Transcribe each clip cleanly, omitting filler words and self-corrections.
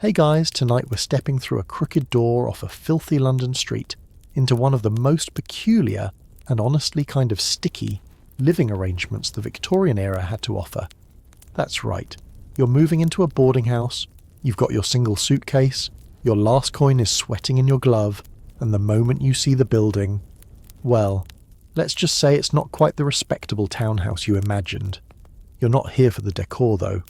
Hey guys, tonight we're stepping through a crooked door off a filthy London street into one of the most peculiar and honestly kind of sticky living arrangements the Victorian era had to offer. That's right, you're moving into a boarding house, you've got your single suitcase, your last coin is sweating in your glove, and the moment you see the building, well, let's just say it's not quite the respectable townhouse you imagined. You're not here for the decor though.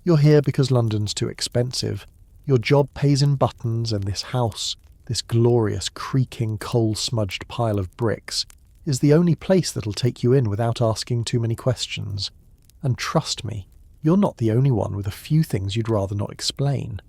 You're here because London's too expensive. Your job pays in buttons, and this house, this glorious, creaking, coal-smudged pile of bricks, is the only place that'll take you in without asking too many questions. And trust me, you're not the only one with a few things you'd rather not explain.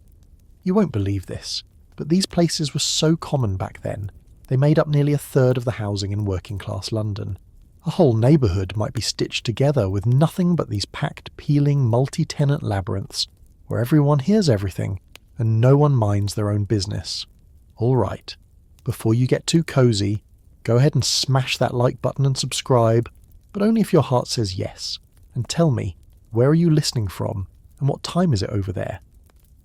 You won't believe this, but these places were so common back then, they made up nearly a third of the housing in working-class London. A whole neighbourhood might be stitched together with nothing but these packed, peeling, multi-tenant labyrinths, where everyone hears everything, and no one minds their own business. All right, before you get too cozy, go ahead and smash that like button and subscribe, but only if your heart says yes. And tell me, where are you listening from, and what time is it over there?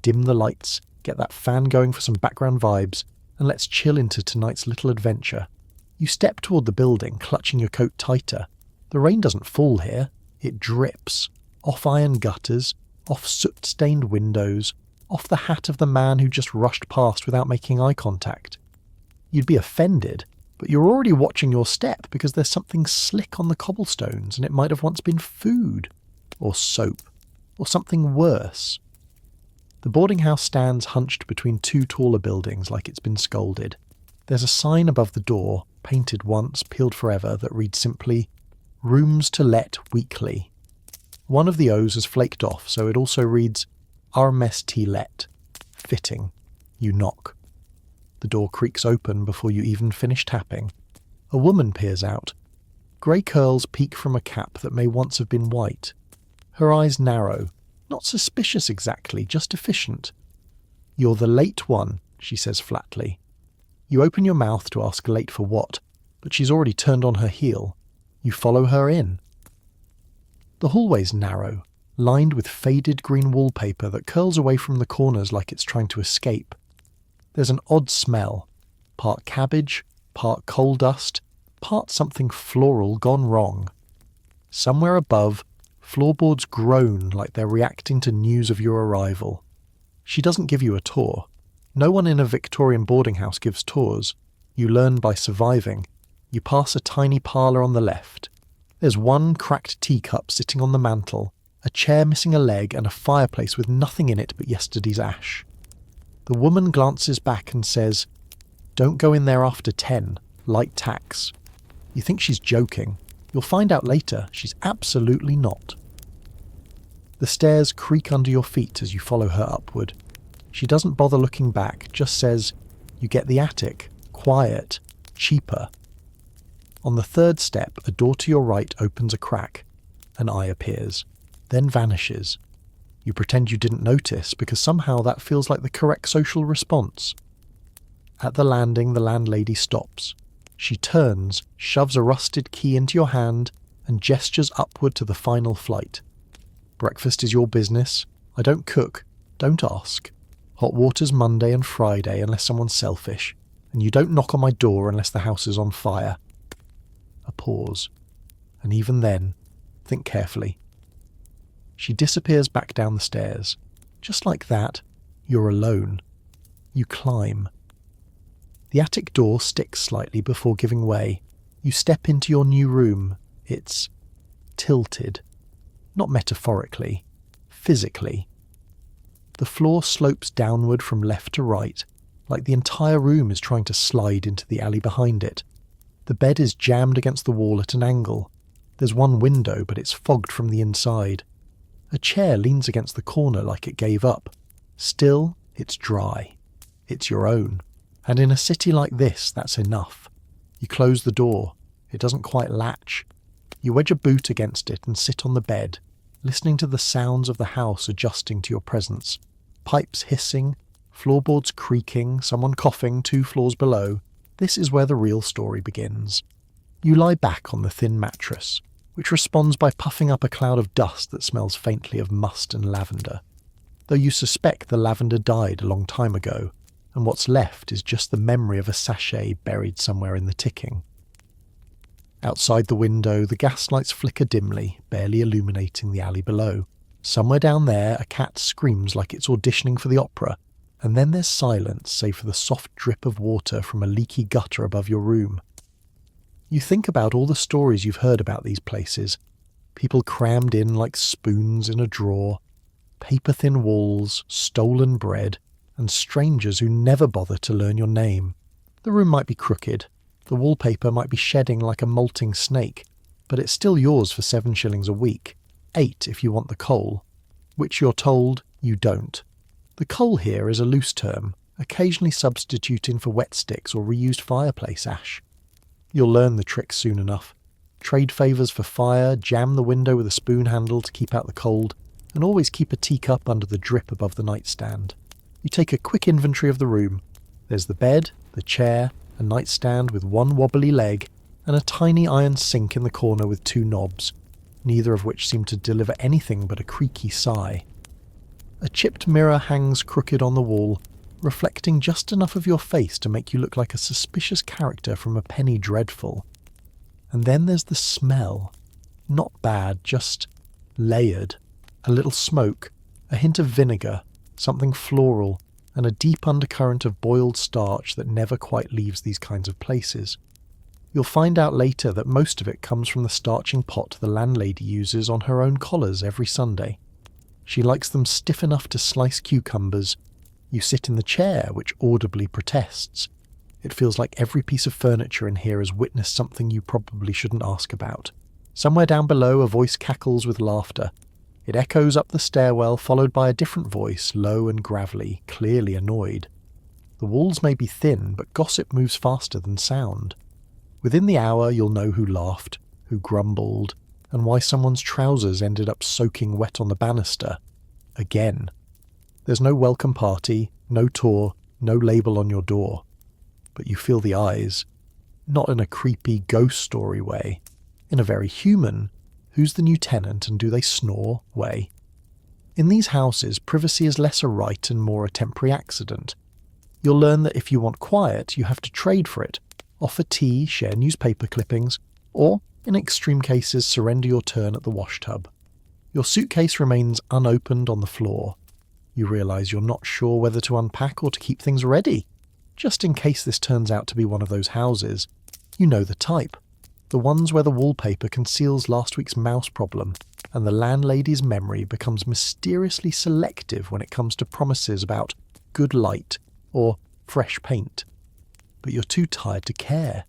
Dim the lights, get that fan going for some background vibes, and let's chill into tonight's little adventure. You step toward the building, clutching your coat tighter. The rain doesn't fall here, it drips. Off iron gutters, off soot-stained windows, off the hat of the man who just rushed past without making eye contact. You'd be offended, but you're already watching your step because there's something slick on the cobblestones and it might have once been food, or soap, or something worse. The boarding house stands hunched between two taller buildings like it's been scolded. There's a sign above the door, painted once, peeled forever, that reads simply, "Rooms to let weekly." One of the O's has flaked off, so it also reads, "RMST let." Fitting. You knock. The door creaks open before you even finish tapping. A woman peers out. Grey curls peek from a cap that may once have been white. Her eyes narrow. Not suspicious exactly, just efficient. "You're the late one," she says flatly. You open your mouth to ask late for what, but she's already turned on her heel. You follow her in. The hallway's narrow, lined with faded green wallpaper that curls away from the corners like it's trying to escape. There's an odd smell, part cabbage, part coal dust, part something floral gone wrong. Somewhere above, floorboards groan like they're reacting to news of your arrival. She doesn't give you a tour. No one in a Victorian boarding house gives tours. You learn by surviving. You pass a tiny parlour on the left. There's one cracked teacup sitting on the mantel, a chair missing a leg, and a fireplace with nothing in it but yesterday's ash. The woman glances back and says, "Don't go in there after 10, light tax." You think she's joking. You'll find out later she's absolutely not. The stairs creak under your feet as you follow her upward. She doesn't bother looking back, just says, "You get the attic, quiet, cheaper." On the third step, a door to your right opens a crack. An eye appears, then vanishes. You pretend you didn't notice because somehow that feels like the correct social response. At the landing, the landlady stops. She turns, shoves a rusted key into your hand, and gestures upward to the final flight. "Breakfast is your business. I don't cook. Don't ask. Hot water's Monday and Friday unless someone's selfish, and you don't knock on my door unless the house is on fire." A pause. And even then, think carefully. She disappears back down the stairs. Just like that, you're alone. You climb. The attic door sticks slightly before giving way. You step into your new room. It's tilted. Not metaphorically. Physically. The floor slopes downward from left to right, like the entire room is trying to slide into the alley behind it. The bed is jammed against the wall at an angle. There's one window, but it's fogged from the inside. A chair leans against the corner like it gave up. Still, it's dry. It's your own. And in a city like this, that's enough. You close the door. It doesn't quite latch. You wedge a boot against it and sit on the bed, listening to the sounds of the house adjusting to your presence. Pipes hissing, floorboards creaking, someone coughing 2 floors below. This is where the real story begins. You lie back on the thin mattress, which responds by puffing up a cloud of dust that smells faintly of must and lavender. though you suspect the lavender died a long time ago, and what's left is just the memory of a sachet buried somewhere in the ticking. Outside the window, the gaslights flicker dimly, barely illuminating the alley below. Somewhere down there, a cat screams like it's auditioning for the opera, and then there's silence save for the soft drip of water from a leaky gutter above your room. You think about all the stories you've heard about these places. People crammed in like spoons in a drawer, paper-thin walls, stolen bread, and strangers who never bother to learn your name. The room might be crooked, the wallpaper might be shedding like a molting snake, but it's still yours for 7 shillings a week, 8 if you want the coal, which you're told you don't. The coal here is a loose term, occasionally substituting for wet sticks or reused fireplace ash. You'll learn the trick soon enough. Trade favours for fire, jam the window with a spoon handle to keep out the cold, and always keep a teacup under the drip above the nightstand. You take a quick inventory of the room. There's the bed, the chair, a nightstand with one wobbly leg, and a tiny iron sink in the corner with 2 knobs, neither of which seem to deliver anything but a creaky sigh. A chipped mirror hangs crooked on the wall, reflecting just enough of your face to make you look like a suspicious character from a penny dreadful. And then there's the smell. Not bad, just layered. A little smoke, a hint of vinegar, something floral, and a deep undercurrent of boiled starch that never quite leaves these kinds of places. You'll find out later that most of it comes from the starching pot the landlady uses on her own collars every Sunday. She likes them stiff enough to slice cucumbers. You sit in the chair, which audibly protests. It feels like every piece of furniture in here has witnessed something you probably shouldn't ask about. Somewhere down below, a voice cackles with laughter. It echoes up the stairwell, followed by a different voice, low and gravelly, clearly annoyed. The walls may be thin, but gossip moves faster than sound. Within the hour, you'll know who laughed, who grumbled, and why someone's trousers ended up soaking wet on the banister. Again. There's no welcome party, no tour, no label on your door. But you feel the eyes. Not in a creepy ghost story way. In a very human, who's the new tenant and do they snore way. In these houses, privacy is less a right and more a temporary accident. You'll learn that if you want quiet, you have to trade for it, offer tea, share newspaper clippings, or, in extreme cases, surrender your turn at the washtub. Your suitcase remains unopened on the floor. You realise you're not sure whether to unpack or to keep things ready. Just in case this turns out to be one of those houses. You know the type. The ones where the wallpaper conceals last week's mouse problem, and the landlady's memory becomes mysteriously selective when it comes to promises about good light or fresh paint. But you're too tired to care.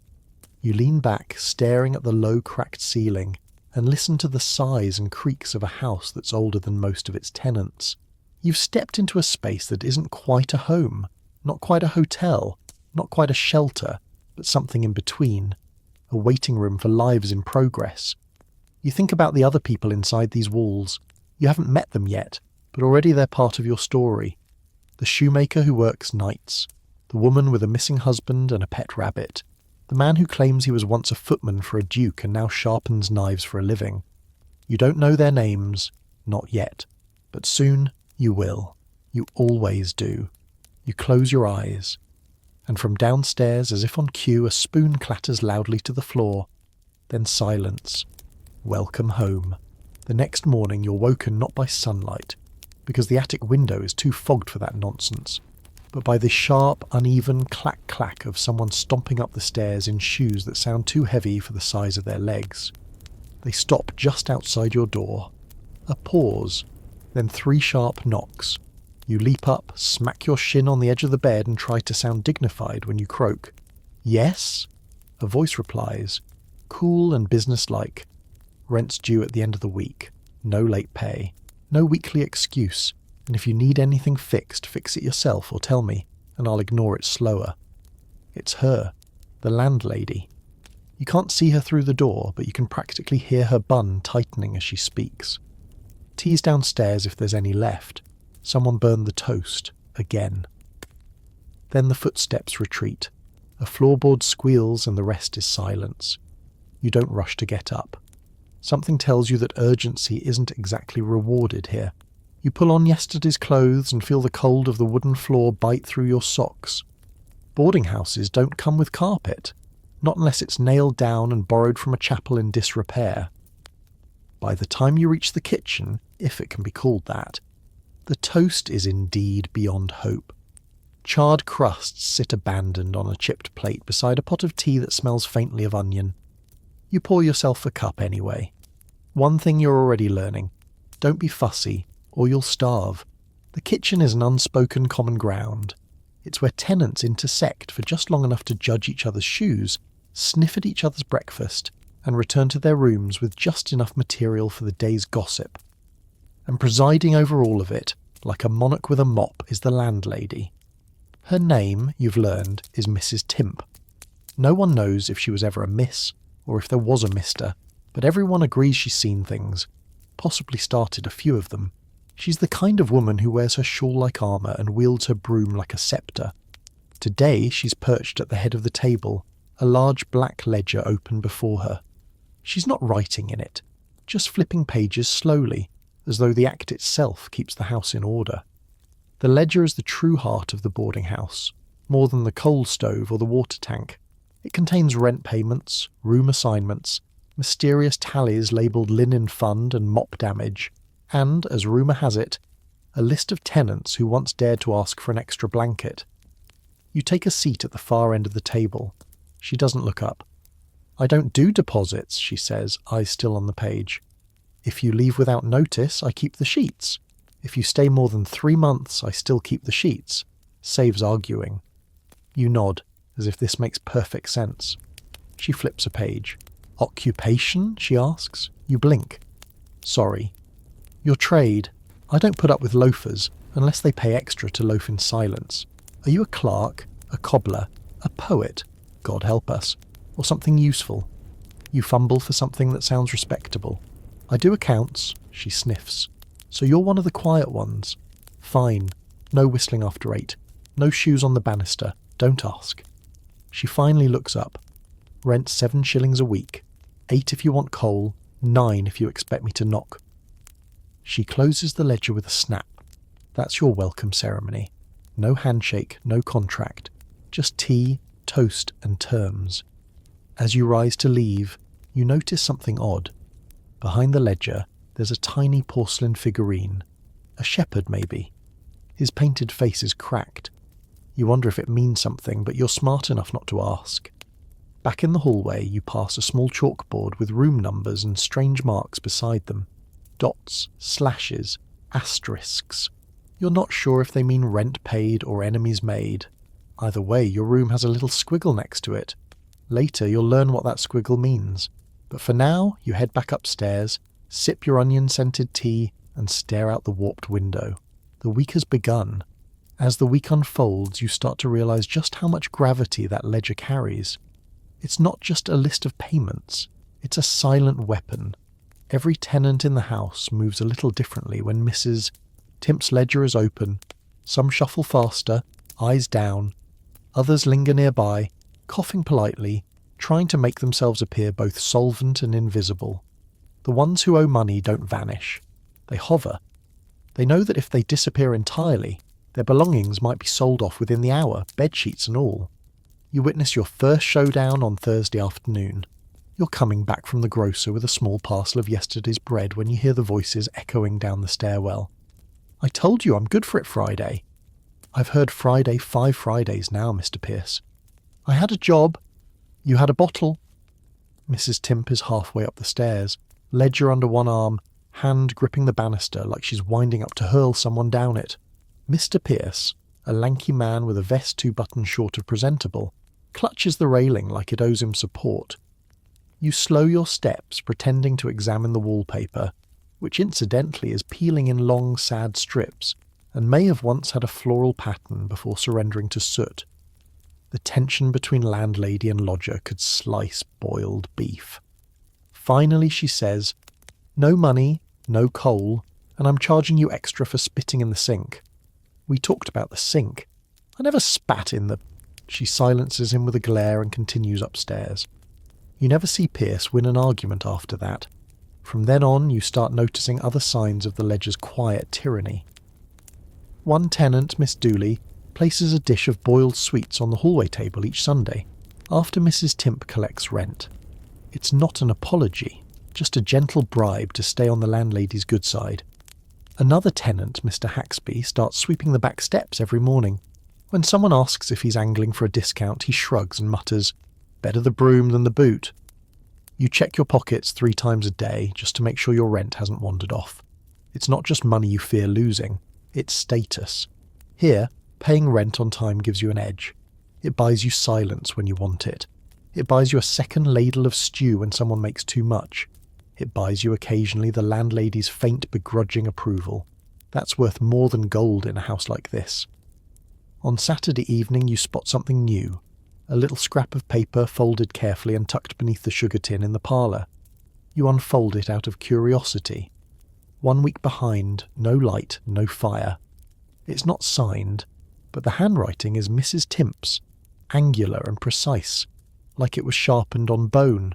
You lean back, staring at the low cracked ceiling, and listen to the sighs and creaks of a house that's older than most of its tenants. You've stepped into a space that isn't quite a home, not quite a hotel, not quite a shelter, but something in between. A waiting room for lives in progress. You think about the other people inside these walls. You haven't met them yet, but already they're part of your story. The shoemaker who works nights, the woman with a missing husband and a pet rabbit, the man who claims he was once a footman for a duke and now sharpens knives for a living. You don't know their names, not yet, but soon you will. You always do. You close your eyes. And from downstairs, as if on cue, a spoon clatters loudly to the floor. Then silence. Welcome home. The next morning you're woken not by sunlight, because the attic window is too fogged for that nonsense, but by the sharp, uneven clack-clack of someone stomping up the stairs in shoes that sound too heavy for the size of their legs. They stop just outside your door. A pause, then 3 sharp knocks. You leap up, smack your shin on the edge of the bed and try to sound dignified when you croak. Yes? A voice replies, cool and businesslike. Rent's due at the end of the week. No late pay. No weekly excuse. And if you need anything fixed, fix it yourself or tell me, and I'll ignore it slower. It's her, the landlady. You can't see her through the door, but you can practically hear her bun tightening as she speaks. Tea's downstairs if there's any left. Someone burned the toast, again. Then the footsteps retreat. A floorboard squeals and the rest is silence. You don't rush to get up. Something tells you that urgency isn't exactly rewarded here. You pull on yesterday's clothes and feel the cold of the wooden floor bite through your socks. Boarding houses don't come with carpet, not unless it's nailed down and borrowed from a chapel in disrepair. By the time you reach the kitchen, if it can be called that, the toast is indeed beyond hope. Charred crusts sit abandoned on a chipped plate beside a pot of tea that smells faintly of onion. You pour yourself a cup anyway. One thing you're already learning: don't be fussy, or you'll starve. The kitchen is an unspoken common ground. It's where tenants intersect for just long enough to judge each other's shoes, sniff at each other's breakfast, and return to their rooms with just enough material for the day's gossip. And presiding over all of it, like a monarch with a mop, is the landlady. Her name, you've learned, is Mrs. Timp. No one knows if she was ever a miss, or if there was a mister, but everyone agrees she's seen things, possibly started a few of them. She's the kind of woman who wears her shawl like armour and wields her broom like a sceptre. Today she's perched at the head of the table, a large black ledger open before her. She's not writing in it, just flipping pages slowly, as though the act itself keeps the house in order. The ledger is the true heart of the boarding house, more than the coal stove or the water tank. It contains rent payments, room assignments, mysterious tallies labelled linen fund and mop damage, and, as rumour has it, a list of tenants who once dared to ask for an extra blanket. You take a seat at the far end of the table. She doesn't look up. "I don't do deposits," she says, eyes still on the page. "If you leave without notice, I keep the sheets. If you stay more than 3 months, I still keep the sheets." Saves arguing. You nod, as if this makes perfect sense. She flips a page. "Occupation?" she asks. You blink. "Sorry." "Your trade? I don't put up with loafers, unless they pay extra to loaf in silence. Are you a clerk, a cobbler, a poet, God help us, or something useful?" You fumble for something that sounds respectable. "I do accounts," she sniffs. "So you're one of the quiet ones. Fine. No whistling after 8. No shoes on the banister. Don't ask." She finally looks up. "Rent 7 shillings a week. 8 if you want coal, 9 if you expect me to knock." She closes the ledger with a snap. That's your welcome ceremony. No handshake, no contract. Just tea, toast, and terms. As you rise to leave, you notice something odd. Behind the ledger, there's a tiny porcelain figurine. A shepherd, maybe. His painted face is cracked. You wonder if it means something, but you're smart enough not to ask. Back in the hallway, you pass a small chalkboard with room numbers and strange marks beside them. Dots, slashes, asterisks. You're not sure if they mean rent paid or enemies made. Either way, your room has a little squiggle next to it. Later, you'll learn what that squiggle means. But for now, you head back upstairs, sip your onion-scented tea, and stare out the warped window. The week has begun. As the week unfolds, you start to realise just how much gravity that ledger carries. It's not just a list of payments. It's a silent weapon. Every tenant in the house moves a little differently when Mrs. Timp's ledger is open. Some shuffle faster, eyes down. Others linger nearby, coughing politely, trying to make themselves appear both solvent and invisible. The ones who owe money don't vanish. They hover. They know that if they disappear entirely, their belongings might be sold off within the hour, bedsheets and all. You witness your first showdown on Thursday afternoon. You're coming back from the grocer with a small parcel of yesterday's bread when you hear the voices echoing down the stairwell. "I told you I'm good for it Friday." "I've heard Friday 5 Fridays now, Mr. Pierce." "I had a job." "You had a bottle." Mrs. Timp is halfway up the stairs, ledger under one arm, hand gripping the banister like she's winding up to hurl someone down it. Mr. Pierce, a lanky man with a vest 2 buttons short of presentable, clutches the railing like it owes him support. You slow your steps, pretending to examine the wallpaper, which incidentally is peeling in long, sad strips, and may have once had a floral pattern before surrendering to soot. The tension between landlady and lodger could slice boiled beef. Finally she says, "No money, no coal, and I'm charging you extra for spitting in the sink." "We talked about the sink." "I never spat in the—" She silences him with a glare and continues upstairs. You never see Pierce win an argument after that. From then on, you start noticing other signs of the ledger's quiet tyranny. One tenant, Miss Dooley, places a dish of boiled sweets on the hallway table each Sunday, after Mrs. Timp collects rent. It's not an apology, just a gentle bribe to stay on the landlady's good side. Another tenant, Mr. Haxby, starts sweeping the back steps every morning. When someone asks if he's angling for a discount, he shrugs and mutters, "Better the broom than the boot." You check your pockets 3 times a day just to make sure your rent hasn't wandered off. It's not just money you fear losing, it's status. Here, paying rent on time gives you an edge. It buys you silence when you want it. It buys you a second ladle of stew when someone makes too much. It buys you occasionally the landlady's faint begrudging approval. That's worth more than gold in a house like this. On Saturday evening you spot something new. A little scrap of paper folded carefully and tucked beneath the sugar tin in the parlour. You unfold it out of curiosity. 1 week behind, no light, no fire. It's not signed, but the handwriting is Mrs. Timp's, angular and precise, like it was sharpened on bone.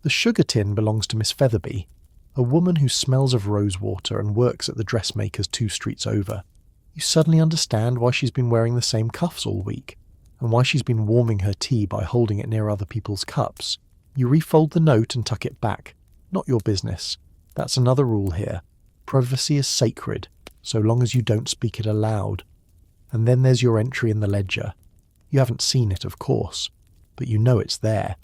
The sugar tin belongs to Miss Featherby, a woman who smells of rosewater and works at the dressmaker's 2 streets over. You suddenly understand why she's been wearing the same cuffs all week, and why she's been warming her tea by holding it near other people's cups. You refold the note and tuck it back. Not your business. That's another rule here. Privacy is sacred, so long as you don't speak it aloud. And then there's your entry in the ledger. You haven't seen it, of course, but you know it's there.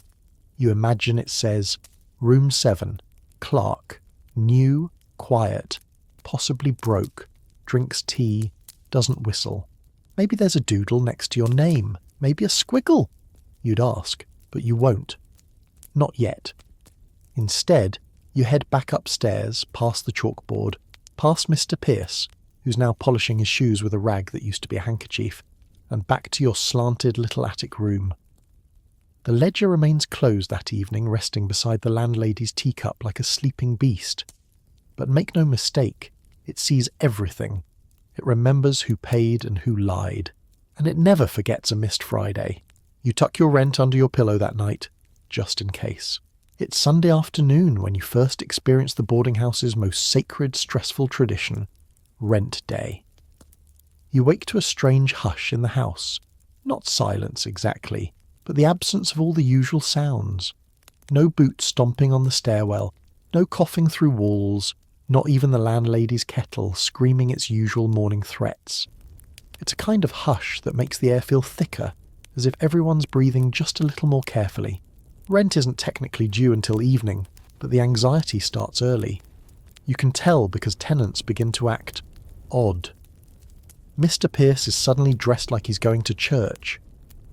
You imagine it says, Room 7, Clark, new, quiet, possibly broke, drinks tea, doesn't whistle. Maybe there's a doodle next to your name, maybe a squiggle. You'd ask, but you won't. Not yet. Instead, you head back upstairs, past the chalkboard, past Mr. Pierce, who's now polishing his shoes with a rag that used to be a handkerchief, and back to your slanted little attic room. The ledger remains closed that evening, resting beside the landlady's teacup like a sleeping beast. But make no mistake, it sees everything. It remembers who paid and who lied. And it never forgets a missed Friday. You tuck your rent under your pillow that night, just in case. It's Sunday afternoon when you first experience the boarding house's most sacred, stressful tradition, rent day. You wake to a strange hush in the house. Not silence exactly, but the absence of all the usual sounds. No boots stomping on the stairwell, no coughing through walls, not even the landlady's kettle screaming its usual morning threats. It's a kind of hush that makes the air feel thicker, as if everyone's breathing just a little more carefully. Rent isn't technically due until evening, but the anxiety starts early. You can tell because tenants begin to act odd. Mr. Pierce is suddenly dressed like he's going to church.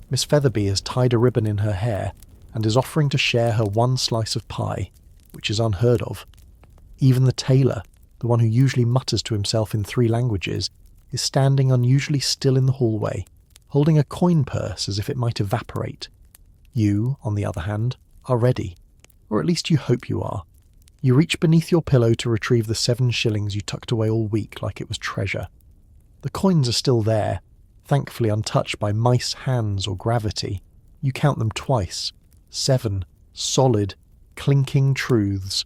Miss Featherby has tied a ribbon in her hair and is offering to share her 1 slice of pie, which is unheard of. Even the tailor, the one who usually mutters to himself in 3 languages, is standing unusually still in the hallway, holding a coin purse as if it might evaporate. You, on the other hand, are ready, or at least you hope you are. You reach beneath your pillow to retrieve the 7 shillings you tucked away all week like it was treasure. The coins are still there, thankfully untouched by mice hands or gravity. You count them twice. 7 solid, clinking truths.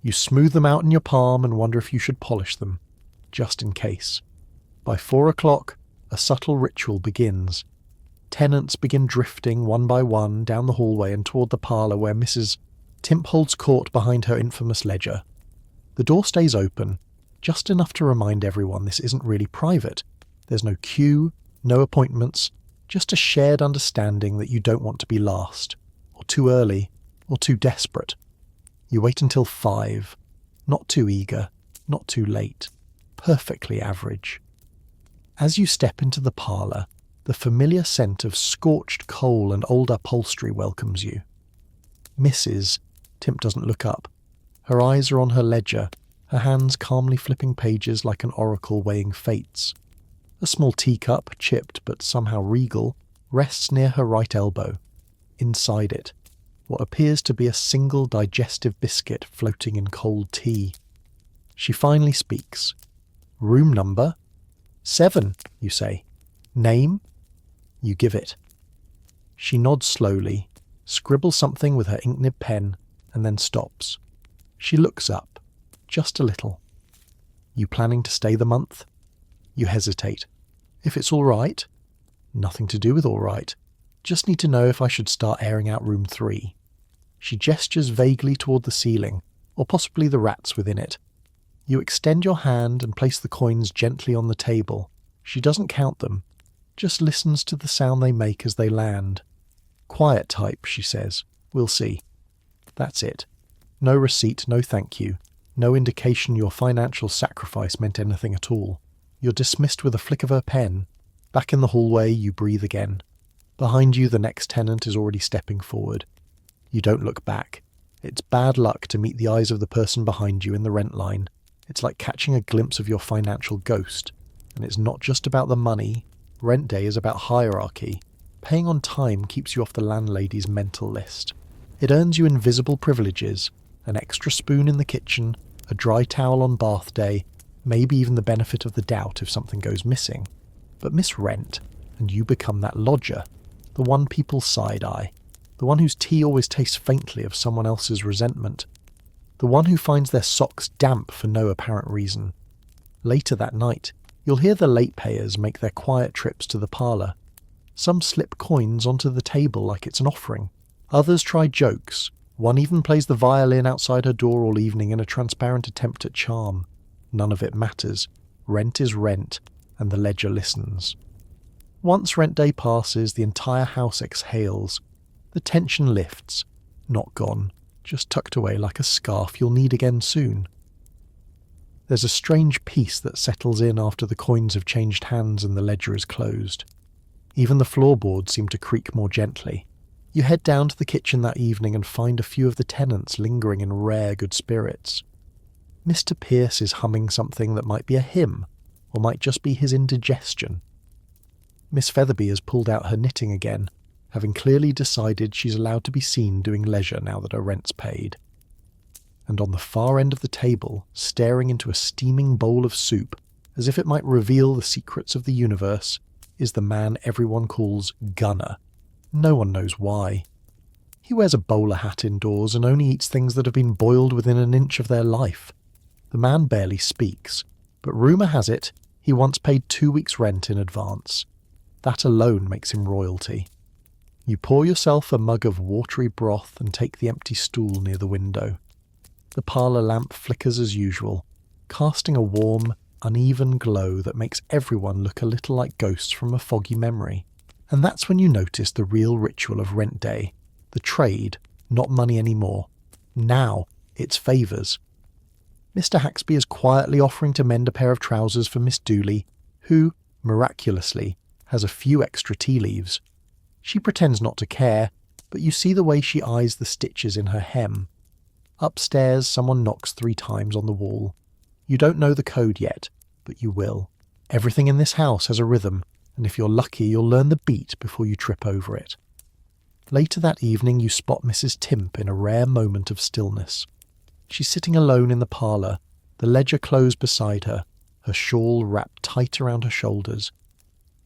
You smooth them out in your palm and wonder if you should polish them, just in case. By 4 o'clock, a subtle ritual begins. Tenants begin drifting one by one down the hallway and toward the parlour where Mrs. Timp holds court behind her infamous ledger. The door stays open, just enough to remind everyone this isn't really private. There's no queue, no appointments, just a shared understanding that you don't want to be last, or too early, or too desperate. You wait until 5, not too eager, not too late, perfectly average. As you step into the parlour, the familiar scent of scorched coal and old upholstery welcomes you. Mrs. Timp doesn't look up. Her eyes are on her ledger, her hands calmly flipping pages like an oracle weighing fates. A small teacup, chipped but somehow regal, rests near her right elbow. Inside it, what appears to be a single digestive biscuit floating in cold tea. She finally speaks. Room number? 7, you say. Name? You give it. She nods slowly, scribbles something with her ink nib pen, and then stops. She looks up, just a little. You planning to stay the month? You hesitate. If it's all right? Nothing to do with all right. Just need to know if I should start airing out room 3. She gestures vaguely toward the ceiling, or possibly the rats within it. You extend your hand and place the coins gently on the table. She doesn't count them, just listens to the sound they make as they land. Quiet type, she says. We'll see. That's it. No receipt, no thank you. No indication your financial sacrifice meant anything at all. You're dismissed with a flick of her pen. Back in the hallway, you breathe again. Behind you, the next tenant is already stepping forward. You don't look back. It's bad luck to meet the eyes of the person behind you in the rent line. It's like catching a glimpse of your financial ghost. And it's not just about the money. Rent day is about hierarchy. Paying on time keeps you off the landlady's mental list. It earns you invisible privileges, an extra spoon in the kitchen, a dry towel on bath day, maybe even the benefit of the doubt if something goes missing. But miss rent, and you become that lodger, the one people side-eye, the one whose tea always tastes faintly of someone else's resentment, the one who finds their socks damp for no apparent reason. Later that night, you'll hear the late payers make their quiet trips to the parlour. Some slip coins onto the table like it's an offering. Others try jokes. One even plays the violin outside her door all evening in a transparent attempt at charm. None of it matters. Rent is rent, and the ledger listens. Once rent day passes, the entire house exhales. The tension lifts. Not gone, just tucked away like a scarf you'll need again soon. There's a strange peace that settles in after the coins have changed hands and the ledger is closed. Even the floorboards seem to creak more gently. You head down to the kitchen that evening and find a few of the tenants lingering in rare good spirits. Mr. Pierce is humming something that might be a hymn, or might just be his indigestion. Miss Featherby has pulled out her knitting again, having clearly decided she's allowed to be seen doing leisure now that her rent's paid. And on the far end of the table, staring into a steaming bowl of soup, as if it might reveal the secrets of the universe, is the man everyone calls Gunner. No one knows why. He wears a bowler hat indoors and only eats things that have been boiled within an inch of their life. The man barely speaks, but rumour has it he once paid 2 weeks' rent in advance. That alone makes him royalty. You pour yourself a mug of watery broth and take the empty stool near the window. The parlour lamp flickers as usual, casting a warm, uneven glow that makes everyone look a little like ghosts from a foggy memory. And that's when you notice the real ritual of rent day. The trade, not money anymore. Now, it's favours. Mr. Haxby is quietly offering to mend a pair of trousers for Miss Dooley, who, miraculously, has a few extra tea leaves. She pretends not to care, but you see the way she eyes the stitches in her hem. Upstairs, someone knocks 3 times on the wall. You don't know the code yet, but you will. Everything in this house has a rhythm, and if you're lucky, you'll learn the beat before you trip over it. Later that evening, you spot Mrs. Timp in a rare moment of stillness. She's sitting alone in the parlour, the ledger closed beside her, her shawl wrapped tight around her shoulders.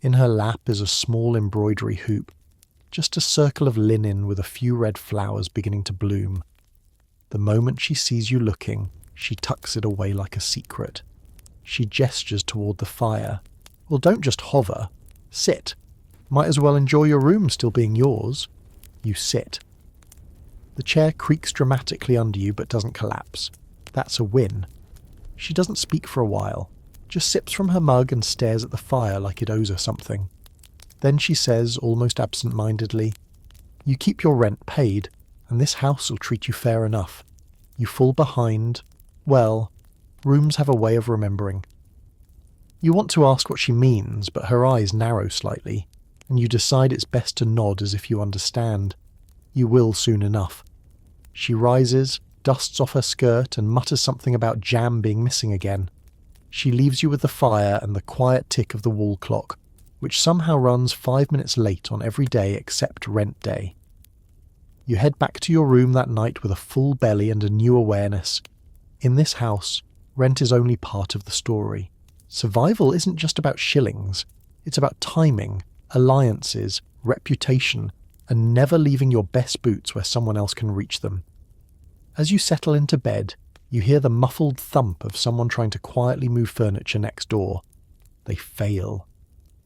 In her lap is a small embroidery hoop, just a circle of linen with a few red flowers beginning to bloom. The moment she sees you looking, she tucks it away like a secret. She gestures toward the fire. Well, don't just hover. Sit. Might as well enjoy your room still being yours. You sit. The chair creaks dramatically under you but doesn't collapse. That's a win. She doesn't speak for a while, just sips from her mug and stares at the fire like it owes her something. Then she says, almost absent-mindedly, "You keep your rent paid, and this house will treat you fair enough. You fall behind. Well, rooms have a way of remembering." You want to ask what she means, but her eyes narrow slightly, and you decide it's best to nod as if you understand. You will soon enough. She rises, dusts off her skirt, and mutters something about jam being missing again. She leaves you with the fire and the quiet tick of the wall clock, which somehow runs 5 minutes late on every day except rent day. You head back to your room that night with a full belly and a new awareness. In this house, rent is only part of the story. Survival isn't just about shillings. It's about timing, alliances, reputation, and never leaving your best boots where someone else can reach them. As you settle into bed, you hear the muffled thump of someone trying to quietly move furniture next door. They fail.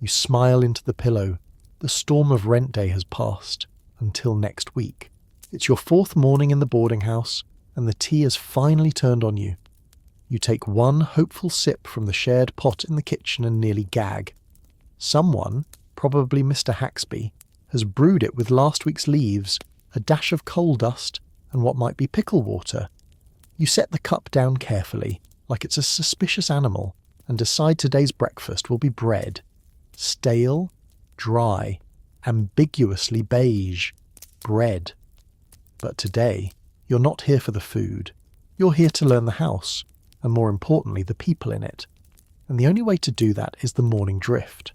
You smile into the pillow. The storm of rent day has passed. Until next week. It's your 4th morning in the boarding house, and the tea has finally turned on you. You take one hopeful sip from the shared pot in the kitchen and nearly gag. Someone, probably Mr. Haxby, has brewed it with last week's leaves, a dash of coal dust, and what might be pickle water. You set the cup down carefully, like it's a suspicious animal, and decide today's breakfast will be bread. Stale, dry, ambiguously beige. Bread. But today, you're not here for the food. You're here to learn the house, and more importantly, the people in it. And the only way to do that is the morning drift.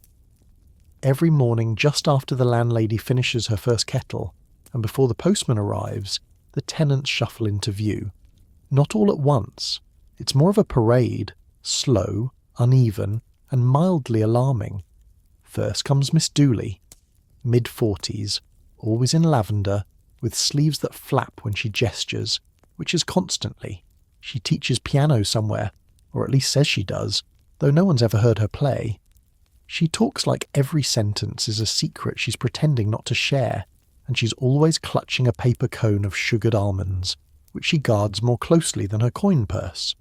Every morning, just after the landlady finishes her first kettle, and before the postman arrives, the tenants shuffle into view. Not all at once. It's more of a parade, slow, uneven, and mildly alarming. First comes Miss Dooley, mid-40s, always in lavender, with sleeves that flap when she gestures, which is constantly. She teaches piano somewhere, or at least says she does, though no one's ever heard her play. She talks like every sentence is a secret she's pretending not to share, and she's always clutching a paper cone of sugared almonds, which she guards more closely than her coin purse.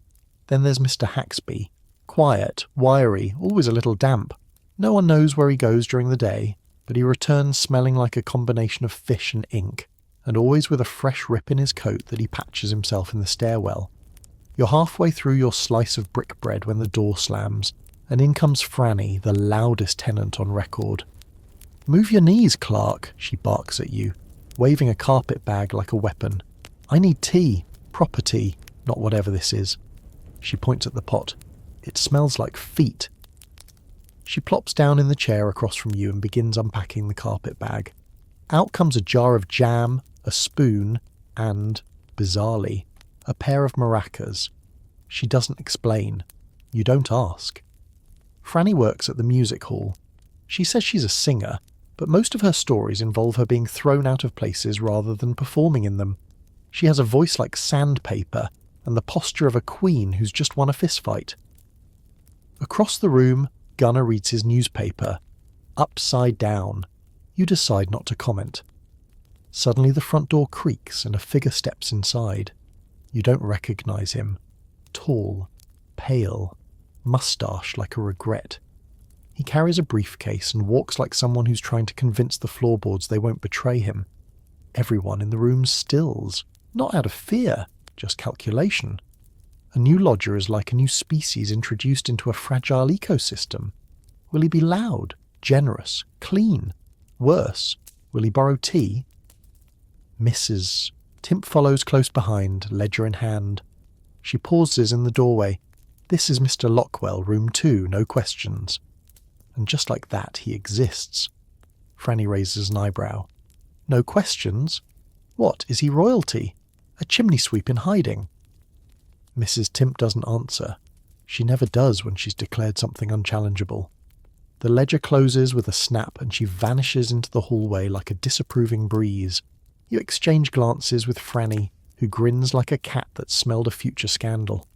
Then there's Mr. Haxby, quiet, wiry, always a little damp. No one knows where he goes during the day, but he returns smelling like a combination of fish and ink, and always with a fresh rip in his coat that he patches himself in the stairwell. You're halfway through your slice of brick bread when the door slams, and in comes Franny, the loudest tenant on record. "Move your knees, Clark," she barks at you, waving a carpet bag like a weapon. "I need tea, proper tea, not whatever this is." She points at the pot. "It smells like feet." She plops down in the chair across from you and begins unpacking the carpet bag. Out comes a jar of jam, a spoon, and, bizarrely, a pair of maracas. She doesn't explain. You don't ask. Franny works at the music hall. She says she's a singer, but most of her stories involve her being thrown out of places rather than performing in them. She has a voice like sandpaper and the posture of a queen who's just won a fistfight. Across the room, Gunnar reads his newspaper. Upside down. You decide not to comment. Suddenly the front door creaks and a figure steps inside. You don't recognize him. Tall, pale, moustache like a regret. He carries a briefcase and walks like someone who's trying to convince the floorboards they won't betray him. Everyone in the room stills, not out of fear, just calculation. A new lodger is like a new species introduced into a fragile ecosystem. Will he be loud, generous, clean? Worse, will he borrow tea? Mrs. Timp follows close behind, ledger in hand. She pauses in the doorway. "This is Mr. Lockwell, room 2, no questions." And just like that, he exists. Franny raises an eyebrow. "No questions? What, is he royalty? A chimney sweep in hiding?" Mrs. Timp doesn't answer. She never does when she's declared something unchallengeable. The ledger closes with a snap and she vanishes into the hallway like a disapproving breeze. You exchange glances with Franny, who grins like a cat that smelled a future scandal.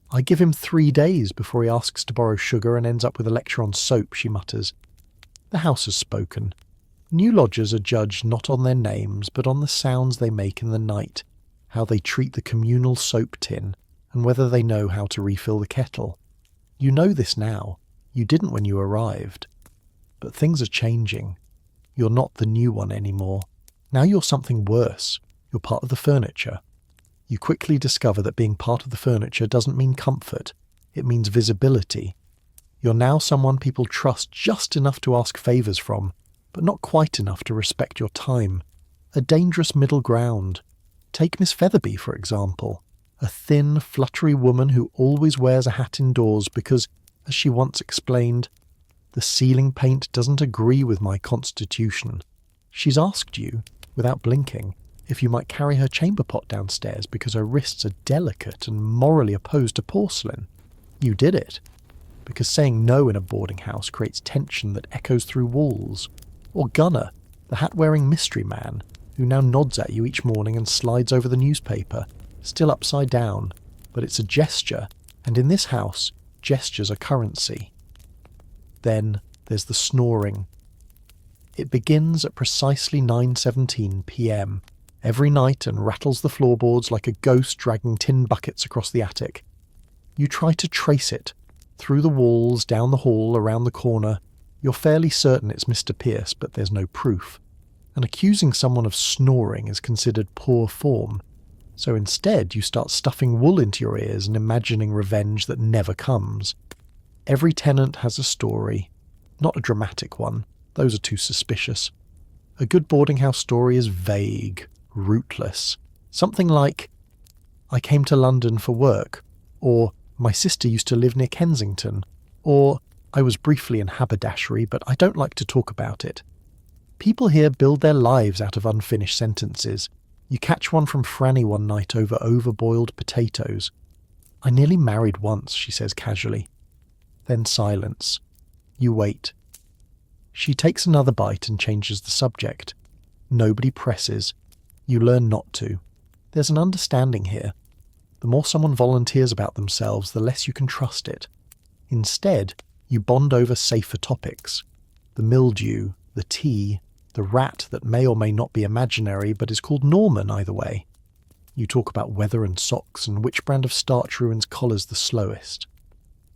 "I give him 3 days before he asks to borrow sugar and ends up with a lecture on soap," she mutters. The house has spoken. New lodgers are judged not on their names, but on the sounds they make in the night, how they treat the communal soap tin, and whether they know how to refill the kettle. You know this now. You didn't when you arrived. But things are changing. You're not the new one anymore. Now you're something worse. You're part of the furniture. You quickly discover that being part of the furniture doesn't mean comfort. It means visibility. You're now someone people trust just enough to ask favours from, but not quite enough to respect your time. A dangerous middle ground. Take Miss Featherby, for example. A thin, fluttery woman who always wears a hat indoors because, as she once explained, "The ceiling paint doesn't agree with my constitution." She's asked you, without blinking, if you might carry her chamber pot downstairs because her wrists are delicate and morally opposed to porcelain. You did it, because saying no in a boarding house creates tension that echoes through walls. Or Gunnar, the hat-wearing mystery man, who now nods at you each morning and slides over the newspaper, still upside down, but it's a gesture, and in this house, gestures are currency. Then there's the snoring. It begins at precisely 9:17 p.m. every night and rattles the floorboards like a ghost dragging tin buckets across the attic. You try to trace it, through the walls, down the hall, around the corner. You're fairly certain it's Mr. Pierce, but there's no proof. And accusing someone of snoring is considered poor form. So instead, you start stuffing wool into your ears and imagining revenge that never comes. Every tenant has a story. Not a dramatic one. Those are too suspicious. A good boarding house story is vague, rootless. Something like, I came to London for work, or my sister used to live near Kensington, or I was briefly in haberdashery, but I don't like to talk about it. People here build their lives out of unfinished sentences. You catch one from Franny one night over overboiled potatoes. I nearly married once, she says casually. Then silence. You wait. She takes another bite and changes the subject. Nobody presses. You learn not to. There's an understanding here. The more someone volunteers about themselves, the less you can trust it. Instead, you bond over safer topics. The mildew, the tea, the rat that may or may not be imaginary but is called Norman either way. You talk about weather and socks and which brand of starch ruins collars the slowest.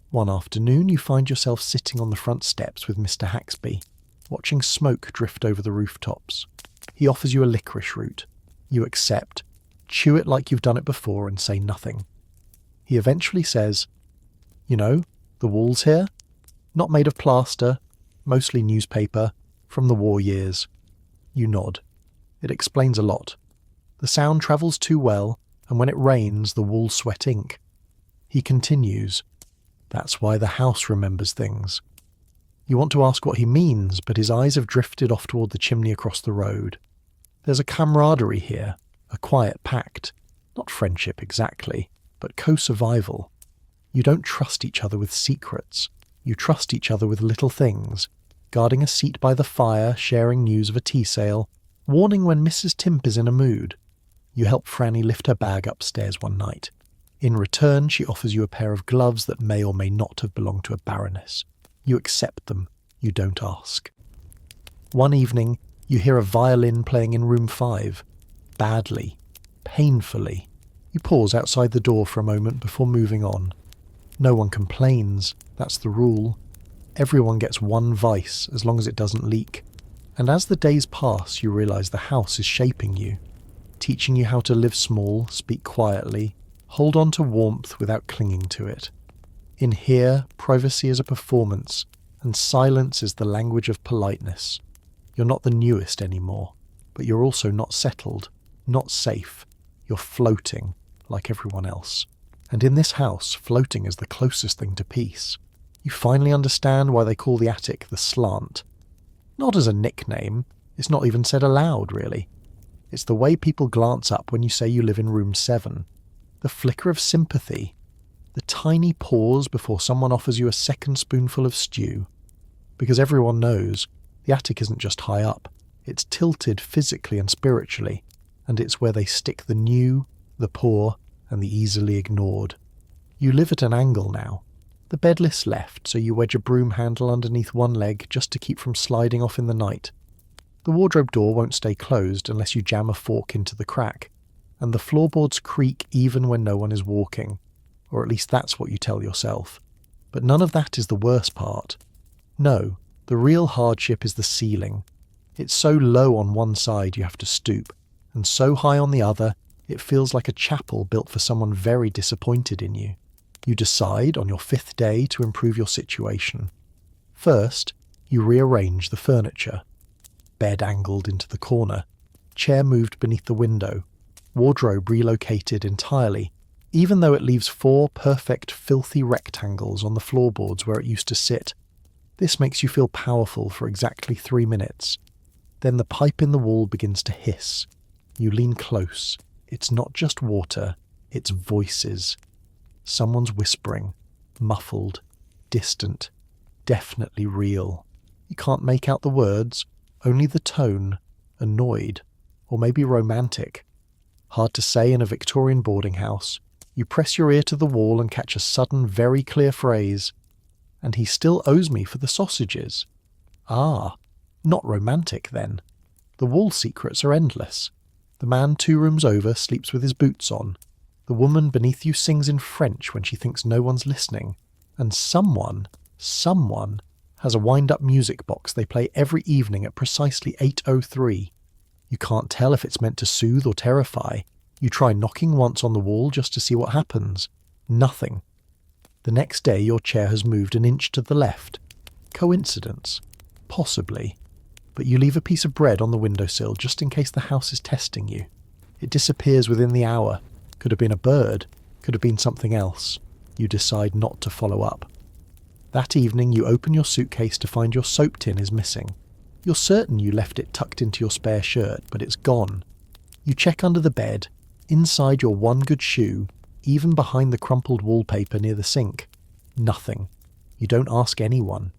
One afternoon you find yourself sitting on the front steps with Mr. Haxby, watching smoke drift over the rooftops. He offers you a licorice root. You accept, chew it like you've done it before and say nothing. He eventually says, You know, the walls here? Not made of plaster, mostly newspaper, from the war years. You nod. It explains a lot. The sound travels too well, and when it rains, the walls sweat ink. He continues, That's why the house remembers things. You want to ask what he means, but his eyes have drifted off toward the chimney across the road. There's a camaraderie here, a quiet pact. Not friendship exactly, but co-survival. You don't trust each other with secrets. You trust each other with little things. Guarding a seat by the fire, sharing news of a tea sale, warning when Mrs. Timp is in a mood. You help Franny lift her bag upstairs one night. In return, she offers you a pair of gloves that may or may not have belonged to a baroness. You accept them. You don't ask. One evening, you hear a violin playing in room 5. Badly. Painfully. You pause outside the door for a moment before moving on. No one complains. That's the rule. Everyone gets one vice as long as it doesn't leak. And as the days pass, you realise the house is shaping you, teaching you how to live small, speak quietly, hold on to warmth without clinging to it. In here, privacy is a performance, and silence is the language of politeness. You're not the newest anymore, but you're also not settled, not safe. You're floating, like everyone else. And in this house, floating is the closest thing to peace. You finally understand why they call the attic the slant. Not as a nickname, it's not even said aloud, really. It's the way people glance up when you say you live in room 7. The flicker of sympathy. The tiny pause before someone offers you a second spoonful of stew. Because everyone knows, the attic isn't just high up. It's tilted physically and spiritually, and it's where they stick the new, the poor, and the easily ignored. You live at an angle now. The bed lifts left, so you wedge a broom handle underneath one leg just to keep from sliding off in the night. The wardrobe door won't stay closed unless you jam a fork into the crack, and the floorboards creak even when no one is walking, or at least that's what you tell yourself. But none of that is the worst part. No, the real hardship is the ceiling. It's so low on one side you have to stoop, and so high on the other it feels like a chapel built for someone very disappointed in you. You decide on your 5th day to improve your situation. First, you rearrange the furniture. Bed angled into the corner, chair moved beneath the window, wardrobe relocated entirely, even though it leaves 4 perfect filthy rectangles on the floorboards where it used to sit. This makes you feel powerful for exactly 3 minutes. Then the pipe in the wall begins to hiss. You lean close. It's not just water, it's voices. Someone's whispering, muffled, distant, definitely real. You can't make out the words, only the tone, annoyed, Or maybe romantic. Hard to say in a Victorian boarding house. You press your ear to the wall and catch a sudden, very clear phrase. And he still owes me for the sausages. Ah, not romantic then. The wall secrets are endless. The man 2 rooms over sleeps with his boots on. The woman beneath you sings in French when she thinks no one's listening. And someone has a wind-up music box they play every evening at precisely 8:03. You can't tell if it's meant to soothe or terrify. You try knocking once on the wall just to see what happens. Nothing. The next day your chair has moved an inch to the left. Coincidence? Possibly. But you leave a piece of bread on the windowsill just in case the house is testing you. It disappears within the hour. Could have been a bird. Could have been something else. You decide not to follow up. That evening you open your suitcase to find your soap tin is missing. You're certain you left it tucked into your spare shirt, but it's gone. You check under the bed, inside your one good shoe, even behind the crumpled wallpaper near the sink. Nothing. You don't ask anyone.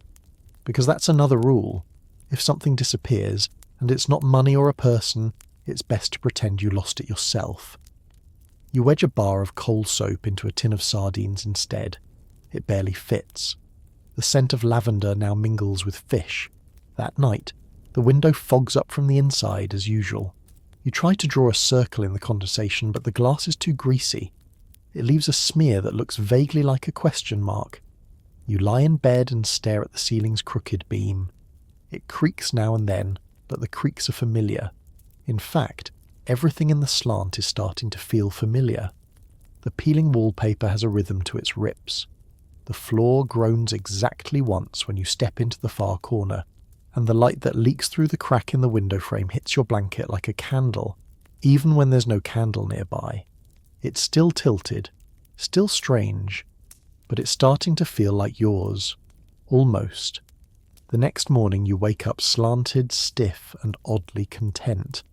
Because that's another rule. If something disappears, and it's not money or a person, it's best to pretend you lost it yourself. You wedge a bar of cold soap into a tin of sardines instead. It barely fits. The scent of lavender now mingles with fish. That night, the window fogs up from the inside as usual. You try to draw a circle in the condensation, but the glass is too greasy. It leaves a smear that looks vaguely like a question mark. You lie in bed and stare at the ceiling's crooked beam. It creaks now and then, but the creaks are familiar. In fact, everything in the slant is starting to feel familiar. The peeling wallpaper has a rhythm to its rips. The floor groans exactly once when you step into the far corner, and the light that leaks through the crack in the window frame hits your blanket like a candle, even when there's no candle nearby. It's still tilted, still strange, but it's starting to feel like yours. Almost. The next morning you wake up slanted, stiff, and oddly content.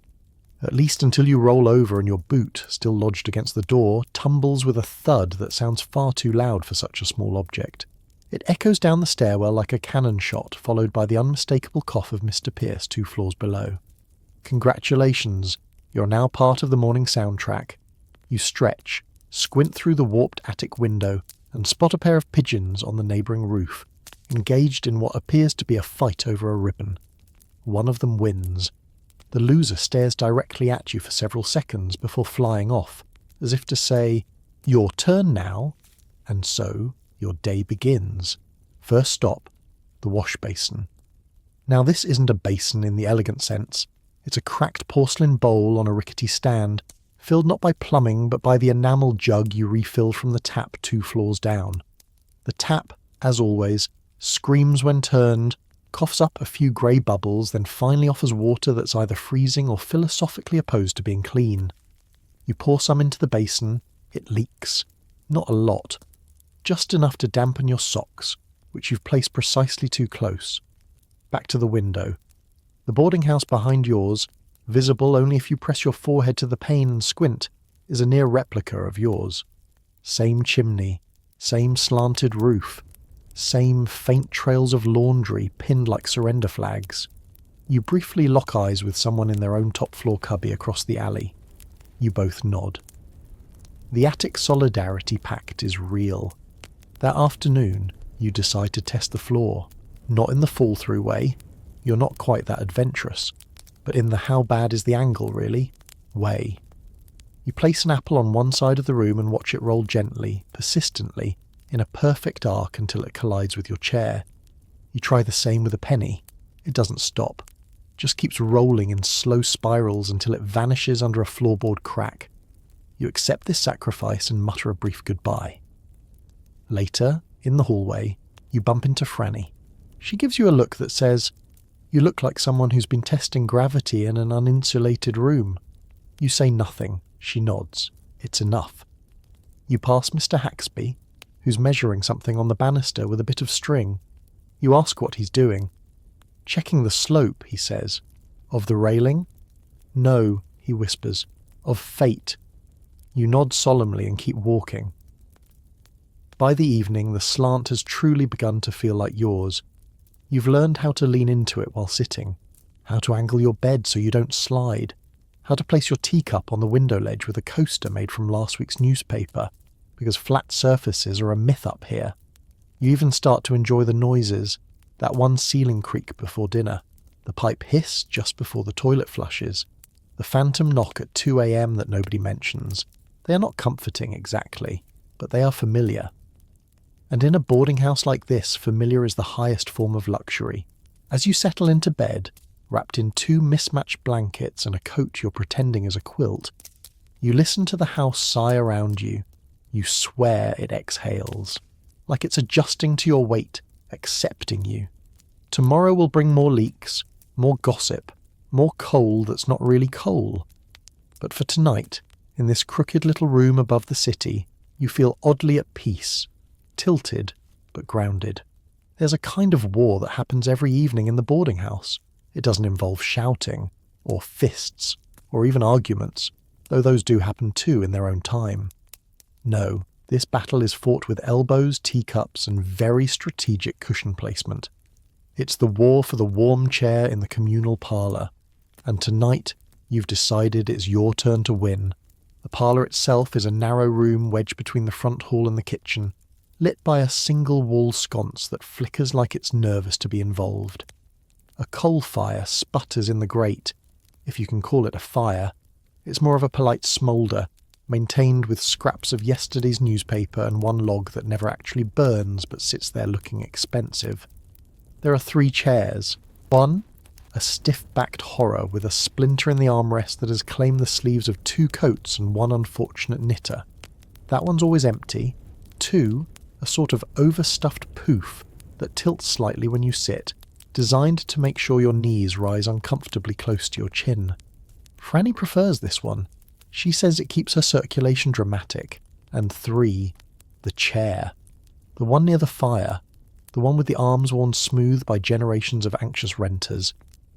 At least until you roll over and your boot, still lodged against the door, tumbles with a thud that sounds far too loud for such a small object. It echoes down the stairwell like a cannon shot, followed by the unmistakable cough of Mr. Pierce 2 floors below. Congratulations, you're now part of the morning soundtrack. You stretch, squint through the warped attic window, and spot a pair of pigeons on the neighbouring roof, engaged in what appears to be a fight over a ribbon. One of them wins. The loser stares directly at you for several seconds before flying off, as if to say, "Your turn now," and so your day begins. First stop, the wash basin. Now this isn't a basin in the elegant sense. It's a cracked porcelain bowl on a rickety stand, filled not by plumbing but by the enamel jug you refilled from the tap 2 floors down. The tap, as always, screams when turned, coughs up a few grey bubbles, then finally offers water that's either freezing or philosophically opposed to being clean. You pour some into the basin, it leaks. Not a lot. Just enough to dampen your socks, which you've placed precisely too close. Back to the window. The boarding house behind yours, visible only if you press your forehead to the pane and squint, is a near replica of yours. Same chimney, same slanted roof, same faint trails of laundry pinned like surrender flags. You briefly lock eyes with someone in their own top floor cubby across the alley. You both nod. The attic solidarity pact is real. That afternoon, you decide to test the floor. Not in the fall-through way. You're not quite that adventurous. But in the how bad is the angle, really? way. You place an apple on one side of the room and watch it roll gently, persistently, in a perfect arc until it collides with your chair. You try the same with a penny. It doesn't stop. It just keeps rolling in slow spirals until it vanishes under a floorboard crack. You accept this sacrifice and mutter a brief goodbye. Later, in the hallway, you bump into Franny. She gives you a look that says, "You look like someone who's been testing gravity in an uninsulated room." You say nothing. She nods. It's enough. You pass Mr. Haxby, who's measuring something on the banister with a bit of string. You ask what he's doing. "Checking the slope," he says. "Of the railing?" "No," he whispers. "Of fate." You nod solemnly and keep walking. By the evening, the slant has truly begun to feel like yours. You've learned how to lean into it while sitting, how to angle your bed so you don't slide, how to place your teacup on the window ledge with a coaster made from last week's newspaper, because flat surfaces are a myth up here. You even start to enjoy the noises, that one ceiling creak before dinner, the pipe hiss just before the toilet flushes, the phantom knock at 2 a.m. that nobody mentions. They are not comforting exactly, but they are familiar. And in a boarding house like this, familiar is the highest form of luxury. As you settle into bed, wrapped in 2 mismatched blankets and a coat you're pretending is a quilt, you listen to the house sigh around you. You swear it exhales, like it's adjusting to your weight, accepting you. Tomorrow will bring more leaks, more gossip, more coal that's not really coal. But for tonight, in this crooked little room above the city, you feel oddly at peace, tilted but grounded. There's a kind of war that happens every evening in the boarding house. It doesn't involve shouting, or fists, or even arguments, though those do happen too in their own time. No, this battle is fought with elbows, teacups, and very strategic cushion placement. It's the war for the warm chair in the communal parlour, and tonight you've decided it's your turn to win. The parlour itself is a narrow room wedged between the front hall and the kitchen, lit by a single wall sconce that flickers like it's nervous to be involved. A coal fire sputters in the grate, if you can call it a fire. It's more of a polite smoulder, maintained with scraps of yesterday's newspaper and one log that never actually burns but sits there looking expensive. There are 3 chairs. One, a stiff-backed horror with a splinter in the armrest that has claimed the sleeves of 2 coats and one unfortunate knitter. That one's always empty. 2, a sort of overstuffed poof that tilts slightly when you sit, designed to make sure your knees rise uncomfortably close to your chin. Franny prefers this one. She says it keeps her circulation dramatic. And 3, the chair. The one near the fire. The one with the arms worn smooth by generations of anxious renters.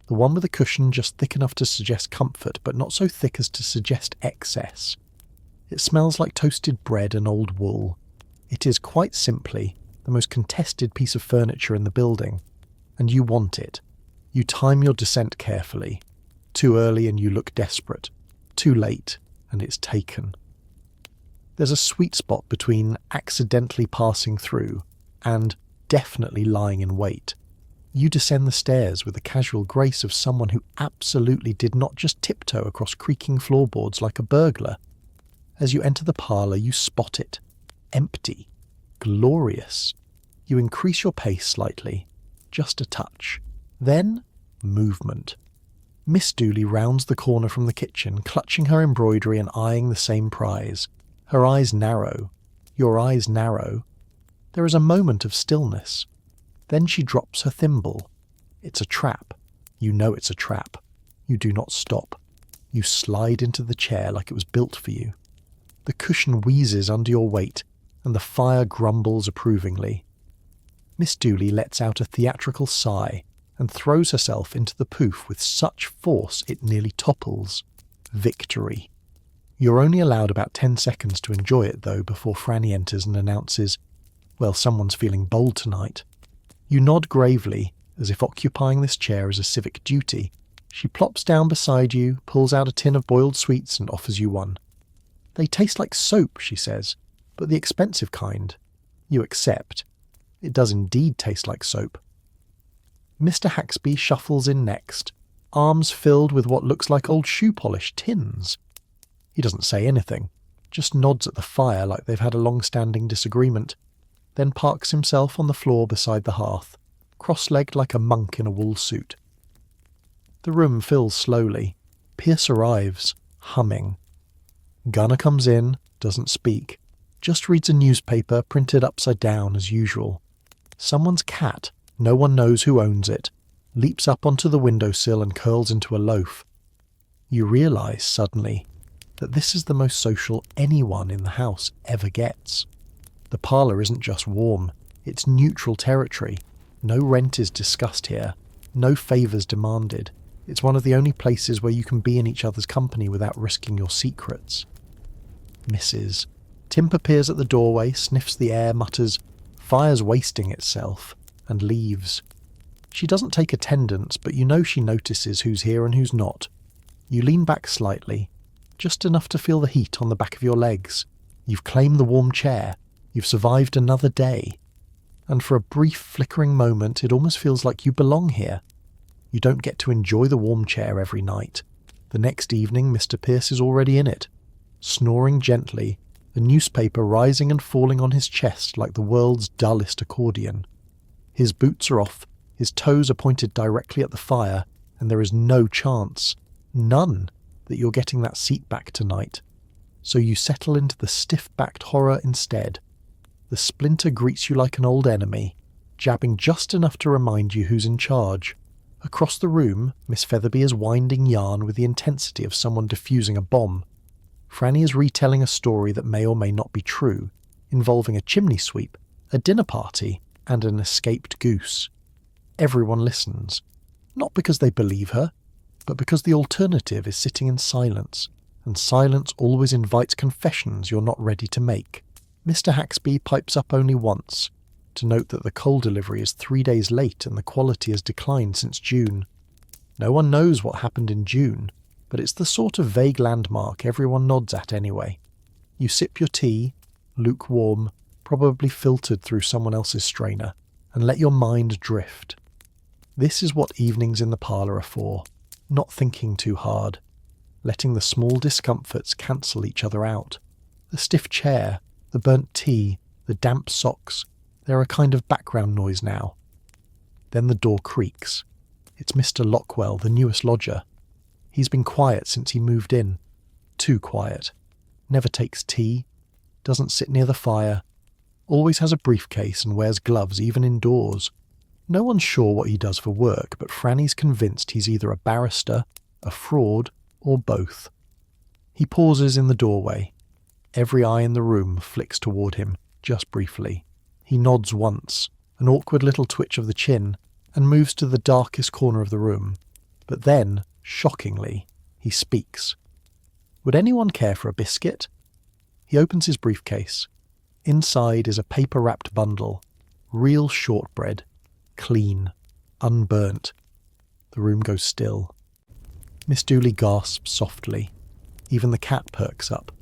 The one with a cushion just thick enough to suggest comfort, but not so thick as to suggest excess. It smells like toasted bread and old wool. It is, quite simply, the most contested piece of furniture in the building. And you want it. You time your descent carefully. Too early and you look desperate. Too late and it's taken. There's a sweet spot between accidentally passing through and definitely lying in wait. You descend the stairs with the casual grace of someone who absolutely did not just tiptoe across creaking floorboards like a burglar. As you enter the parlour, you spot it. Empty. Glorious. You increase your pace slightly. Just a touch. Then, movement. Miss Dooley rounds the corner from the kitchen, clutching her embroidery and eyeing the same prize. Her eyes narrow. Your eyes narrow. There is a moment of stillness. Then she drops her thimble. It's a trap. You know it's a trap. You do not stop. You slide into the chair like it was built for you. The cushion wheezes under your weight, and the fire grumbles approvingly. Miss Dooley lets out a theatrical sigh and throws herself into the poof with such force it nearly topples. Victory. You're only allowed about 10 seconds to enjoy it, though, before Franny enters and announces, "Well, someone's feeling bold tonight." You nod gravely, as if occupying this chair is a civic duty. She plops down beside you, pulls out a tin of boiled sweets and offers you one. "They taste like soap," she says, "but the expensive kind." You accept. It does indeed taste like soap. Mr. Haxby shuffles in next, arms filled with what looks like old shoe polish tins. He doesn't say anything, just nods at the fire like they've had a long-standing disagreement, then parks himself on the floor beside the hearth, cross-legged like a monk in a wool suit. The room fills slowly. Pierce arrives, humming. Gunner comes in, doesn't speak, just reads a newspaper printed upside down as usual. Someone's cat, no one knows who owns it, leaps up onto the windowsill and curls into a loaf. You realise, suddenly, that this is the most social anyone in the house ever gets. The parlour isn't just warm, it's neutral territory. No rent is discussed here, no favours demanded. It's one of the only places where you can be in each other's company without risking your secrets. Mrs. Timp appears at the doorway, sniffs the air, mutters, "Fire's wasting itself," and leaves. She doesn't take attendance, but you know she notices who's here and who's not. You lean back slightly, just enough to feel the heat on the back of your legs. You've claimed the warm chair. You've survived another day. And for a brief flickering moment, it almost feels like you belong here. You don't get to enjoy the warm chair every night. The next evening, Mr. Pierce is already in it, snoring gently, a newspaper rising and falling on his chest like the world's dullest accordion. His boots are off, his toes are pointed directly at the fire, and there is no chance, none, that you're getting that seat back tonight. So you settle into the stiff-backed horror instead. The splinter greets you like an old enemy, jabbing just enough to remind you who's in charge. Across the room, Miss Featherby is winding yarn with the intensity of someone defusing a bomb. Franny is retelling a story that may or may not be true, involving a chimney sweep, a dinner party, and an escaped goose. Everyone listens, not because they believe her, but because the alternative is sitting in silence, and silence always invites confessions you're not ready to make. Mr. Haxby pipes up only once, to note that the coal delivery is 3 days late and the quality has declined since June. No one knows what happened in June, but it's the sort of vague landmark everyone nods at anyway. You sip your tea, lukewarm, probably filtered through someone else's strainer, and let your mind drift. This is what evenings in the parlour are for, not thinking too hard, letting the small discomforts cancel each other out. The stiff chair, the burnt tea, the damp socks, they're a kind of background noise now. Then the door creaks. It's Mr. Lockwell, the newest lodger. He's been quiet since he moved in. Too quiet. Never takes tea. Doesn't sit near the fire. Always has a briefcase and wears gloves even indoors. No one's sure what he does for work, but Franny's convinced he's either a barrister, a fraud, or both. He pauses in the doorway. Every eye in the room flicks toward him, just briefly. He nods once, an awkward little twitch of the chin, and moves to the darkest corner of the room. But then, shockingly, he speaks. Would anyone care for a biscuit? He opens his briefcase. Inside is a paper-wrapped bundle. Real shortbread. Clean. Unburnt. The room goes still. Miss Dooley gasps softly. Even the cat perks up.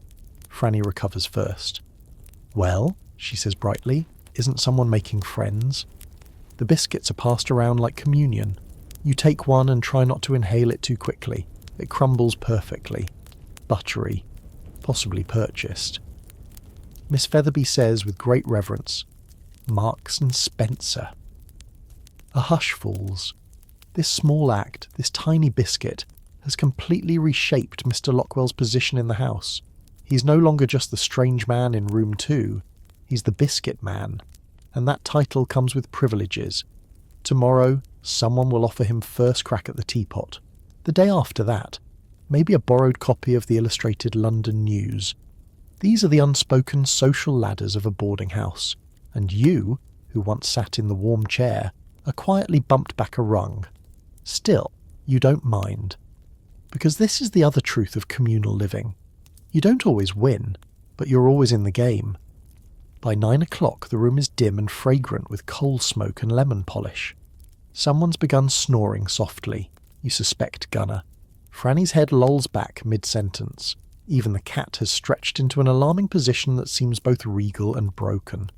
Franny recovers first. Well, she says brightly, isn't someone making friends? The biscuits are passed around like communion. You take one and try not to inhale it too quickly. It crumbles perfectly. Buttery. Possibly purchased. Miss Featherby says with great reverence, Marks and Spencer. A hush falls. This small act, this tiny biscuit, has completely reshaped Mr. Lockwell's position in the house. He's no longer just the strange man in room 2. He's the biscuit man. And that title comes with privileges. Tomorrow, someone will offer him first crack at the teapot. The day after that, maybe a borrowed copy of the Illustrated London News. These are the unspoken social ladders of a boarding house. And you, who once sat in the warm chair, are quietly bumped back a rung. Still, you don't mind. Because this is the other truth of communal living. You don't always win, but you're always in the game. By 9 o'clock, the room is dim and fragrant with coal smoke and lemon polish. Someone's begun snoring softly. You suspect Gunner. Franny's head lolls back mid-sentence. Even the cat has stretched into an alarming position that seems both regal and broken.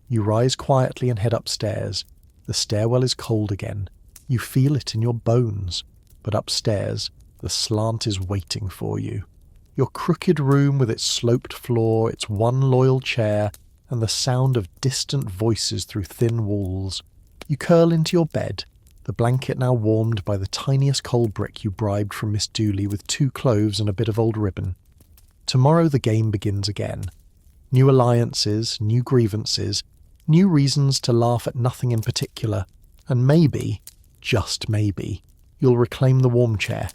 You rise quietly and head upstairs. The stairwell is cold again. You feel it in your bones. But upstairs, the slant is waiting for you. Your crooked room with its sloped floor, its one loyal chair, and the sound of distant voices through thin walls. You curl into your bed, the blanket now warmed by the tiniest coal brick you bribed from Miss Dooley with 2 cloves and a bit of old ribbon. Tomorrow the game begins again. New alliances, new grievances, new reasons to laugh at nothing in particular, and maybe, just maybe, you'll reclaim the warm chair.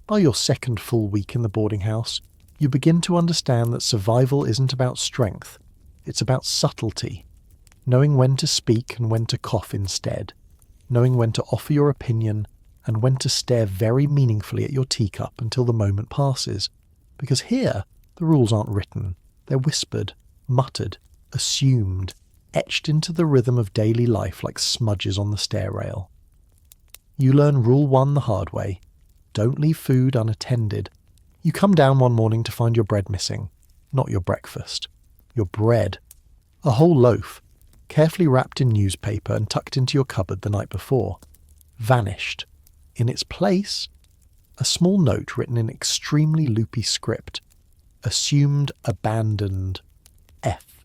By your second full week in the boarding house, you begin to understand that survival isn't about strength. It's about subtlety, knowing when to speak and when to cough instead, knowing when to offer your opinion and when to stare very meaningfully at your teacup until the moment passes. Because here, the rules aren't written. They're whispered, muttered, assumed, etched into the rhythm of daily life like smudges on the stair rail. You learn Rule 1 the hard way. Don't leave food unattended. You come down one morning to find your bread missing. Not your breakfast. Your bread. A whole loaf, carefully wrapped in newspaper and tucked into your cupboard the night before. Vanished. In its place, a small note written in extremely loopy script. Assumed abandoned. F.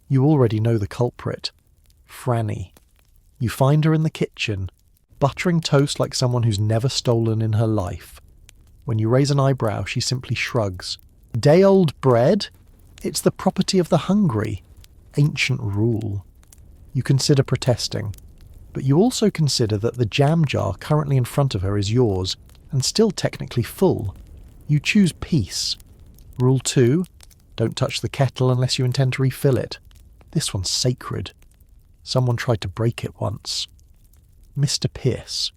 You already know the culprit. Franny. You find her in the kitchen, buttering toast like someone who's never stolen in her life. When you raise an eyebrow, she simply shrugs. Day-old bread? It's the property of the hungry. Ancient rule. You consider protesting, but you also consider that the jam jar currently in front of her is yours, and still technically full. You choose peace. Rule 2, don't touch the kettle unless you intend to refill it. This one's sacred. Someone tried to break it once. Mr. Pierce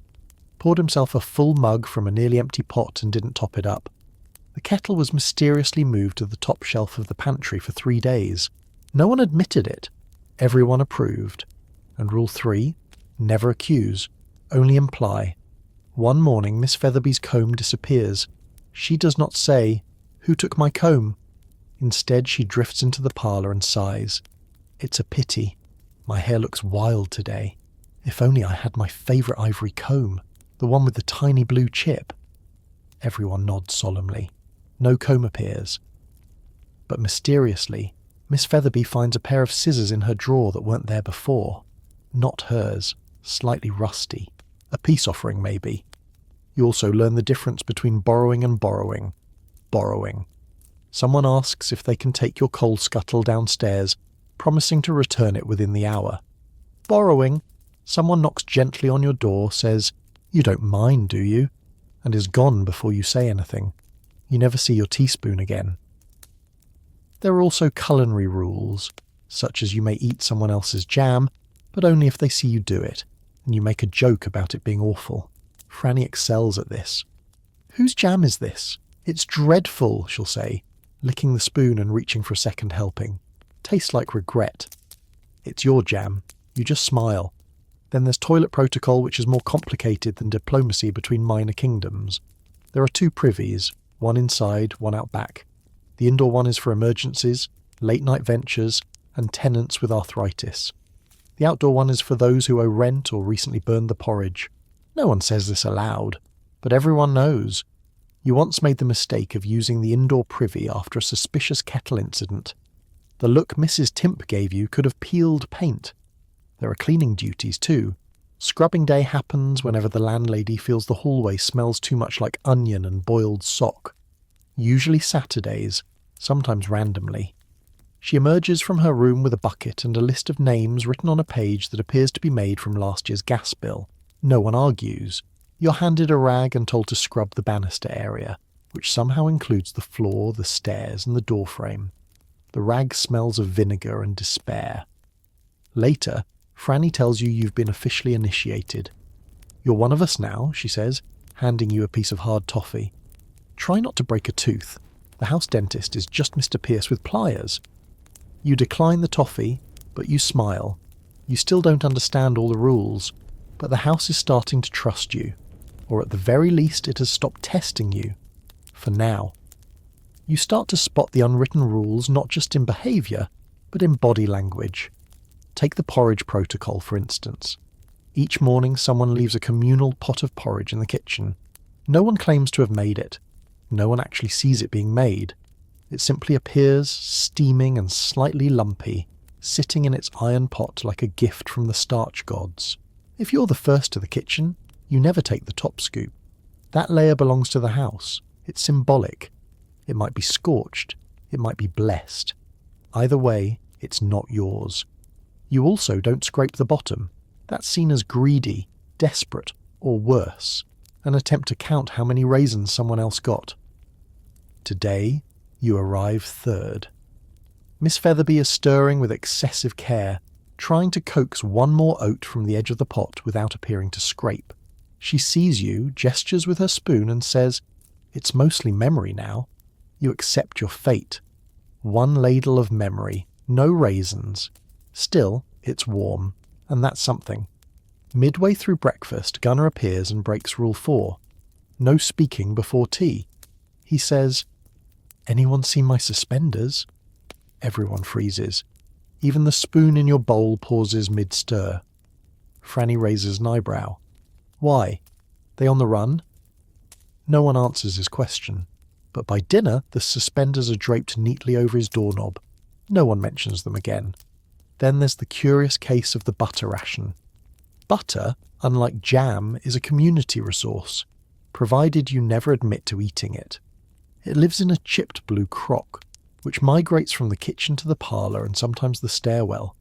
poured himself a full mug from a nearly empty pot and didn't top it up. The kettle was mysteriously moved to the top shelf of the pantry for 3 days. No one admitted it. Everyone approved. And rule 3, never accuse, only imply. One morning Miss Featherby's comb disappears. She does not say, "Who took my comb?" Instead she drifts into the parlour and sighs. It's a pity. My hair looks wild today. If only I had my favourite ivory comb, the one with the tiny blue chip. Everyone nods solemnly. No comb appears. But mysteriously, Miss Featherby finds a pair of scissors in her drawer that weren't there before. Not hers, slightly rusty. A peace offering, maybe. You also learn the difference between borrowing and borrowing. Borrowing. Someone asks if they can take your coal scuttle downstairs, promising to return it within the hour. Borrowing. Someone knocks gently on your door, says, "You don't mind, do you?" and is gone before you say anything. You never see your teaspoon again. There are also culinary rules, such as you may eat someone else's jam, but only if they see you do it, and you make a joke about it being awful. Franny excels at this. "Whose jam is this? It's dreadful," she'll say, licking the spoon and reaching for a second helping. Tastes like regret. It's your jam. You just smile. Then there's toilet protocol, which is more complicated than diplomacy between minor kingdoms. There are 2 privies, one inside, one out back. The indoor one is for emergencies, late-night ventures, and tenants with arthritis. The outdoor one is for those who owe rent or recently burned the porridge. No one says this aloud, but everyone knows. You once made the mistake of using the indoor privy after a suspicious kettle incident. The look Mrs. Timp gave you could have peeled paint. There are cleaning duties too. Scrubbing day happens whenever the landlady feels the hallway smells too much like onion and boiled sock. Usually Saturdays, sometimes randomly. She emerges from her room with a bucket and a list of names written on a page that appears to be made from last year's gas bill. No one argues. You're handed a rag and told to scrub the banister area, which somehow includes the floor, the stairs, and the doorframe. The rag smells of vinegar and despair. Later, Franny tells you you've been officially initiated. "You're one of us now," she says, handing you a piece of hard toffee. "Try not to break a tooth. The house dentist is just Mr. Pierce with pliers." You decline the toffee, but you smile. You still don't understand all the rules, but the house is starting to trust you, or at the very least it has stopped testing you. For now. You start to spot the unwritten rules not just in behaviour, but in body language. Take the porridge protocol, for instance. Each morning someone leaves a communal pot of porridge in the kitchen. No one claims to have made it. No one actually sees it being made. It simply appears, steaming and slightly lumpy, sitting in its iron pot like a gift from the starch gods. If you're the first to the kitchen, you never take the top scoop. That layer belongs to the house. It's symbolic. It might be scorched. It might be blessed. Either way, it's not yours. You also don't scrape the bottom. That's seen as greedy, desperate, or worse, an attempt to count how many raisins someone else got. Today, you arrive third. Miss Featherby is stirring with excessive care, trying to coax one more oat from the edge of the pot without appearing to scrape. She sees you, gestures with her spoon and says, "It's mostly memory now." You accept your fate. One ladle of memory, no raisins. Still, it's warm, and that's something. Midway through breakfast, Gunnar appears and breaks rule 4. No speaking before tea. He says, "Anyone see my suspenders?" Everyone freezes. Even the spoon in your bowl pauses mid-stir. Franny raises an eyebrow. "Why? They on the run?" No one answers his question, but by dinner the suspenders are draped neatly over his doorknob. No one mentions them again. Then there's the curious case of the butter ration. Butter, unlike jam, is a community resource, provided you never admit to eating it. It lives in a chipped blue crock, which migrates from the kitchen to the parlour and sometimes the stairwell.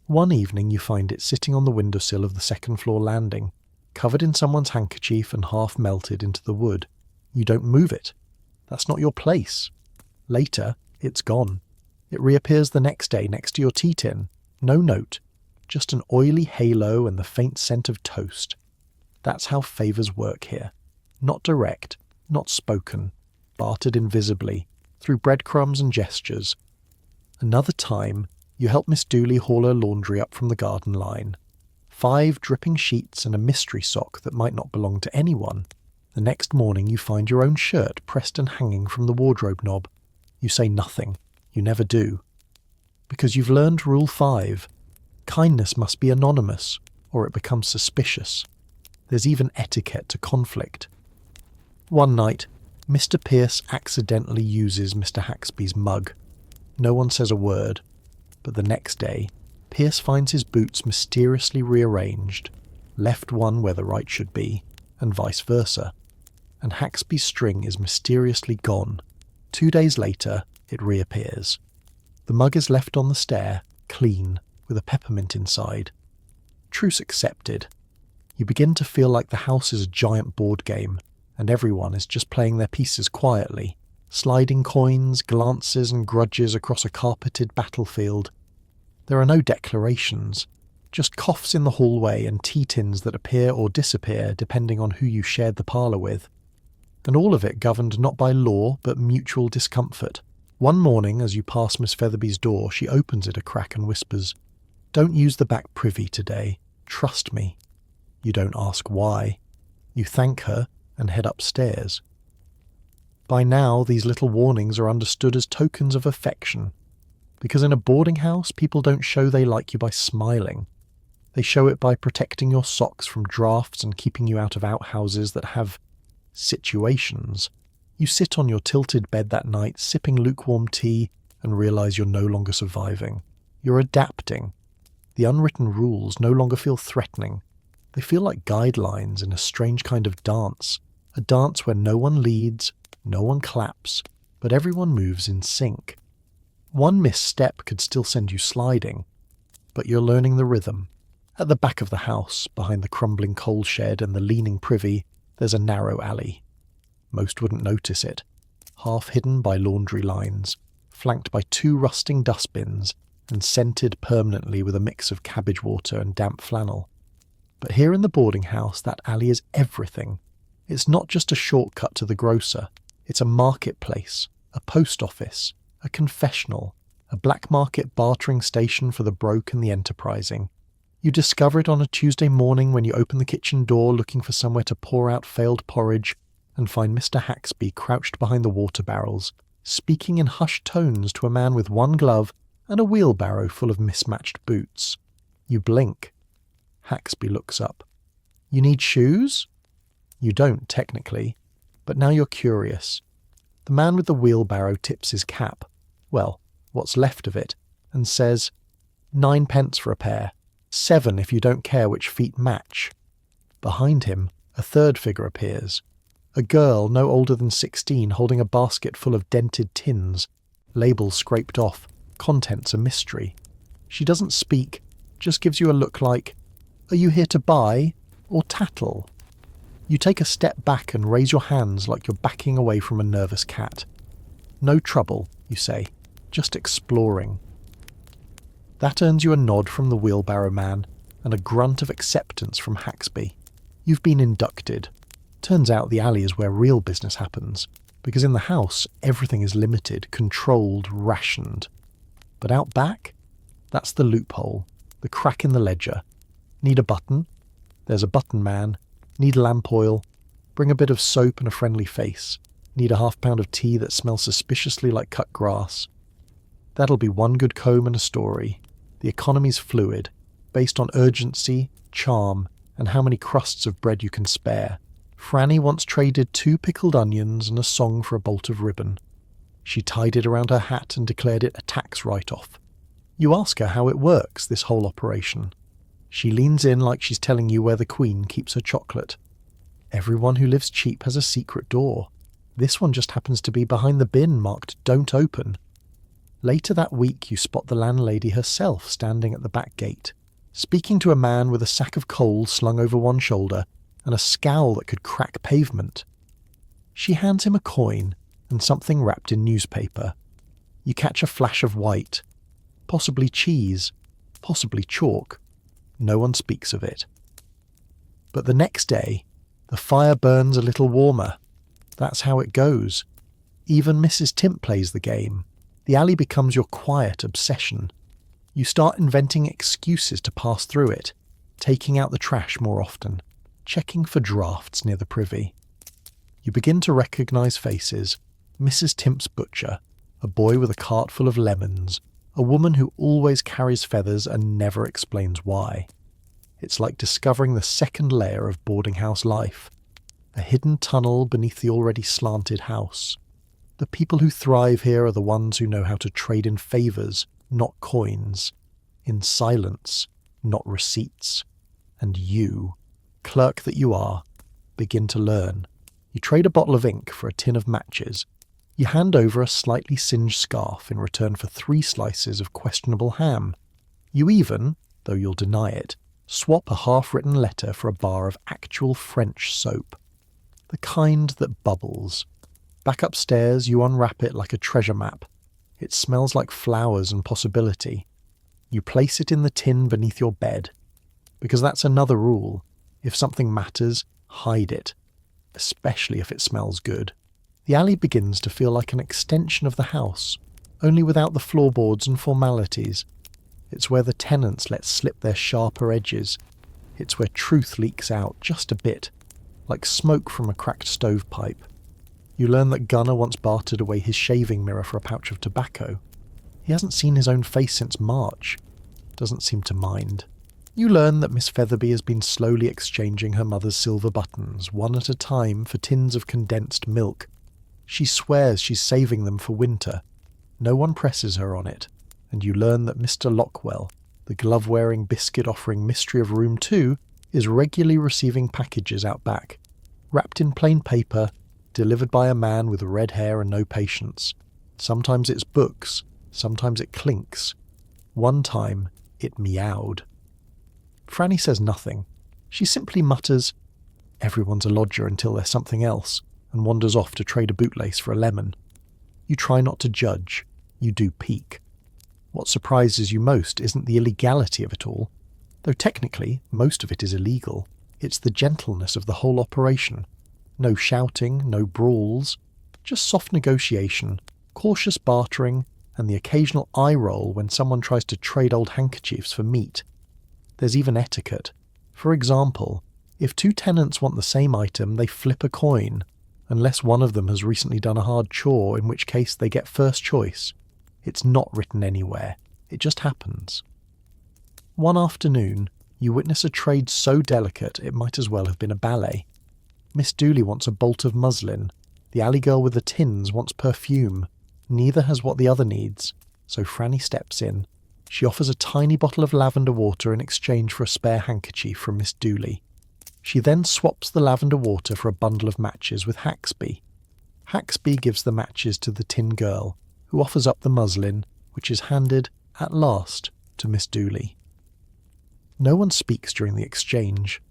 One evening you find it sitting on the windowsill of the second-floor landing, covered in someone's handkerchief and half melted into the wood. You don't move it. That's not your place. Later, it's gone. It reappears the next day next to your tea tin. No note, just an oily halo and the faint scent of toast. That's how favours work here. Not direct, not spoken, bartered invisibly, through breadcrumbs and gestures. Another time, you help Miss Dooley haul her laundry up from the garden line. 5 dripping sheets and a mystery sock that might not belong to anyone. The next morning you find your own shirt pressed and hanging from the wardrobe knob. You say nothing. You never do. Because you've learned Rule 5. Kindness must be anonymous, or it becomes suspicious. There's even etiquette to conflict. One night, Mr. Pierce accidentally uses Mr. Haxby's mug. No one says a word, but the next day, Pierce finds his boots mysteriously rearranged, left one where the right should be, and vice versa, and Haxby's string is mysteriously gone. 2 days later, it reappears. The mug is left on the stair, clean, with a peppermint inside. Truce accepted. You begin to feel like the house is a giant board game, and everyone is just playing their pieces quietly, sliding coins, glances and grudges across a carpeted battlefield. There are no declarations, just coughs in the hallway and tea tins that appear or disappear depending on who you shared the parlour with. And all of it governed not by law but mutual discomfort. One morning, as you pass Miss Featherby's door, she opens it a crack and whispers, "Don't use the back privy today. Trust me." You don't ask why. You thank her and head upstairs. By now, these little warnings are understood as tokens of affection, because in a boarding house, people don't show they like you by smiling. They show it by protecting your socks from drafts and keeping you out of outhouses that have situations. You sit on your tilted bed that night, sipping lukewarm tea, and realise you're no longer surviving. You're adapting. The unwritten rules no longer feel threatening. They feel like guidelines in a strange kind of dance, a dance where no one leads, no one claps, but everyone moves in sync. One misstep could still send you sliding, but you're learning the rhythm. At the back of the house, behind the crumbling coal shed and the leaning privy, there's a narrow alley. Most wouldn't notice it, half hidden by laundry lines, flanked by 2 rusting dustbins, and scented permanently with a mix of cabbage water and damp flannel. But here in the boarding house, that alley is everything. It's not just a shortcut to the grocer. It's a marketplace, a post office, a confessional, a black market bartering station for the broke and the enterprising. You discover it on a Tuesday morning when you open the kitchen door looking for somewhere to pour out failed porridge and find Mr. Haxby crouched behind the water barrels, speaking in hushed tones to a man with 1 glove and a wheelbarrow full of mismatched boots. You blink. Haxby looks up. "You need shoes?" You don't, technically, but now you're curious. The man with the wheelbarrow tips his cap, well, what's left of it, and says, 9 pence for a pair, 7 if you don't care which feet match. Behind him, a third figure appears. A girl no older than 16 holding a basket full of dented tins, labels scraped off, contents a mystery. She doesn't speak, just gives you a look like, "Are you here to buy or tattle?" You take a step back and raise your hands like you're backing away from a nervous cat. "No trouble," you say, "just exploring." That earns you a nod from the wheelbarrow man and a grunt of acceptance from Haxby. You've been inducted. Turns out the alley is where real business happens, because in the house everything is limited, controlled, rationed. But out back? That's the loophole, the crack in the ledger. Need a button? There's a button man. Need lamp oil? Bring a bit of soap and a friendly face. Need a half-pound of tea that smells suspiciously like cut grass. That'll be one good comb and a story. The economy's fluid, based on urgency, charm, and how many crusts of bread you can spare. Franny once traded 2 pickled onions and a song for a bolt of ribbon. She tied it around her hat and declared it a tax write-off. You ask her how it works, this whole operation. She leans in like she's telling you where the Queen keeps her chocolate. Everyone who lives cheap has a secret door. This one just happens to be behind the bin marked "Don't Open." Later that week you spot the landlady herself standing at the back gate, speaking to a man with a sack of coal slung over one shoulder and a scowl that could crack pavement. She hands him a coin and something wrapped in newspaper. You catch a flash of white. Possibly cheese. Possibly chalk. No one speaks of it. But the next day, the fire burns a little warmer. That's how it goes. Even Mrs. Timp plays the game. The alley becomes your quiet obsession. You start inventing excuses to pass through it, taking out the trash more often, checking for drafts near the privy. You begin to recognise faces. Mrs. Timp's butcher, a boy with a cart full of lemons, a woman who always carries feathers and never explains why. It's like discovering the second layer of boarding house life, a hidden tunnel beneath the already slanted house. The people who thrive here are the ones who know how to trade in favours, not coins, in silence, not receipts. And you, clerk that you are, begin to learn. You trade a bottle of ink for a tin of matches. You hand over a slightly singed scarf in return for 3 slices of questionable ham. You even, though you'll deny it, swap a half-written letter for a bar of actual French soap. The kind that bubbles. Back upstairs, you unwrap it like a treasure map. It smells like flowers and possibility. You place it in the tin beneath your bed. Because that's another rule. If something matters, hide it. Especially if it smells good. The alley begins to feel like an extension of the house, only without the floorboards and formalities. It's where the tenants let slip their sharper edges. It's where truth leaks out just a bit, like smoke from a cracked stovepipe. You learn that Gunner once bartered away his shaving mirror for a pouch of tobacco. He hasn't seen his own face since March. Doesn't seem to mind. You learn that Miss Featherby has been slowly exchanging her mother's silver buttons, one at a time, for tins of condensed milk. She swears she's saving them for winter. No one presses her on it, and you learn that Mr. Lockwell, the glove-wearing, biscuit-offering mystery of Room 2, is regularly receiving packages out back, wrapped in plain paper, delivered by a man with red hair and no patience. Sometimes it's books, sometimes it clinks. One time, it meowed. Franny says nothing. She simply mutters, "Everyone's a lodger until they're something else," and wanders off to trade a bootlace for a lemon. You try not to judge. You do peek. What surprises you most isn't the illegality of it all, though technically most of it is illegal. It's the gentleness of the whole operation. No shouting, no brawls, just soft negotiation, cautious bartering, and the occasional eye roll when someone tries to trade old handkerchiefs for meat. There's even etiquette. For example, if 2 tenants want the same item, they flip a coin, unless one of them has recently done a hard chore, in which case they get first choice. It's not written anywhere. It just happens. One afternoon, you witness a trade so delicate it might as well have been a ballet. Miss Dooley wants a bolt of muslin. The alley girl with the tins wants perfume. Neither has what the other needs, so Franny steps in. She offers a tiny bottle of lavender water in exchange for a spare handkerchief from Miss Dooley. She then swaps the lavender water for a bundle of matches with Haxby. Haxby gives the matches to the tin girl, who offers up the muslin, which is handed, at last, to Miss Dooley. No one speaks during the exchange.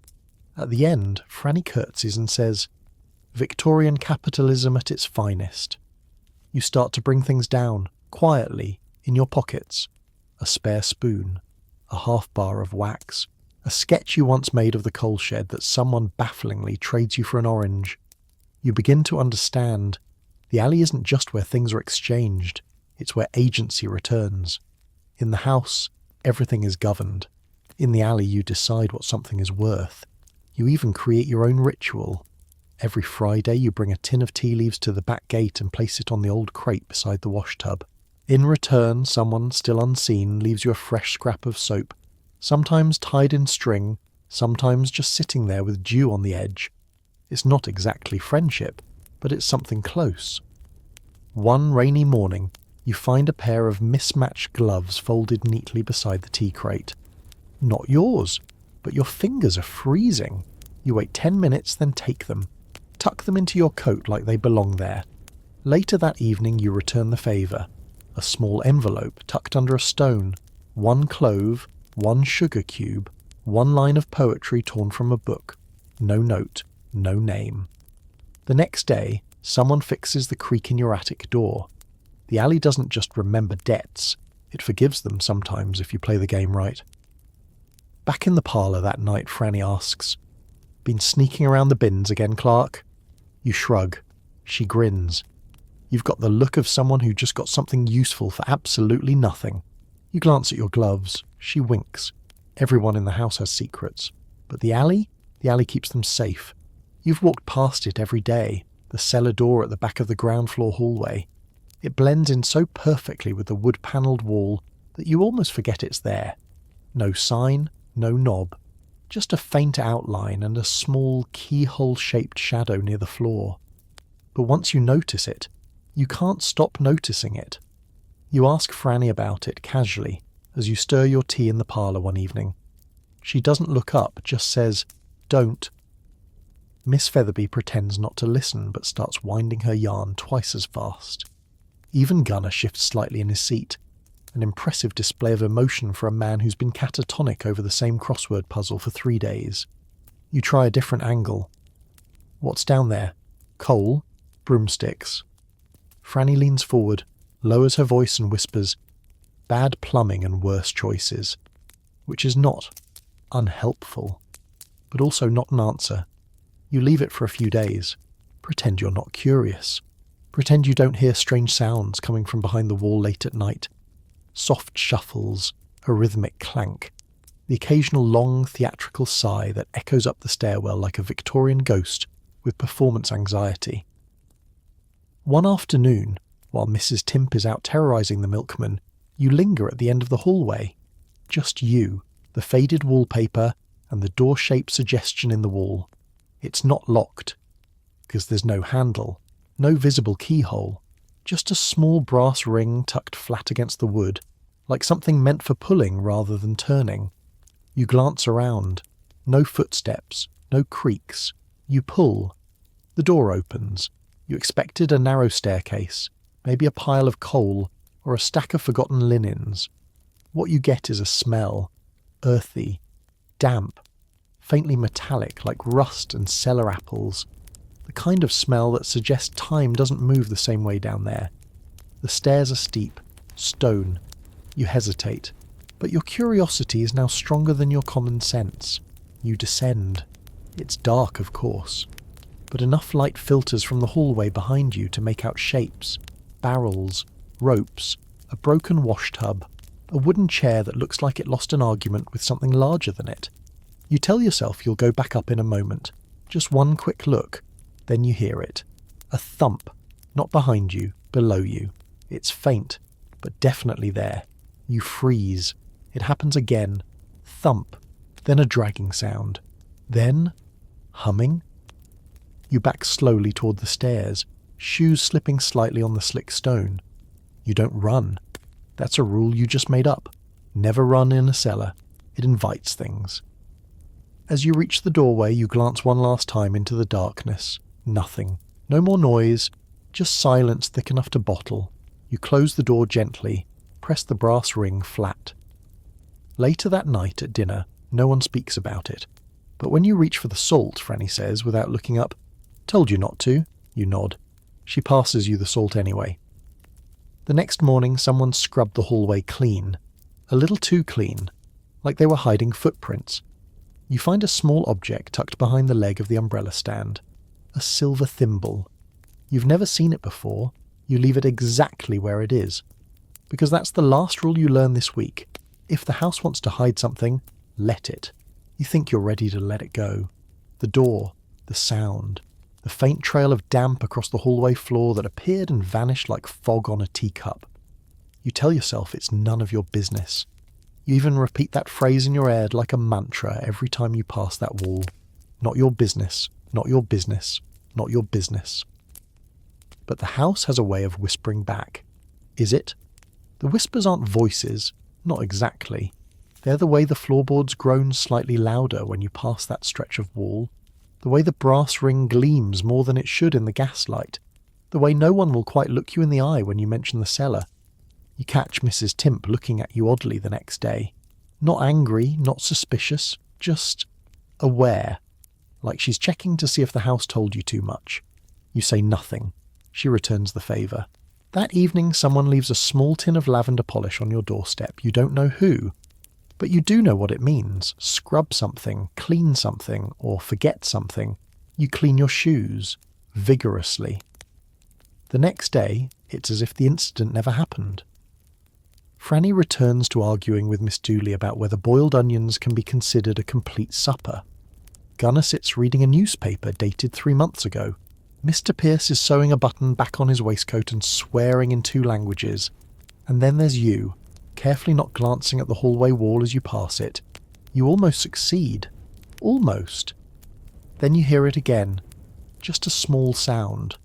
At the end, Franny curtsies and says, "Victorian capitalism at its finest." You start to bring things down, quietly, in your pockets. A spare spoon, a half-bar of wax, a sketch you once made of the coal shed that someone bafflingly trades you for an orange. You begin to understand. The alley isn't just where things are exchanged, it's where agency returns. In the house, everything is governed. In the alley, you decide what something is worth. You even create your own ritual. Every Friday you bring a tin of tea leaves to the back gate and place it on the old crate beside the wash tub. In return, someone, still unseen, leaves you a fresh scrap of soap, sometimes tied in string, sometimes just sitting there with dew on the edge. It's not exactly friendship, but it's something close. One rainy morning, you find a pair of mismatched gloves folded neatly beside the tea crate. Not yours, but your fingers are freezing. You wait 10 minutes, then take them. Tuck them into your coat like they belong there. Later that evening you return the favour. A small envelope tucked under a stone, 1 clove, 1 sugar cube, 1 line of poetry torn from a book. No note, no name. The next day, someone fixes the creak in your attic door. The alley doesn't just remember debts, it forgives them sometimes if you play the game right. Back in the parlour that night, Franny asks, "Been sneaking around the bins again, Clark?" You shrug. She grins. You've got the look of someone who just got something useful for absolutely nothing. You glance at your gloves. She winks. Everyone in the house has secrets. But the alley keeps them safe. You've walked past it every day, the cellar door at the back of the ground floor hallway. It blends in so perfectly with the wood-panelled wall that you almost forget it's there. No sign, no knob, just a faint outline and a small keyhole-shaped shadow near the floor. But once you notice it, you can't stop noticing it. You ask Franny about it casually as you stir your tea in the parlour one evening. She doesn't look up, just says, "Don't." Miss Featherby pretends not to listen but starts winding her yarn twice as fast. Even Gunner shifts slightly in his seat, an impressive display of emotion for a man who's been catatonic over the same crossword puzzle for 3 days. You try a different angle. "What's down there? Coal? Broomsticks?" Franny leans forward, lowers her voice and whispers, "Bad plumbing and worse choices," which is not unhelpful, but also not an answer. You leave it for a few days. Pretend you're not curious. Pretend you don't hear strange sounds coming from behind the wall late at night. Soft shuffles, a rhythmic clank, the occasional long theatrical sigh that echoes up the stairwell like a Victorian ghost with performance anxiety. One afternoon, while Mrs. Timp is out terrorising the milkman, you linger at the end of the hallway. Just you, the faded wallpaper, and the door-shaped suggestion in the wall. It's not locked, because there's no handle, no visible keyhole, just a small brass ring tucked flat against the wood, like something meant for pulling rather than turning. You glance around. No footsteps, no creaks. You pull. The door opens. You expected a narrow staircase, maybe a pile of coal, or a stack of forgotten linens. What you get is a smell, earthy, damp, faintly metallic like rust and cellar apples, the kind of smell that suggests time doesn't move the same way down there. The stairs are steep, stone. You hesitate, but your curiosity is now stronger than your common sense. You descend. It's dark, of course, but enough light filters from the hallway behind you to make out shapes, barrels, ropes, a broken wash tub, a wooden chair that looks like it lost an argument with something larger than it. You tell yourself you'll go back up in a moment. Just one quick look. Then you hear it. A thump. Not behind you, below you. It's faint, but definitely there. You freeze. It happens again. Thump. Then a dragging sound. Then humming. You back slowly toward the stairs, shoes slipping slightly on the slick stone. You don't run. That's a rule you just made up. Never run in a cellar. It invites things. As you reach the doorway, you glance one last time into the darkness. Nothing. No more noise. Just silence thick enough to bottle. You close the door gently, press the brass ring flat. Later that night at dinner, no one speaks about it. But when you reach for the salt, Franny says, without looking up, "Told you not to." You nod. She passes you the salt anyway. The next morning, someone scrubbed the hallway clean. A little too clean. Like they were hiding footprints. You find a small object tucked behind the leg of the umbrella stand. A silver thimble. You've never seen it before. You leave it exactly where it is. Because that's the last rule you learn this week. If the house wants to hide something, let it. You think you're ready to let it go. The door, the sound, the the faint trail of damp across the hallway floor that appeared and vanished like fog on a teacup. You tell yourself it's none of your business. You even repeat that phrase in your head like a mantra every time you pass that wall. Not your business, not your business, not your business. But the house has a way of whispering back. Is it? The whispers aren't voices, not exactly. They're the way the floorboards groan slightly louder when you pass that stretch of wall, the way the brass ring gleams more than it should in the gaslight, the way no one will quite look you in the eye when you mention the cellar. You catch Mrs. Timp looking at you oddly the next day. Not angry, not suspicious, just aware, like she's checking to see if the house told you too much. You say nothing. She returns the favour. That evening someone leaves a small tin of lavender polish on your doorstep. You don't know who, but you do know what it means. Scrub something, clean something, or forget something. You clean your shoes, vigorously. The next day, it's as if the incident never happened. Franny returns to arguing with Miss Dooley about whether boiled onions can be considered a complete supper. Gunnar sits reading a newspaper dated 3 months ago. Mr. Pierce is sewing a button back on his waistcoat and swearing in 2 languages. And then there's you, carefully not glancing at the hallway wall as you pass it. You almost succeed. Almost. Then you hear it again. Just a small sound.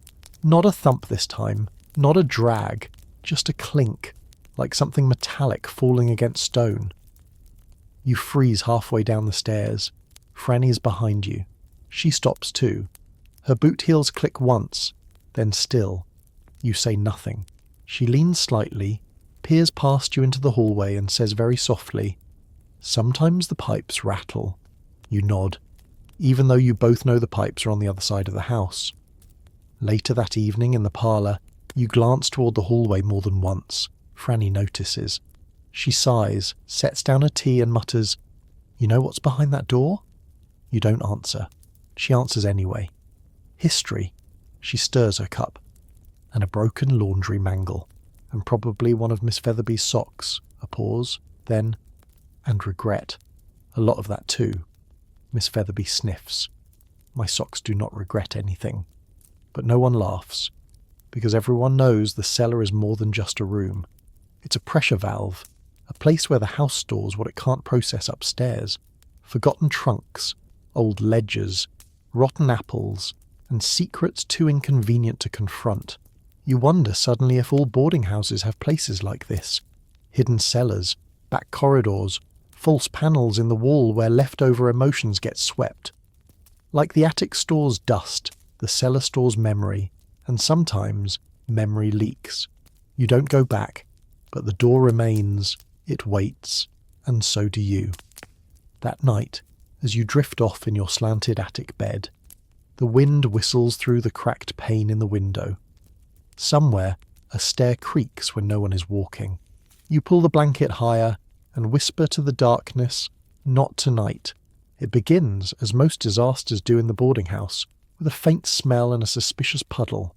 Not a thump this time. Not a drag. Just a clink, like something metallic falling against stone. You freeze halfway down the stairs. Franny is behind you. She stops too. Her boot heels click once, then still. You say nothing. She leans slightly, peers past you into the hallway and says very softly, "Sometimes the pipes rattle." You nod, even though you both know the pipes are on the other side of the house. Later that evening in the parlour, you glance toward the hallway more than once. Franny notices. She sighs, sets down her tea and mutters, "You know what's behind that door?" You don't answer. She answers anyway. History. She stirs her cup. And a broken laundry mangle. And probably one of Miss Featherby's socks. A pause. Then, and regret. A lot of that too. Miss Featherby sniffs. My socks do not regret anything. But no one laughs. Because everyone knows the cellar is more than just a room. It's a pressure valve. A place where the house stores what it can't process upstairs. Forgotten trunks. Old ledgers. Rotten apples. And secrets too inconvenient to confront. You wonder suddenly if all boarding houses have places like this. Hidden cellars, back corridors, false panels in the wall where leftover emotions get swept. Like the attic stores dust, the cellar stores memory, and sometimes memory leaks. You don't go back, but the door remains, it waits, and so do you. That night, as you drift off in your slanted attic bed, the wind whistles through the cracked pane in the window. Somewhere, a stair creaks when no one is walking. You pull the blanket higher and whisper to the darkness, "Not tonight." It begins, as most disasters do in the boarding house, with a faint smell and a suspicious puddle.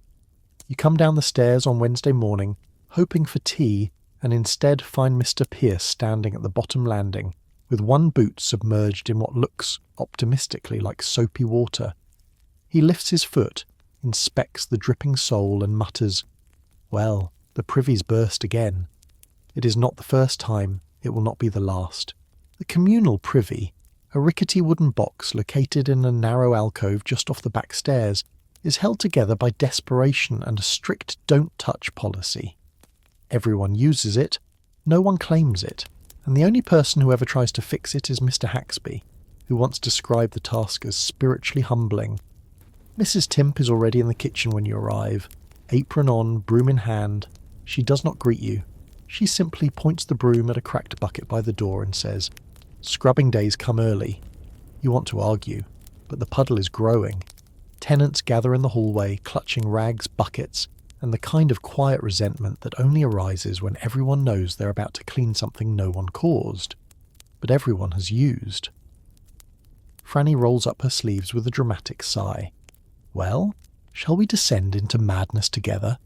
You come down the stairs on Wednesday morning, hoping for tea, and instead find Mr. Pierce standing at the bottom landing, with one boot submerged in what looks, optimistically, like soapy water. He lifts his foot, inspects the dripping sole and mutters, "Well, the privy's burst again. It is not the first time, it will not be the last." The communal privy, a rickety wooden box located in a narrow alcove just off the back stairs, is held together by desperation and a strict don't-touch policy. Everyone uses it, no one claims it, and the only person who ever tries to fix it is Mr. Haxby, who once described the task as spiritually humbling. Mrs. Timp is already in the kitchen when you arrive, apron on, broom in hand. She does not greet you. She simply points the broom at a cracked bucket by the door and says, "Scrubbing days come early." You want to argue, but the puddle is growing. Tenants gather in the hallway, clutching rags, buckets, and the kind of quiet resentment that only arises when everyone knows they're about to clean something no one caused, but everyone has used. Franny rolls up her sleeves with a dramatic sigh. "Well, shall we descend into madness together?"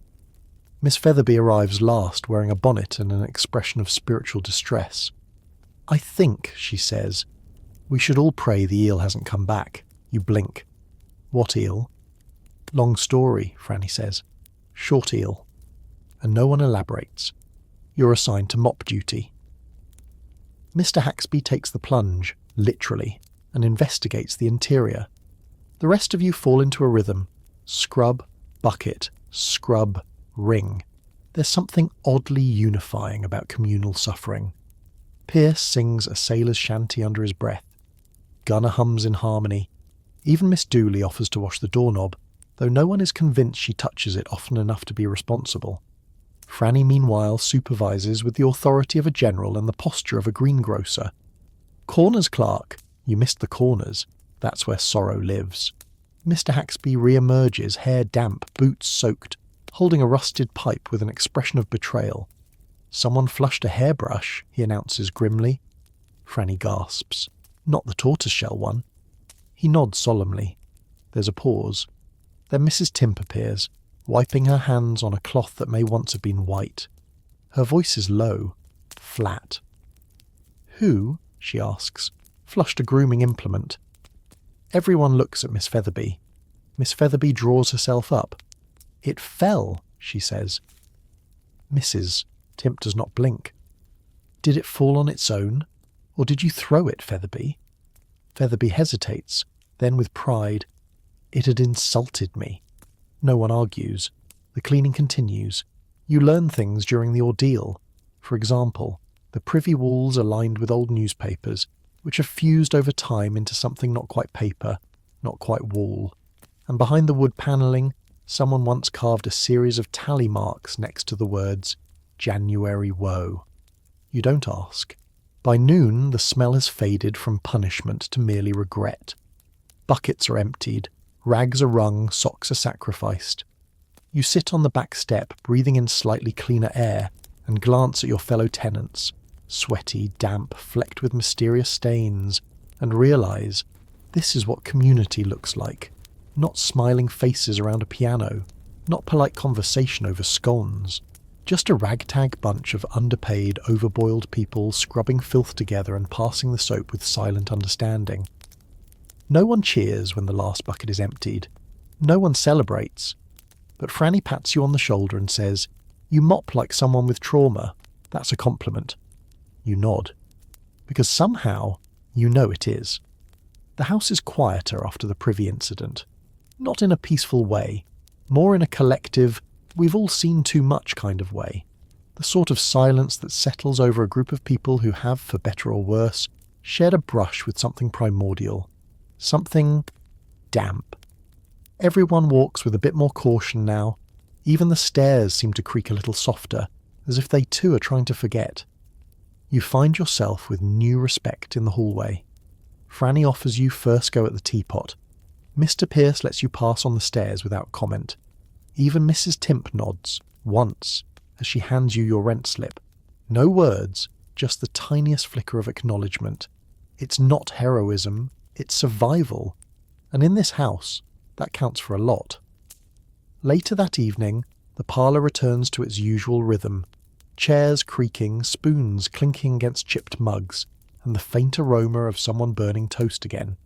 Miss Featherby arrives last, wearing a bonnet and an expression of spiritual distress. "I think," she says, "we should all pray the eel hasn't come back." You blink. "What eel?" Long story, Franny says. Short eel. And no one elaborates. You're assigned to mop duty. Mr. Haxby takes the plunge, literally, and investigates the interior. The rest of you fall into a rhythm. Scrub, bucket, scrub, ring. There's something oddly unifying about communal suffering. Pierce sings a sailor's shanty under his breath. Gunner hums in harmony. Even Miss Dooley offers to wash the doorknob, though no one is convinced she touches it often enough to be responsible. Franny meanwhile supervises with the authority of a general and the posture of a greengrocer. Corners clerk, you missed the corners, that's where sorrow lives. Mr. Haxby re-emerges, hair damp, boots soaked, holding a rusted pipe with an expression of betrayal. Someone flushed a hairbrush, he announces grimly. Franny gasps. Not the tortoiseshell one. He nods solemnly. There's a pause. Then Mrs. Timp appears, wiping her hands on a cloth that may once have been white. Her voice is low, flat. Who, she asks, flushed a grooming implement? Everyone looks at Miss Featherby. Miss Featherby draws herself up. It fell, she says. Mrs. Timp does not blink. Did it fall on its own? Or did you throw it, Featherby? Featherby hesitates, then with pride. It had insulted me. No one argues. The cleaning continues. You learn things during the ordeal. For example, the privy walls are lined with old newspapers, which have fused over time into something not quite paper, not quite wall. And behind the wood panelling, someone once carved a series of tally marks next to the words, January Woe. You don't ask. By noon, the smell has faded from punishment to merely regret. Buckets are emptied, rags are wrung, socks are sacrificed. You sit on the back step, breathing in slightly cleaner air, and glance at your fellow tenants, sweaty, damp, flecked with mysterious stains, and realise this is what community looks like. Not smiling faces around a piano, not polite conversation over scones, just a ragtag bunch of underpaid, overboiled people scrubbing filth together and passing the soap with silent understanding. No one cheers when the last bucket is emptied. No one celebrates. But Franny pats you on the shoulder and says, You mop like someone with trauma. That's a compliment. You nod. Because somehow, you know it is. The house is quieter after the privy incident. Not in a peaceful way, more in a collective, we've all seen too much kind of way. The sort of silence that settles over a group of people who have, for better or worse, shared a brush with something primordial. Something damp. Everyone walks with a bit more caution now. Even the stairs seem to creak a little softer, as if they too are trying to forget. You find yourself with new respect in the hallway. Franny offers you first go at the teapot. Mr. Pierce lets you pass on the stairs without comment. Even Mrs. Timp nods, once, as she hands you your rent slip. No words, just the tiniest flicker of acknowledgement. It's not heroism, it's survival. And in this house, that counts for a lot. Later that evening, the parlour returns to its usual rhythm. Chairs creaking, spoons clinking against chipped mugs, and the faint aroma of someone burning toast again.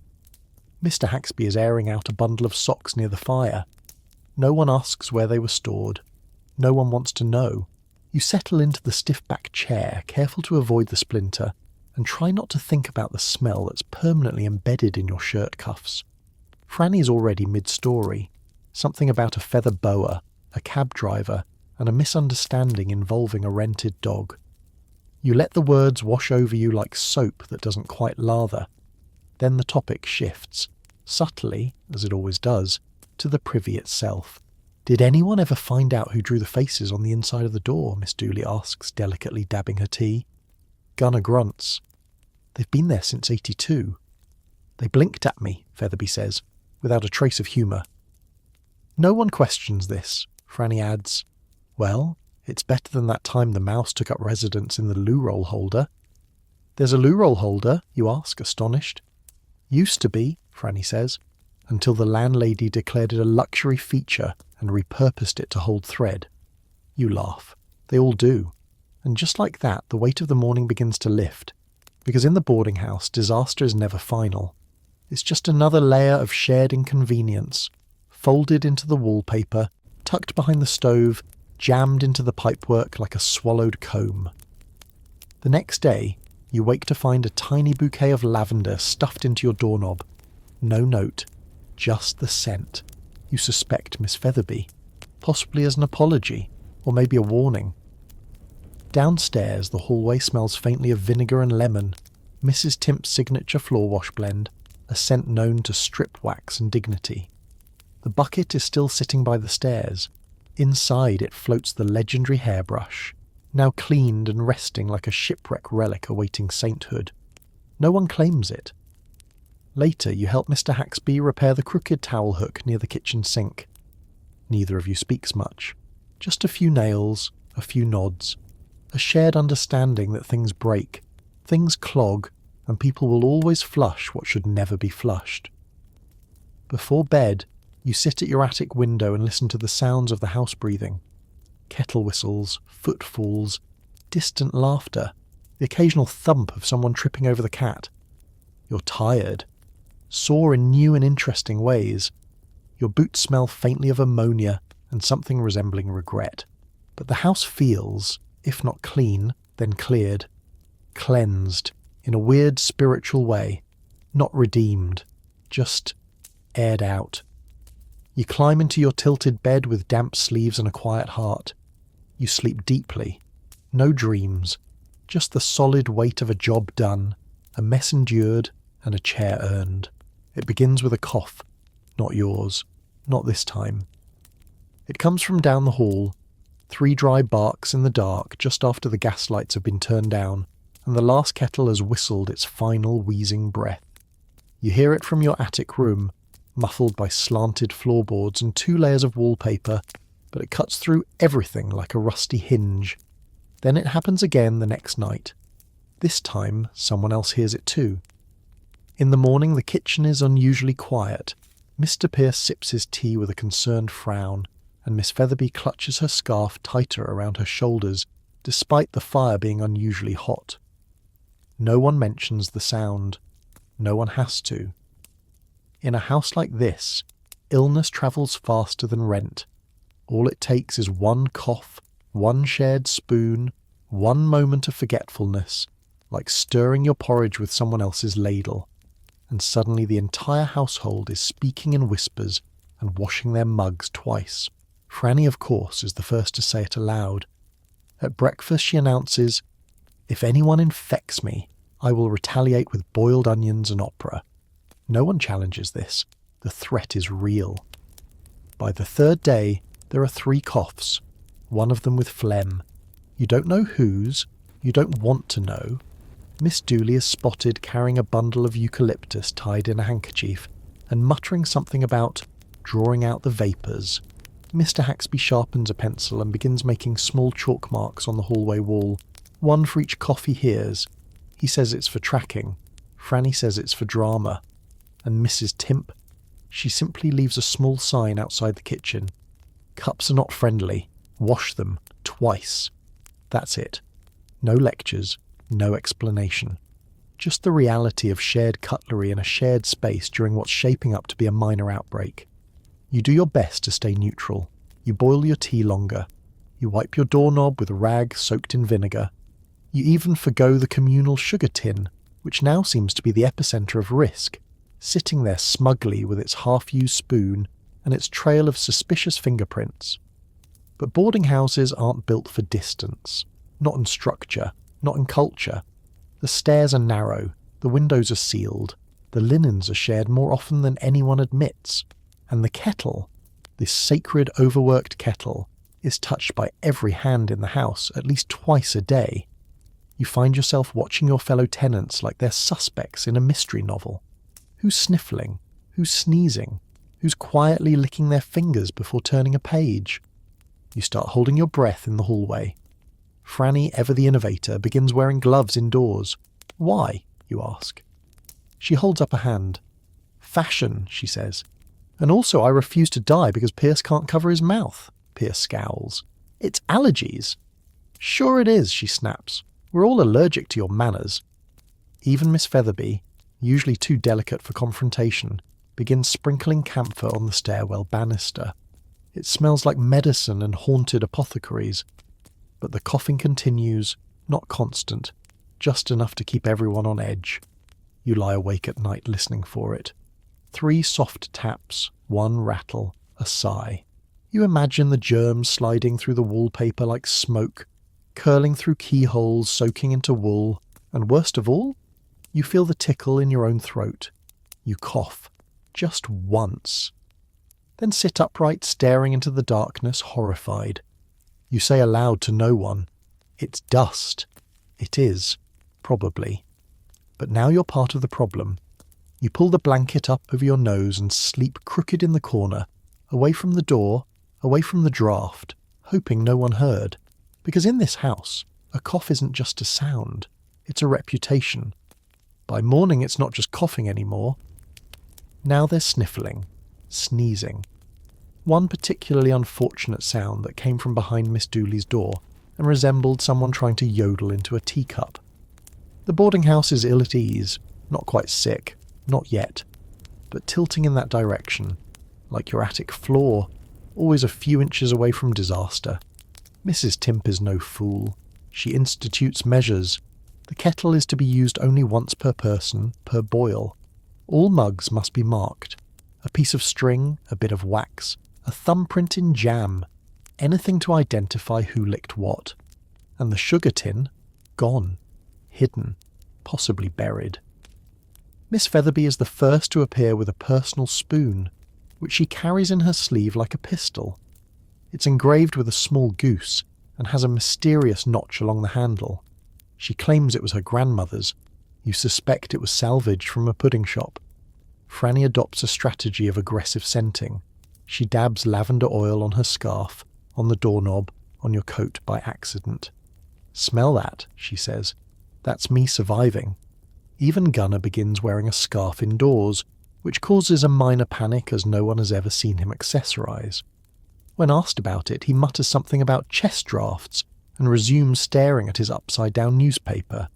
Mr. Haxby is airing out a bundle of socks near the fire. No one asks where they were stored. No one wants to know. You settle into the stiff-backed chair, careful to avoid the splinter, and try not to think about the smell that's permanently embedded in your shirt cuffs. Franny's already mid-story. Something about a feather boa, a cab driver, and a misunderstanding involving a rented dog. You let the words wash over you like soap that doesn't quite lather. Then the topic shifts, subtly, as it always does, to the privy itself. Did anyone ever find out who drew the faces on the inside of the door? Miss Dooley asks, delicately dabbing her tea. Gunner grunts. They've been there since '82. They blinked at me, Featherby says, without a trace of humour. No one questions this, Franny adds. Well, it's better than that time the mouse took up residence in the loo roll holder. There's a loo roll holder, you ask, astonished. Used to be, Franny says, until the landlady declared it a luxury feature and repurposed it to hold thread. You laugh. They all do. And just like that, the weight of the morning begins to lift, because in the boarding house, disaster is never final. It's just another layer of shared inconvenience, folded into the wallpaper, tucked behind the stove, jammed into the pipework like a swallowed comb. The next day, you wake to find a tiny bouquet of lavender stuffed into your doorknob. No note, just the scent. You suspect Miss Featherby, possibly as an apology, or maybe a warning. Downstairs, the hallway smells faintly of vinegar and lemon, Mrs. Timp's signature floor wash blend, a scent known to strip wax and dignity. The bucket is still sitting by the stairs. Inside it floats the legendary hairbrush, now cleaned and resting like a shipwreck relic awaiting sainthood. No one claims it. Later, you help Mr. Haxby repair the crooked towel hook near the kitchen sink. Neither of you speaks much. Just a few nails, a few nods, a shared understanding that things break, things clog, and people will always flush what should never be flushed. Before bed, you sit at your attic window and listen to the sounds of the house breathing. Kettle whistles, footfalls, distant laughter, the occasional thump of someone tripping over the cat. You're tired, sore in new and interesting ways. Your boots smell faintly of ammonia and something resembling regret. But the house feels, if not clean, then cleared, cleansed, in a weird spiritual way, not redeemed, just aired out. You climb into your tilted bed with damp sleeves and a quiet heart. You sleep deeply. No dreams, just the solid weight of a job done, a mess endured, and a chair earned. It begins with a cough. Not yours. Not this time. It comes from down the hall. 3 dry barks in the dark just after the gas lights have been turned down, and the last kettle has whistled its final wheezing breath. You hear it from your attic room, muffled by slanted floorboards and 2 layers of wallpaper, but it cuts through everything like a rusty hinge. Then it happens again the next night. This time, someone else hears it too. In the morning, the kitchen is unusually quiet. Mr. Pierce sips his tea with a concerned frown, and Miss Featherby clutches her scarf tighter around her shoulders, despite the fire being unusually hot. No one mentions the sound. No one has to. In a house like this, illness travels faster than rent. All it takes is one cough, one shared spoon, one moment of forgetfulness, like stirring your porridge with someone else's ladle, and suddenly the entire household is speaking in whispers and washing their mugs twice. Franny, of course, is the first to say it aloud. At breakfast she announces, "If anyone infects me, I will retaliate with boiled onions and opera." No one challenges this. The threat is real. By the 3rd day, there are 3 coughs, one of them with phlegm. You don't know whose, you don't want to know. Miss Dooley is spotted carrying a bundle of eucalyptus tied in a handkerchief and muttering something about drawing out the vapours. Mr. Haxby sharpens a pencil and begins making small chalk marks on the hallway wall, one for each cough he hears. He says it's for tracking. Franny says it's for drama. And Mrs. Timp? She simply leaves a small sign outside the kitchen. Cups are not friendly. Wash them. Twice. That's it. No lectures. No explanation. Just the reality of shared cutlery in a shared space during what's shaping up to be a minor outbreak. You do your best to stay neutral. You boil your tea longer. You wipe your doorknob with a rag soaked in vinegar. You even forgo the communal sugar tin, which now seems to be the epicenter of risk, sitting there smugly with its half-used spoon and its trail of suspicious fingerprints. But boarding houses aren't built for distance, not in structure, not in culture. The stairs are narrow, the windows are sealed, the linens are shared more often than anyone admits, and the kettle, this sacred overworked kettle, is touched by every hand in the house at least twice a day. You find yourself watching your fellow tenants like they're suspects in a mystery novel. Who's sniffling? Who's sneezing? Who's quietly licking their fingers before turning a page? You start holding your breath in the hallway. Franny, ever the innovator, begins wearing gloves indoors. Why? You ask. She holds up a hand. Fashion, she says. And also I refuse to die because Pierce can't cover his mouth. Pierce scowls. It's allergies. Sure it is, she snaps. We're all allergic to your manners. Even Miss Featherby, usually too delicate for confrontation, begins sprinkling camphor on the stairwell banister. It smells like medicine and haunted apothecaries. But the coughing continues, not constant, just enough to keep everyone on edge. You lie awake at night listening for it. 3 soft taps, 1 rattle, a sigh. You imagine the germs sliding through the wallpaper like smoke, curling through keyholes, soaking into wool, and worst of all, you feel the tickle in your own throat. You cough, just once. Then sit upright, staring into the darkness, horrified. You say aloud to no one, "It's dust." It is, probably. But now you're part of the problem. You pull the blanket up over your nose and sleep crooked in the corner, away from the door, away from the draft, hoping no one heard. Because in this house, a cough isn't just a sound, it's a reputation. By morning it's not just coughing anymore. Now there's sniffling, sneezing. One particularly unfortunate sound that came from behind Miss Dooley's door and resembled someone trying to yodel into a teacup. The boarding house is ill at ease, not quite sick, not yet, but tilting in that direction, like your attic floor, always a few inches away from disaster. Mrs. Timp is no fool. She institutes measures. The kettle is to be used only once per person, per boil. All mugs must be marked. A piece of string, a bit of wax, a thumbprint in jam, anything to identify who licked what. And the sugar tin, gone, hidden, possibly buried. Miss Featherby is the first to appear with a personal spoon, which she carries in her sleeve like a pistol. It's engraved with a small goose and has a mysterious notch along the handle. She claims it was her grandmother's. You suspect it was salvaged from a pudding shop. Franny adopts a strategy of aggressive scenting. She dabs lavender oil on her scarf, on the doorknob, on your coat by accident. "Smell that," she says. "That's me surviving." Even Gunnar begins wearing a scarf indoors, which causes a minor panic as no one has ever seen him accessorize. When asked about it, he mutters something about chest drafts and resumes staring at his upside-down newspaper.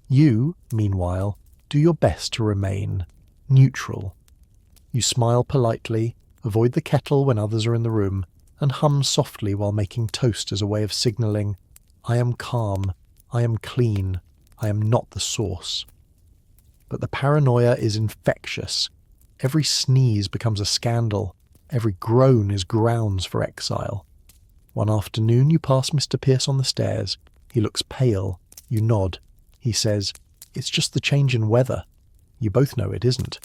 You, meanwhile, do your best to remain neutral. You smile politely, avoid the kettle when others are in the room, and hum softly while making toast as a way of signalling, "I am calm, I am clean, I am not the source." But the paranoia is infectious. Every sneeze becomes a scandal. Every groan is grounds for exile. One afternoon you pass Mr. Pierce on the stairs. He looks pale. You nod. He says, "It's just the change in weather." You both know it isn't.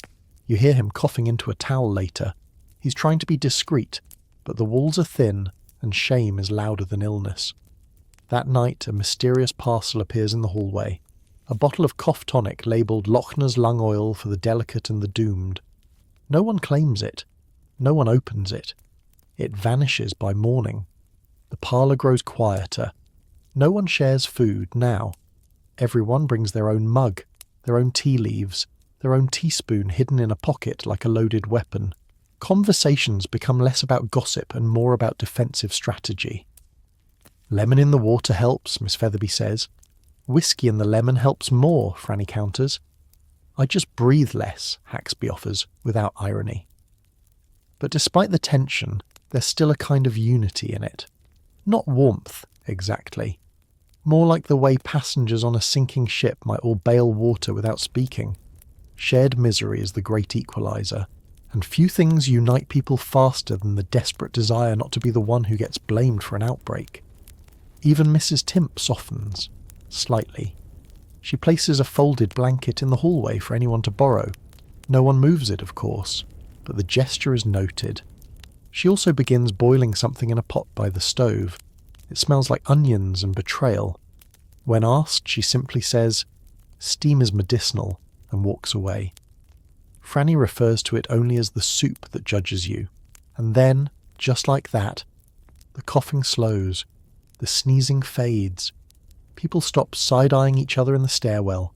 You hear him coughing into a towel later. He's trying to be discreet, but the walls are thin and shame is louder than illness. That night a mysterious parcel appears in the hallway. A bottle of cough tonic labelled Lochner's lung oil for the delicate and the doomed. No one claims it. No one opens it. It vanishes by morning. The parlour grows quieter. No one shares food now. Everyone brings their own mug, their own tea leaves, their own teaspoon hidden in a pocket like a loaded weapon. Conversations become less about gossip and more about defensive strategy. "Lemon in the water helps," Miss Featherby says. "Whiskey in the lemon helps more," Franny counters. "I just breathe less," Haxby offers, without irony. But despite the tension, there's still a kind of unity in it. Not warmth, exactly. More like the way passengers on a sinking ship might all bail water without speaking. Shared misery is the great equalizer, and few things unite people faster than the desperate desire not to be the one who gets blamed for an outbreak. Even Mrs. Timp softens, slightly. She places a folded blanket in the hallway for anyone to borrow. No one moves it, of course, but the gesture is noted. She also begins boiling something in a pot by the stove. It smells like onions and betrayal. When asked, she simply says, "Steam is medicinal," and walks away. Franny refers to it only as the soup that judges you. And then, just like that, the coughing slows, the sneezing fades. People stop side-eyeing each other in the stairwell.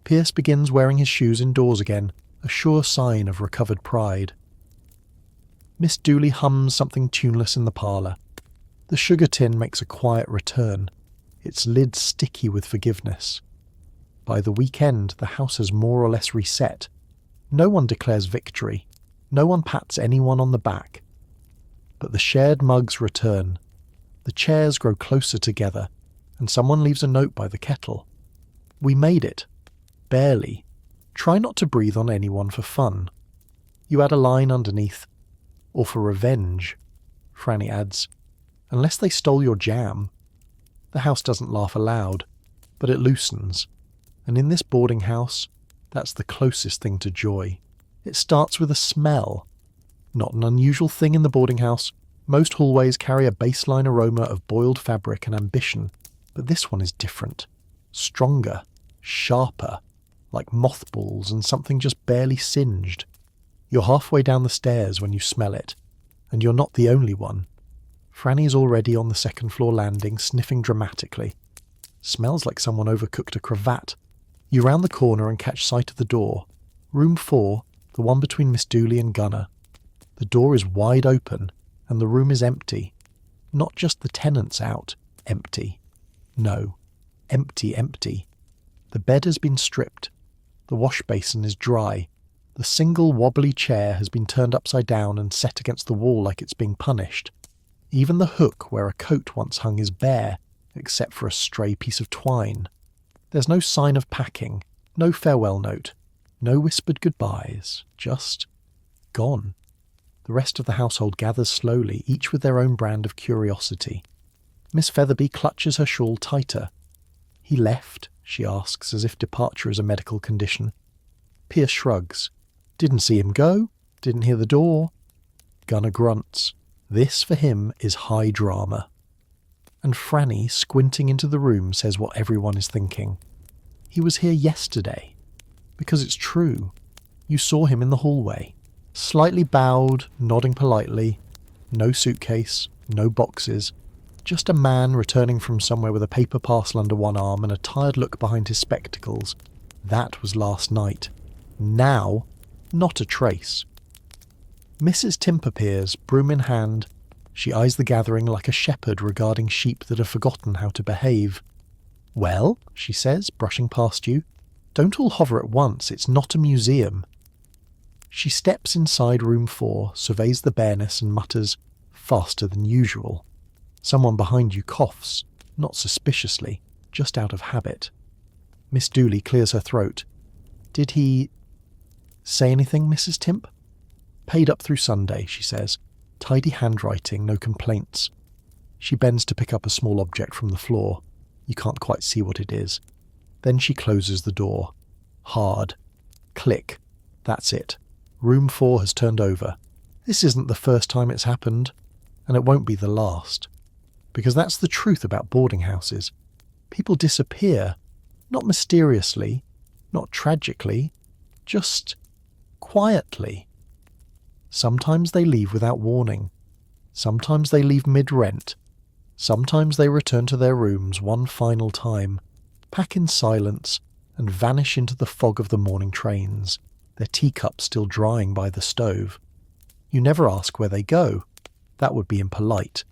Pierce begins wearing his shoes indoors again, a sure sign of recovered pride. Miss Dooley hums something tuneless in the parlour. The sugar tin makes a quiet return, its lid sticky with forgiveness. By the weekend, the house has more or less reset. No one declares victory, No one pats anyone on the back. But the shared mugs return. The chairs grow closer together, and someone leaves a note by the kettle. We made it. Barely. Try not to breathe on anyone for fun. You add a line underneath. Or for revenge, Franny adds. Unless they stole your jam. The house doesn't laugh aloud, but it loosens. And in this boarding house, that's the closest thing to joy. It starts with a smell. Not an unusual thing in the boarding house. Most hallways carry a baseline aroma of boiled fabric and ambition, but this one is different. Stronger, sharper, like mothballs and something just barely singed. You're halfway down the stairs when you smell it, and you're not the only one. Franny's already on the second floor landing, sniffing dramatically. Smells like someone overcooked a cravat. You round the corner and catch sight of the door. Room 4, the one between Miss Dooley and Gunner. The door is wide open, and the room is empty. Not just the tenants out, empty. No, empty. The bed has been stripped. The wash basin is dry. The single wobbly chair has been turned upside down and set against the wall like it's being punished. Even the hook where a coat once hung is bare, except for a stray piece of twine. There's no sign of packing, no farewell note, no whispered goodbyes, just gone. The rest of the household gathers slowly, each with their own brand of curiosity. Miss Featherby clutches her shawl tighter. He left, she asks, as if departure is a medical condition. Pierce shrugs. Didn't see him go, didn't hear the door. Gunner grunts. This, for him, is high drama. And Franny, squinting into the room, says what everyone is thinking. He was here yesterday. Because it's true. You saw him in the hallway. Slightly bowed, nodding politely. No suitcase, no boxes. Just a man returning from somewhere with a paper parcel under one arm and a tired look behind his spectacles. That was last night. Now, not a trace. Mrs. Timp appears, broom in hand. She eyes the gathering like a shepherd regarding sheep that have forgotten how to behave. Well, she says, brushing past you, don't all hover at once, it's not a museum. She steps inside room 4, surveys the bareness and mutters, faster than usual. Someone behind you coughs, not suspiciously, just out of habit. Miss Dooley clears her throat. Did he say anything, Mrs. Timp? Paid up through Sunday, she says. Tidy handwriting, no complaints. She bends to pick up a small object from the floor. You can't quite see what it is. Then she closes the door. Hard. Click. That's it. Room 4 has turned over. This isn't the first time it's happened, and it won't be the last. Because that's the truth about boarding houses. People disappear. Not mysteriously, not tragically, just quietly. Sometimes they leave without warning. Sometimes they leave mid-rent. Sometimes they return to their rooms one final time, pack in silence, and vanish into the fog of the morning trains, their teacups still drying by the stove. You never ask where they go. That would be impolite.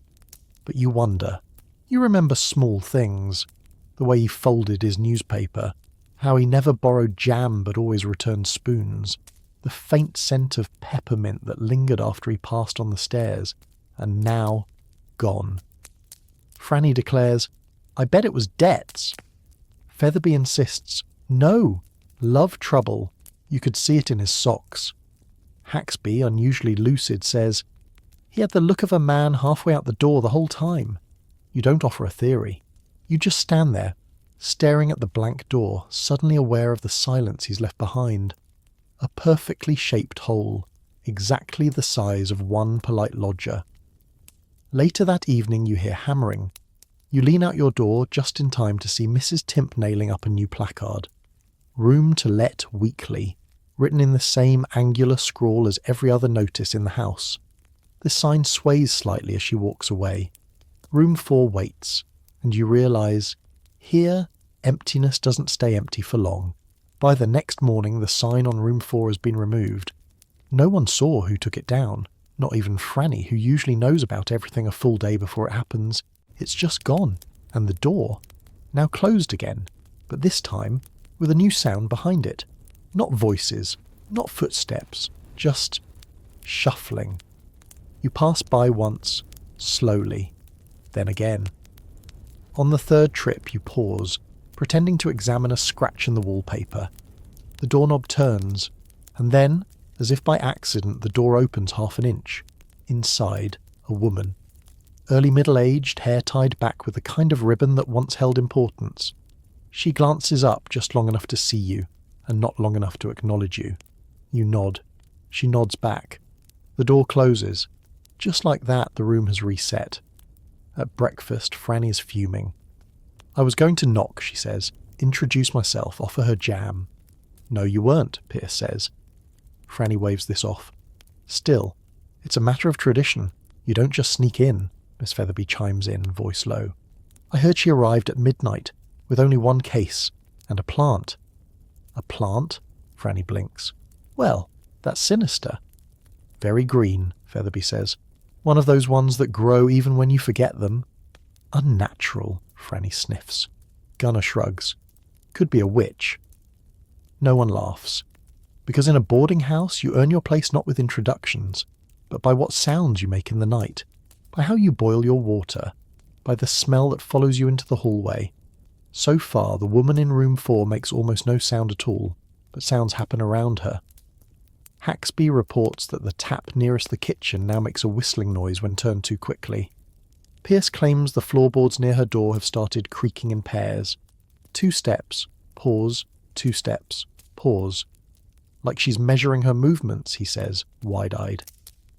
But you wonder. You remember small things. The way he folded his newspaper. How he never borrowed jam but always returned spoons. The faint scent of peppermint that lingered after he passed on the stairs. And now, gone. Franny declares, I bet it was debts. Featherby insists, no, love trouble. You could see it in his socks. Haxby, unusually lucid, says, he had the look of a man halfway out the door the whole time. You don't offer a theory. You just stand there, staring at the blank door, suddenly aware of the silence he's left behind. A perfectly shaped hole, exactly the size of one polite lodger. Later that evening you hear hammering. You lean out your door just in time to see Mrs. Timp nailing up a new placard. Room to let weekly, written in the same angular scrawl as every other notice in the house. The sign sways slightly as she walks away. Room 4 waits, and you realise, here, emptiness doesn't stay empty for long. By the next morning, the sign on room 4 has been removed. No one saw who took it down, not even Franny, who usually knows about everything a full day before it happens. It's just gone, and the door, now closed again, but this time with a new sound behind it. Not voices, not footsteps, just shuffling. You pass by once, slowly, then again. On the third trip, you pause, pretending to examine a scratch in the wallpaper. The doorknob turns, and then, as if by accident, the door opens half an inch. Inside, a woman. Early middle-aged, hair tied back with the kind of ribbon that once held importance. She glances up just long enough to see you, and not long enough to acknowledge you. You nod. She nods back. The door closes. Just like that, the room has reset. At breakfast, Franny is fuming. "I was going to knock," she says, "introduce myself, offer her jam." "No, you weren't," Pierce says. Franny waves this off. "Still, it's a matter of tradition. You don't just sneak in," Miss Featherby chimes in, voice low. "I heard she arrived at midnight, with only one case, and a plant." "A plant?" Franny blinks. "Well, that's sinister." "Very green," Featherby says. "One of those ones that grow even when you forget them." "Unnatural," Franny sniffs. Gunnar shrugs. "Could be a witch." No one laughs. Because in a boarding house, you earn your place not with introductions, but by what sounds you make in the night, by how you boil your water, by the smell that follows you into the hallway. So far, the woman in room 4 makes almost no sound at all, but sounds happen around her. Haxby reports that the tap nearest the kitchen now makes a whistling noise when turned too quickly. Pierce claims the floorboards near her door have started creaking in pairs. 2 steps, pause, 2 steps, pause. Like she's measuring her movements, he says, wide-eyed.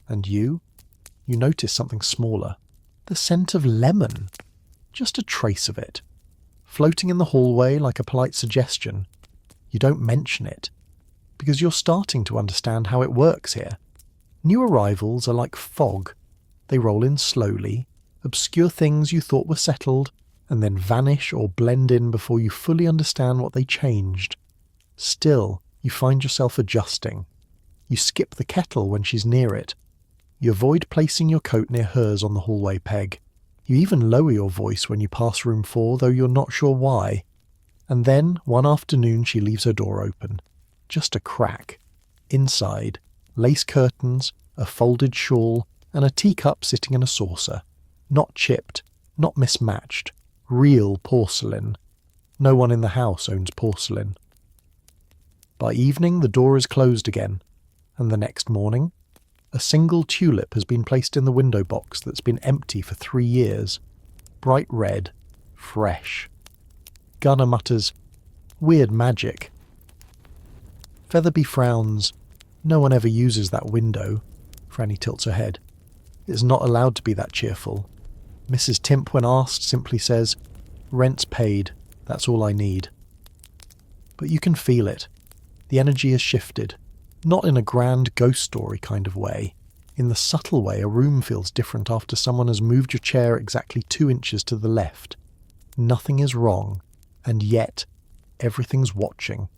And you? You notice something smaller. The scent of lemon. Just a trace of it. Floating in the hallway like a polite suggestion. You don't mention it. Because you're starting to understand how it works here. New arrivals are like fog. They roll in slowly, obscure things you thought were settled, and then vanish or blend in before you fully understand what they changed. Still, you find yourself adjusting. You skip the kettle when she's near it. You avoid placing your coat near hers on the hallway peg. You even lower your voice when you pass room 4, though you're not sure why. And then, one afternoon, she leaves her door open. Just a crack. Inside, lace curtains, a folded shawl, and a teacup sitting in a saucer. Not chipped, not mismatched. Real porcelain. No one in the house owns porcelain. By evening, the door is closed again, and the next morning, a single tulip has been placed in the window box that's been empty for 3 years. Bright red, fresh. Gunnar mutters, "Weird magic." Featherby frowns. "No one ever uses that window." Franny tilts her head. "It's not allowed to be that cheerful." Mrs. Timp, when asked, simply says, "Rent's paid. That's all I need." But you can feel it. The energy has shifted. Not in a grand ghost story kind of way. In the subtle way a room feels different after someone has moved your chair exactly 2 inches to the left. Nothing is wrong, and yet everything's watching.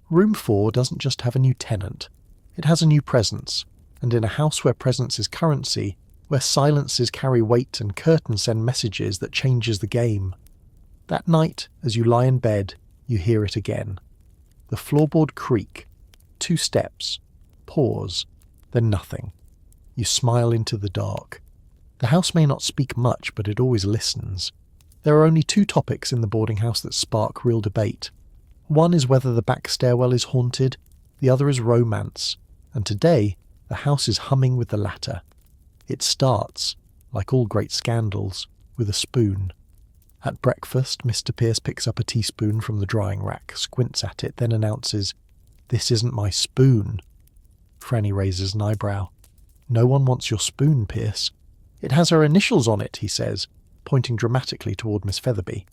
Room 4 doesn't just have a new tenant. It has a new presence, and in a house where presence is currency, where silences carry weight and curtains send messages, that changes the game. That night, as you lie in bed, you hear it again. The floorboard creak. 2 steps. Pause. Then nothing. You smile into the dark. The house may not speak much, but it always listens. There are only 2 topics in the boarding house that spark real debate. One is whether the back stairwell is haunted, the other is romance, and today the house is humming with the latter. It starts, like all great scandals, with a spoon. At breakfast, Mr. Pierce picks up a teaspoon from the drying rack, squints at it, then announces, "This isn't my spoon." Franny raises an eyebrow. "No one wants your spoon, Pierce." "It has her initials on it," he says, pointing dramatically toward Miss Featherby.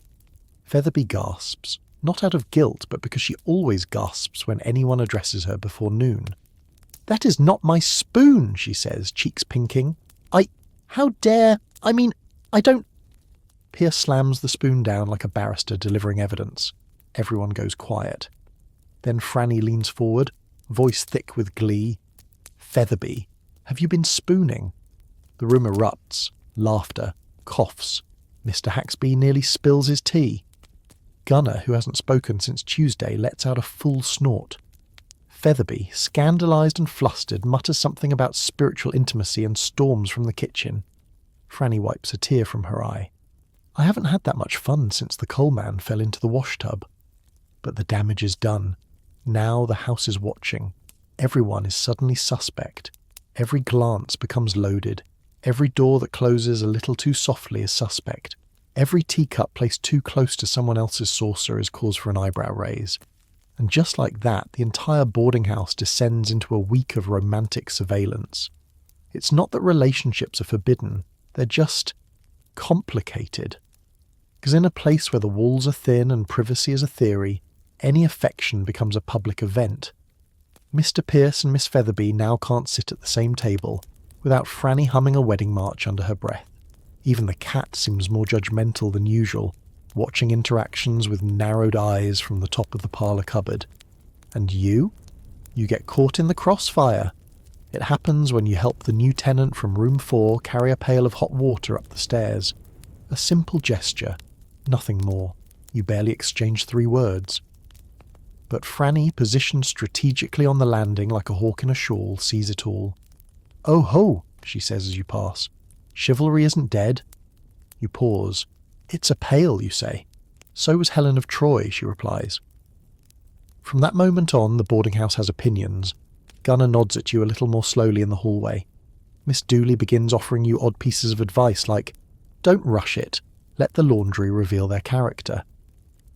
Featherby gasps, not out of guilt, but because she always gasps when anyone addresses her before noon. "That is not my spoon," she says, cheeks pinking. How dare, I don't..." Pierce slams the spoon down like a barrister delivering evidence. Everyone goes quiet. Then Franny leans forward, voice thick with glee. "Featherby, have you been spooning?" The room erupts. Laughter. Coughs. Mr. Haxby nearly spills his tea. Gunnar, who hasn't spoken since Tuesday, lets out a full snort. Featherby, scandalised and flustered, mutters something about spiritual intimacy and storms from the kitchen. Franny wipes a tear from her eye. I haven't had that much fun since the coal man fell into the wash tub. But the damage is done. Now the house is watching. Everyone is suddenly suspect. Every glance becomes loaded. Every door that closes a little too softly is suspect. Every teacup placed too close to someone else's saucer is cause for an eyebrow raise. And just like that, the entire boarding house descends into a week of romantic surveillance. It's not that relationships are forbidden, they're just complicated. Because in a place where the walls are thin and privacy is a theory, any affection becomes a public event. Mr. Pierce and Miss Featherby now can't sit at the same table without Franny humming a wedding march under her breath. Even the cat seems more judgmental than usual, watching interactions with narrowed eyes from the top of the parlour cupboard. And you get caught in the crossfire. It happens when you help the new tenant from room 4 carry a pail of hot water up the stairs. A simple gesture, nothing more. You barely exchange 3 words. But Franny, positioned strategically on the landing like a hawk in a shawl, sees it all. "Oh ho," she says as you pass. "Chivalry isn't dead." You pause. "It's a pail," you say. "So was Helen of Troy," she replies. From that moment on, the boarding house has opinions. Gunnar nods at you a little more slowly in the hallway. Miss Dooley begins offering you odd pieces of advice like, "Don't rush it. Let the laundry reveal their character."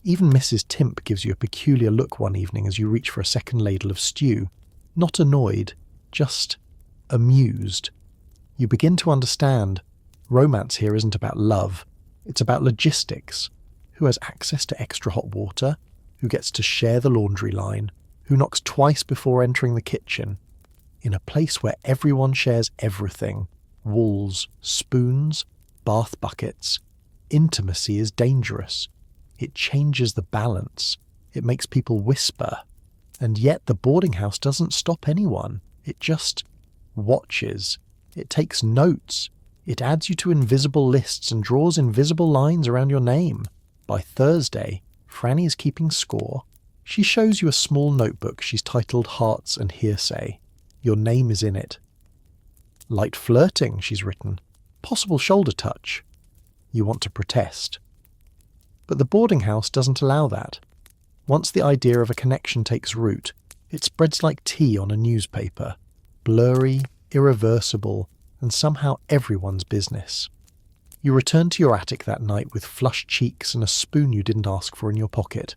Even Mrs. Timp gives you a peculiar look one evening as you reach for a second ladle of stew. Not annoyed, just amused. You begin to understand. Romance here isn't about love. It's about logistics. Who has access to extra hot water? Who gets to share the laundry line? Who knocks twice before entering the kitchen? In a place where everyone shares everything, walls, spoons, bath buckets, intimacy is dangerous. It changes the balance. It makes people whisper. And yet the boarding house doesn't stop anyone. It just watches. It takes notes. It adds you to invisible lists and draws invisible lines around your name. By Thursday, Franny is keeping score. She shows you a small notebook she's titled Hearts and Hearsay. Your name is in it. Light flirting, she's written. Possible shoulder touch. You want to protest. But the boarding house doesn't allow that. Once the idea of a connection takes root, it spreads like tea on a newspaper. Blurry, irreversible, and somehow everyone's business. You return to your attic that night with flushed cheeks and a spoon you didn't ask for in your pocket.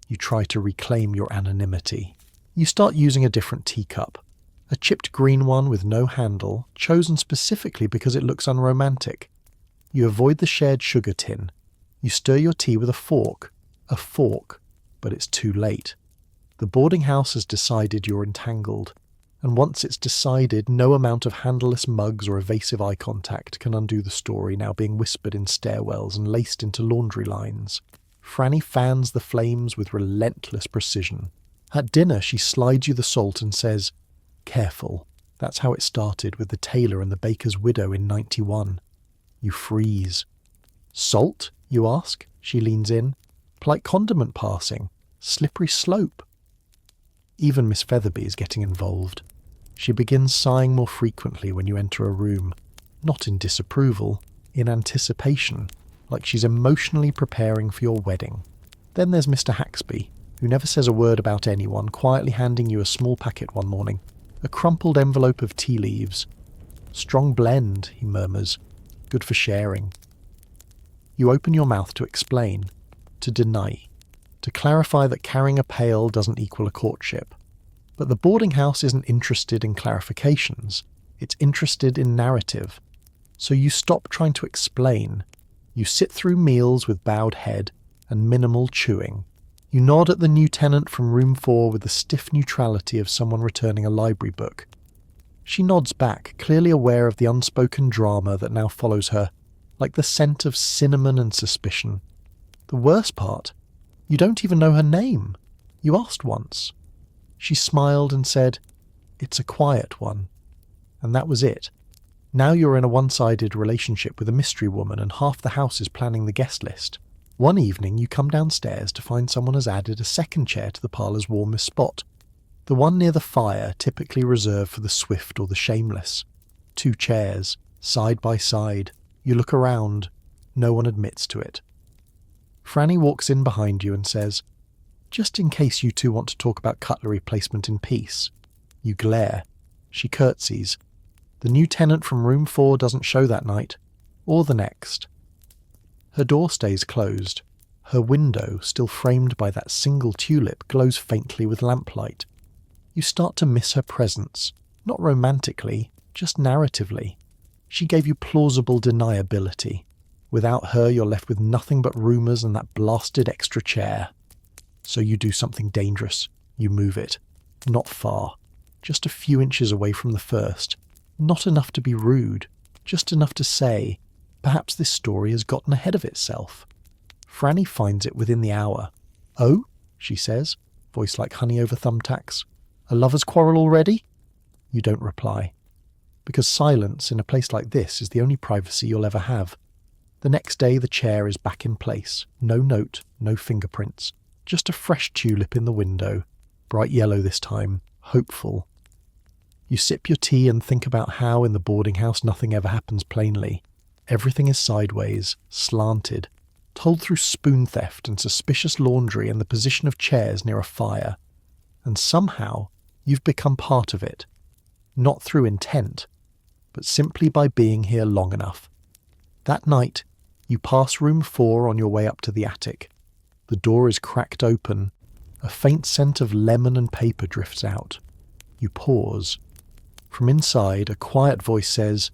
You try to reclaim your anonymity. You start using a different teacup. A chipped green one with no handle, chosen specifically because it looks unromantic. You avoid the shared sugar tin. You stir your tea with a fork, but it's too late. The boarding house has decided you're entangled, and once it's decided, no amount of handleless mugs or evasive eye contact can undo the story now being whispered in stairwells and laced into laundry lines. Franny fans the flames with relentless precision. At dinner, she slides you the salt and says, "Careful, that's how it started with the tailor and the baker's widow in 91. You freeze. "Salt?" you ask. She leans in. "Like condiment passing. Slippery slope." Even Miss Featherby is getting involved. She begins sighing more frequently when you enter a room. Not in disapproval, in anticipation, like she's emotionally preparing for your wedding. Then there's Mr. Haxby, who never says a word about anyone, quietly handing you a small packet one morning. A crumpled envelope of tea leaves. "Strong blend," he murmurs. "Good for sharing." You open your mouth to explain, to deny, to clarify that carrying a pail doesn't equal a courtship. But the boarding house isn't interested in clarifications. It's interested in narrative. So you stop trying to explain. You sit through meals with bowed head and minimal chewing. You nod at the new tenant from room 4 with the stiff neutrality of someone returning a library book. She nods back, clearly aware of the unspoken drama that now follows her, like the scent of cinnamon and suspicion. The worst part, you don't even know her name. You asked once. She smiled and said, "It's a quiet one." And that was it. Now you're in a one-sided relationship with a mystery woman and half the house is planning the guest list. One evening you come downstairs to find someone has added a second chair to the parlour's warmest spot. The one near the fire, typically reserved for the swift or the shameless. 2 chairs, side by side. You look around. No one admits to it. Franny walks in behind you and says, "Just in case you two want to talk about cutlery placement in peace." You glare. She curtsies. The new tenant from room 4 doesn't show that night, or the next. Her door stays closed. Her window, still framed by that single tulip, glows faintly with lamplight. You start to miss her presence, not romantically, just narratively. She gave you plausible deniability. Without her, you're left with nothing but rumours and that blasted extra chair. So you do something dangerous. You move it. Not far. Just a few inches away from the first. Not enough to be rude. Just enough to say, perhaps this story has gotten ahead of itself. Franny finds it within the hour. "Oh?" she says, voice like honey over thumbtacks. "A lover's quarrel already?" You don't reply. Because silence in a place like this is the only privacy you'll ever have. The next day the chair is back in place. No note, no fingerprints. Just a fresh tulip in the window. Bright yellow this time. Hopeful. You sip your tea and think about how in the boarding house nothing ever happens plainly. Everything is sideways, slanted, told through spoon theft and suspicious laundry and the position of chairs near a fire. And somehow you've become part of it. Not through intent, but simply by being here long enough. That night, you pass room 4 on your way up to the attic. The door is cracked open. A faint scent of lemon and paper drifts out. You pause. From inside, a quiet voice says,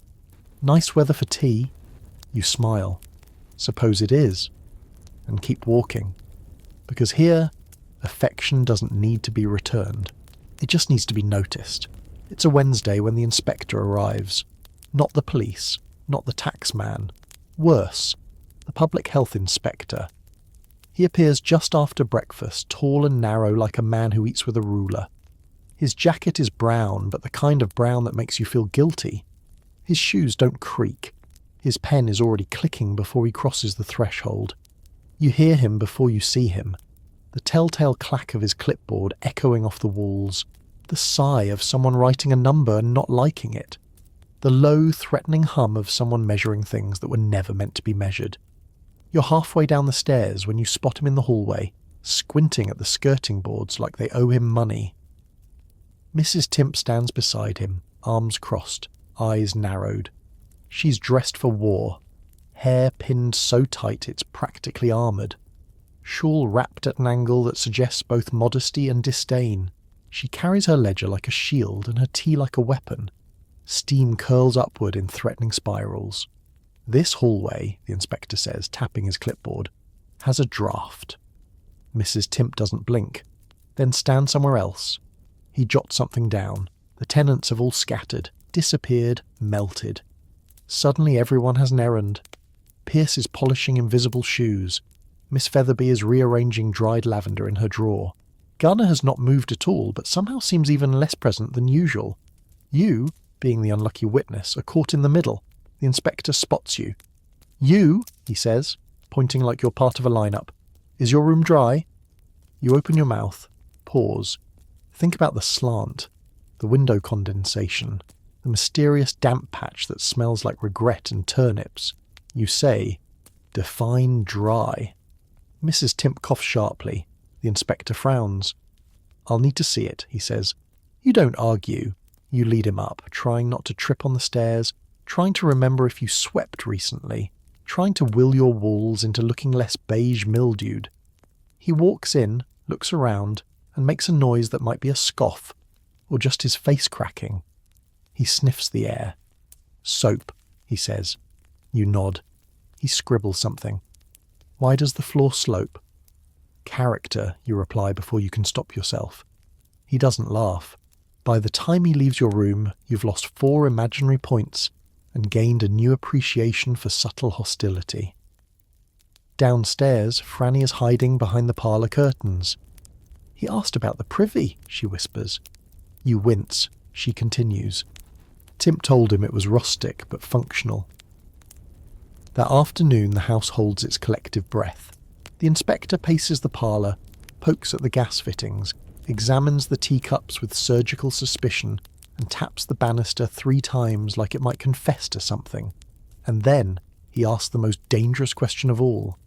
"Nice weather for tea." You smile. Suppose it is. And keep walking. Because here, affection doesn't need to be returned. It just needs to be noticed. It's a Wednesday when the inspector arrives. Not the police, not the tax man. Worse, the public health inspector. He appears just after breakfast, tall and narrow like a man who eats with a ruler. His jacket is brown, but the kind of brown that makes you feel guilty. His shoes don't creak. His pen is already clicking before he crosses the threshold. You hear him before you see him. The telltale clack of his clipboard echoing off the walls. The sigh of someone writing a number and not liking it. The low, threatening hum of someone measuring things that were never meant to be measured. You're halfway down the stairs when you spot him in the hallway, squinting at the skirting boards like they owe him money. Mrs. Timp stands beside him, arms crossed, eyes narrowed. She's dressed for war, hair pinned so tight it's practically armoured. Shawl wrapped at an angle that suggests both modesty and disdain. She carries her ledger like a shield and her tea like a weapon. Steam curls upward in threatening spirals. "This hallway," the inspector says, tapping his clipboard, "has a draft." Mrs. Timp doesn't blink, then stands somewhere else. He jots something down. The tenants have all scattered, disappeared, melted. Suddenly everyone has an errand. Pierce is polishing invisible shoes. Miss Featherby is rearranging dried lavender in her drawer. Gunner has not moved at all, but somehow seems even less present than usual. You, being the unlucky witness, are caught in the middle. The inspector spots you. "You," he says, pointing like you're part of a lineup. "Is your room dry?" You open your mouth, pause. Think about the slant, the window condensation, the mysterious damp patch that smells like regret and turnips. You say, "Define dry." Mrs. Timp coughs sharply. The inspector frowns. "I'll need to see it," he says. You don't argue. You lead him up, trying not to trip on the stairs, trying to remember if you swept recently, trying to will your walls into looking less beige mildewed. He walks in, looks around, and makes a noise that might be a scoff, or just his face cracking. He sniffs the air. "Soap," he says. You nod. He scribbles something. "Why does the floor slope?" "Character," you reply before you can stop yourself. He doesn't laugh. By the time he leaves your room, you've lost 4 imaginary points and gained a new appreciation for subtle hostility. Downstairs, Franny is hiding behind the parlour curtains. "He asked about the privy," she whispers. You wince. She continues. Timp told him it was rustic but functional. That afternoon the house holds its collective breath. The inspector paces the parlour, pokes at the gas fittings, examines the teacups with surgical suspicion, and taps the banister 3 times like it might confess to something. And then he asks the most dangerous question of all.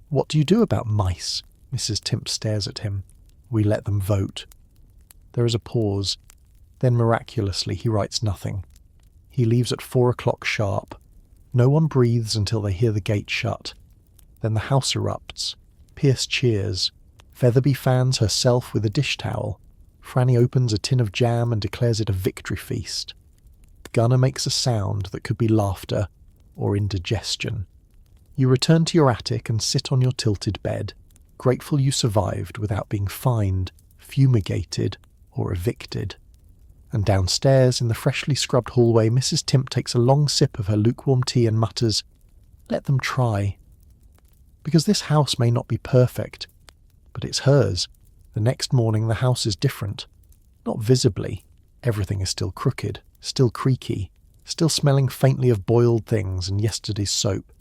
"What do you do about mice?" Mrs. Timp stares at him. "We let them vote." There is a pause. Then miraculously he writes nothing. He leaves at 4 o'clock sharp. No one breathes until they hear the gate shut. Then the house erupts. Pierce cheers. Featherby fans herself with a dish towel. Franny opens a tin of jam and declares it a victory feast. Gunnar makes a sound that could be laughter or indigestion. You return to your attic and sit on your tilted bed, grateful you survived without being fined, fumigated, or evicted. And downstairs, in the freshly scrubbed hallway, Mrs. Timp takes a long sip of her lukewarm tea and mutters, "Let them try." Because this house may not be perfect, but it's hers. The next morning the house is different. Not visibly. Everything is still crooked, still creaky, still smelling faintly of boiled things and yesterday's soap.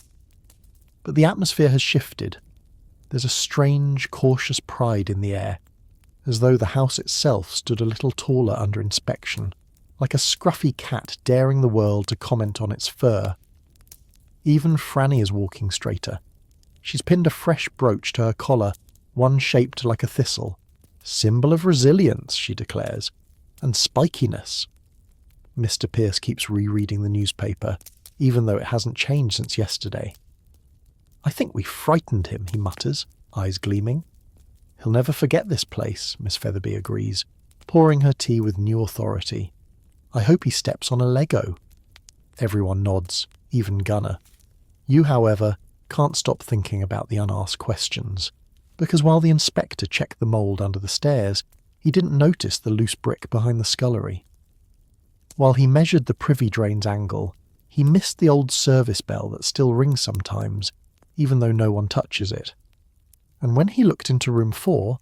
But the atmosphere has shifted. There's a strange, cautious pride in the air, as though the house itself stood a little taller under inspection, like a scruffy cat daring the world to comment on its fur. Even Franny is walking straighter. She's pinned a fresh brooch to her collar, one shaped like a thistle. "Symbol of resilience," she declares, "and spikiness." Mr. Pierce keeps rereading the newspaper, even though it hasn't changed since yesterday. "I think we frightened him," he mutters, eyes gleaming. "He'll never forget this place," Miss Featherby agrees, pouring her tea with new authority. "I hope he steps on a Lego." Everyone nods, even Gunnar. You, however, can't stop thinking about the unasked questions, because while the inspector checked the mould under the stairs, he didn't notice the loose brick behind the scullery. While he measured the privy drain's angle, he missed the old service bell that still rings sometimes, even though no one touches it. And when he looked into room 4,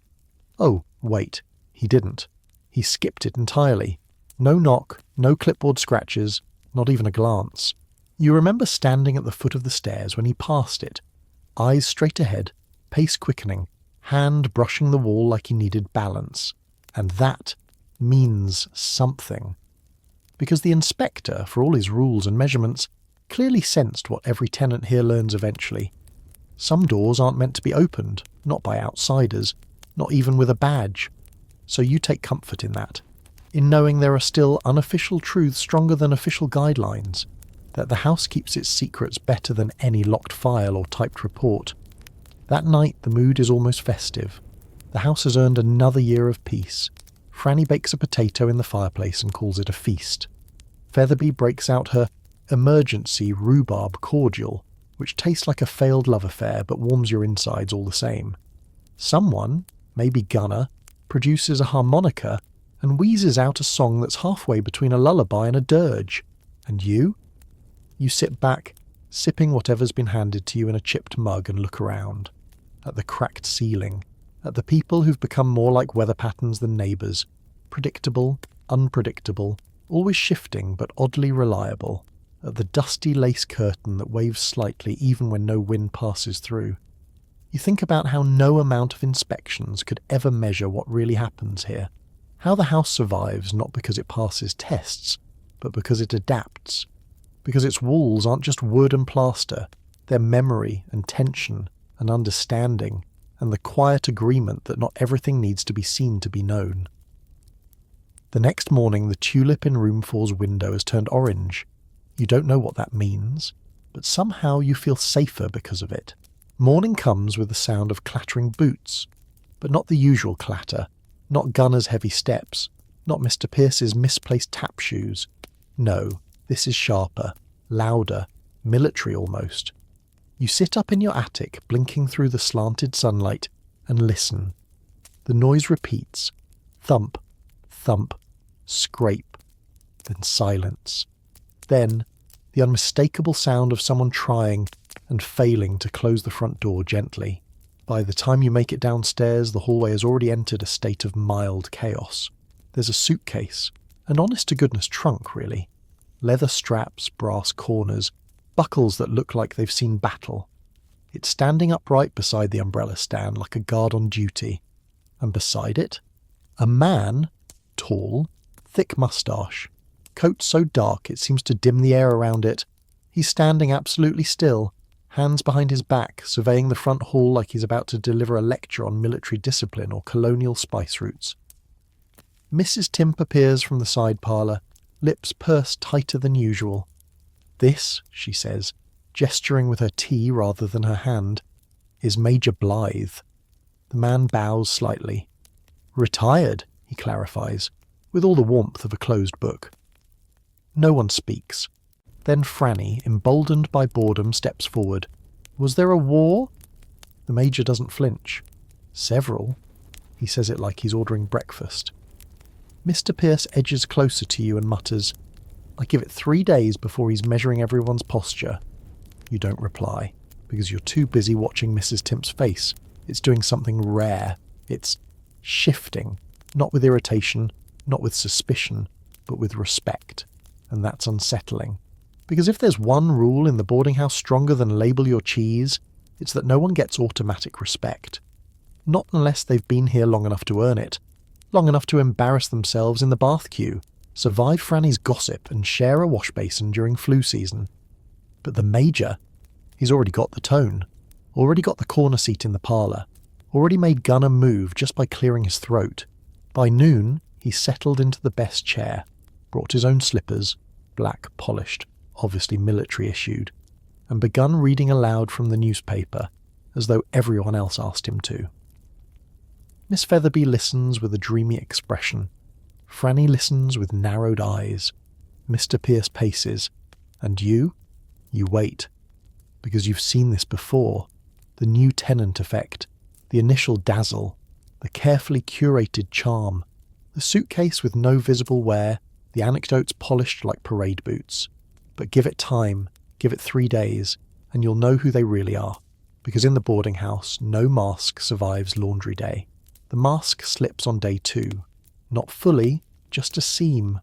oh, wait, he didn't. He skipped it entirely. No knock, no clipboard scratches, not even a glance. You remember standing at the foot of the stairs when he passed it, eyes straight ahead, pace quickening, hand brushing the wall like he needed balance. And that means something. Because the inspector, for all his rules and measurements, clearly sensed what every tenant here learns eventually. Some doors aren't meant to be opened, not by outsiders, not even with a badge. So you take comfort in that, in knowing there are still unofficial truths stronger than official guidelines, that the house keeps its secrets better than any locked file or typed report. That night the mood is almost festive. The house has earned another year of peace. Franny bakes a potato in the fireplace and calls it a feast. Featherby breaks out her emergency rhubarb cordial, which tastes like a failed love affair but warms your insides all the same. Someone, maybe Gunnar, produces a harmonica and wheezes out a song that's halfway between a lullaby and a dirge. And you? You sit back, sipping whatever's been handed to you in a chipped mug and look around. At the cracked ceiling, at the people who've become more like weather patterns than neighbours, predictable, unpredictable, always shifting but oddly reliable, at the dusty lace curtain that waves slightly even when no wind passes through. You think about how no amount of inspections could ever measure what really happens here, how the house survives not because it passes tests, but because it adapts, because its walls aren't just wood and plaster, they're memory and tension and understanding, and the quiet agreement that not everything needs to be seen to be known. The next morning the tulip in room 4's window has turned orange. You don't know what that means, but somehow you feel safer because of it. Morning comes with the sound of clattering boots, but not the usual clatter, not Gunnar's heavy steps, not Mr. Pierce's misplaced tap shoes. No, this is sharper, louder, military almost. You sit up in your attic, blinking through the slanted sunlight, and listen. The noise repeats. Thump, thump, scrape, then silence. Then, the unmistakable sound of someone trying and failing to close the front door gently. By the time you make it downstairs, the hallway has already entered a state of mild chaos. There's a suitcase, an honest-to-goodness trunk, really. Leather straps, brass corners, buckles that look like they've seen battle. It's standing upright beside the umbrella stand like a guard on duty. And beside it, A man, tall, thick moustache, coat so dark it seems to dim the air around it. He's standing absolutely still, hands behind his back, surveying the front hall like he's about to deliver a lecture on military discipline or colonial spice routes. Mrs. Timp appears from the side parlour, lips pursed tighter than usual. "This," she says, gesturing with her tea rather than her hand, "is Major Blythe." The man bows slightly. "Retired," he clarifies, with all the warmth of a closed book. No one speaks. Then Franny, emboldened by boredom, steps forward. "Was there a war?" The Major doesn't flinch. "Several." He says it like he's ordering breakfast. Mr. Pierce edges closer to you and mutters, "I give it 3 days before he's measuring everyone's posture." You don't reply, because you're too busy watching Mrs. Timp's face. It's doing something rare. It's shifting, not with irritation, not with suspicion, but with respect. And that's unsettling. Because if there's one rule in the boarding house stronger than label your cheese, it's that no one gets automatic respect. Not unless they've been here long enough to earn it, long enough to embarrass themselves in the bath queue, survive Franny's gossip and share a wash basin during flu season. But the Major, he's already got the tone, already got the corner seat in the parlour, already made Gunner move just by clearing his throat. By noon, he settled into the best chair, brought his own slippers, black polished, obviously military issued, and begun reading aloud from the newspaper, as though everyone else asked him to. Miss Featherby listens with a dreamy expression. Franny listens with narrowed eyes. Mr. Pierce paces. And you? You wait. Because you've seen this before. The new tenant effect. The initial dazzle. The carefully curated charm. The suitcase with no visible wear. The anecdotes polished like parade boots. But give it time. Give it 3 days. And you'll know who they really are. Because in the boarding house, no mask survives laundry day. The mask slips on day 2. Not fully, just a seam.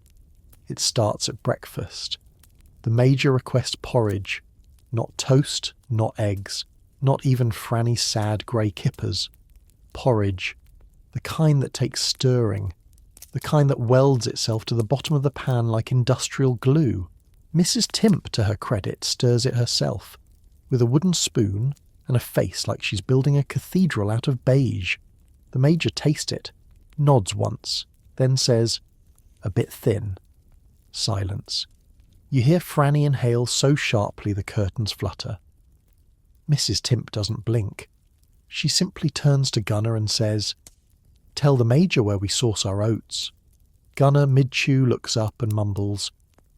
It starts at breakfast. The Major requests porridge. Not toast, not eggs, not even Franny's sad grey kippers. Porridge. The kind that takes stirring. The kind that welds itself to the bottom of the pan like industrial glue. Mrs. Timp, to her credit, stirs it herself. With a wooden spoon and a face like she's building a cathedral out of beige. The Major tastes it, nods once, then says, "A bit thin." Silence. You hear Franny inhale so sharply the curtains flutter. Mrs. Timp doesn't blink. She simply turns to Gunner and says, "Tell the Major where we source our oats." Gunner, mid-chew, looks up and mumbles,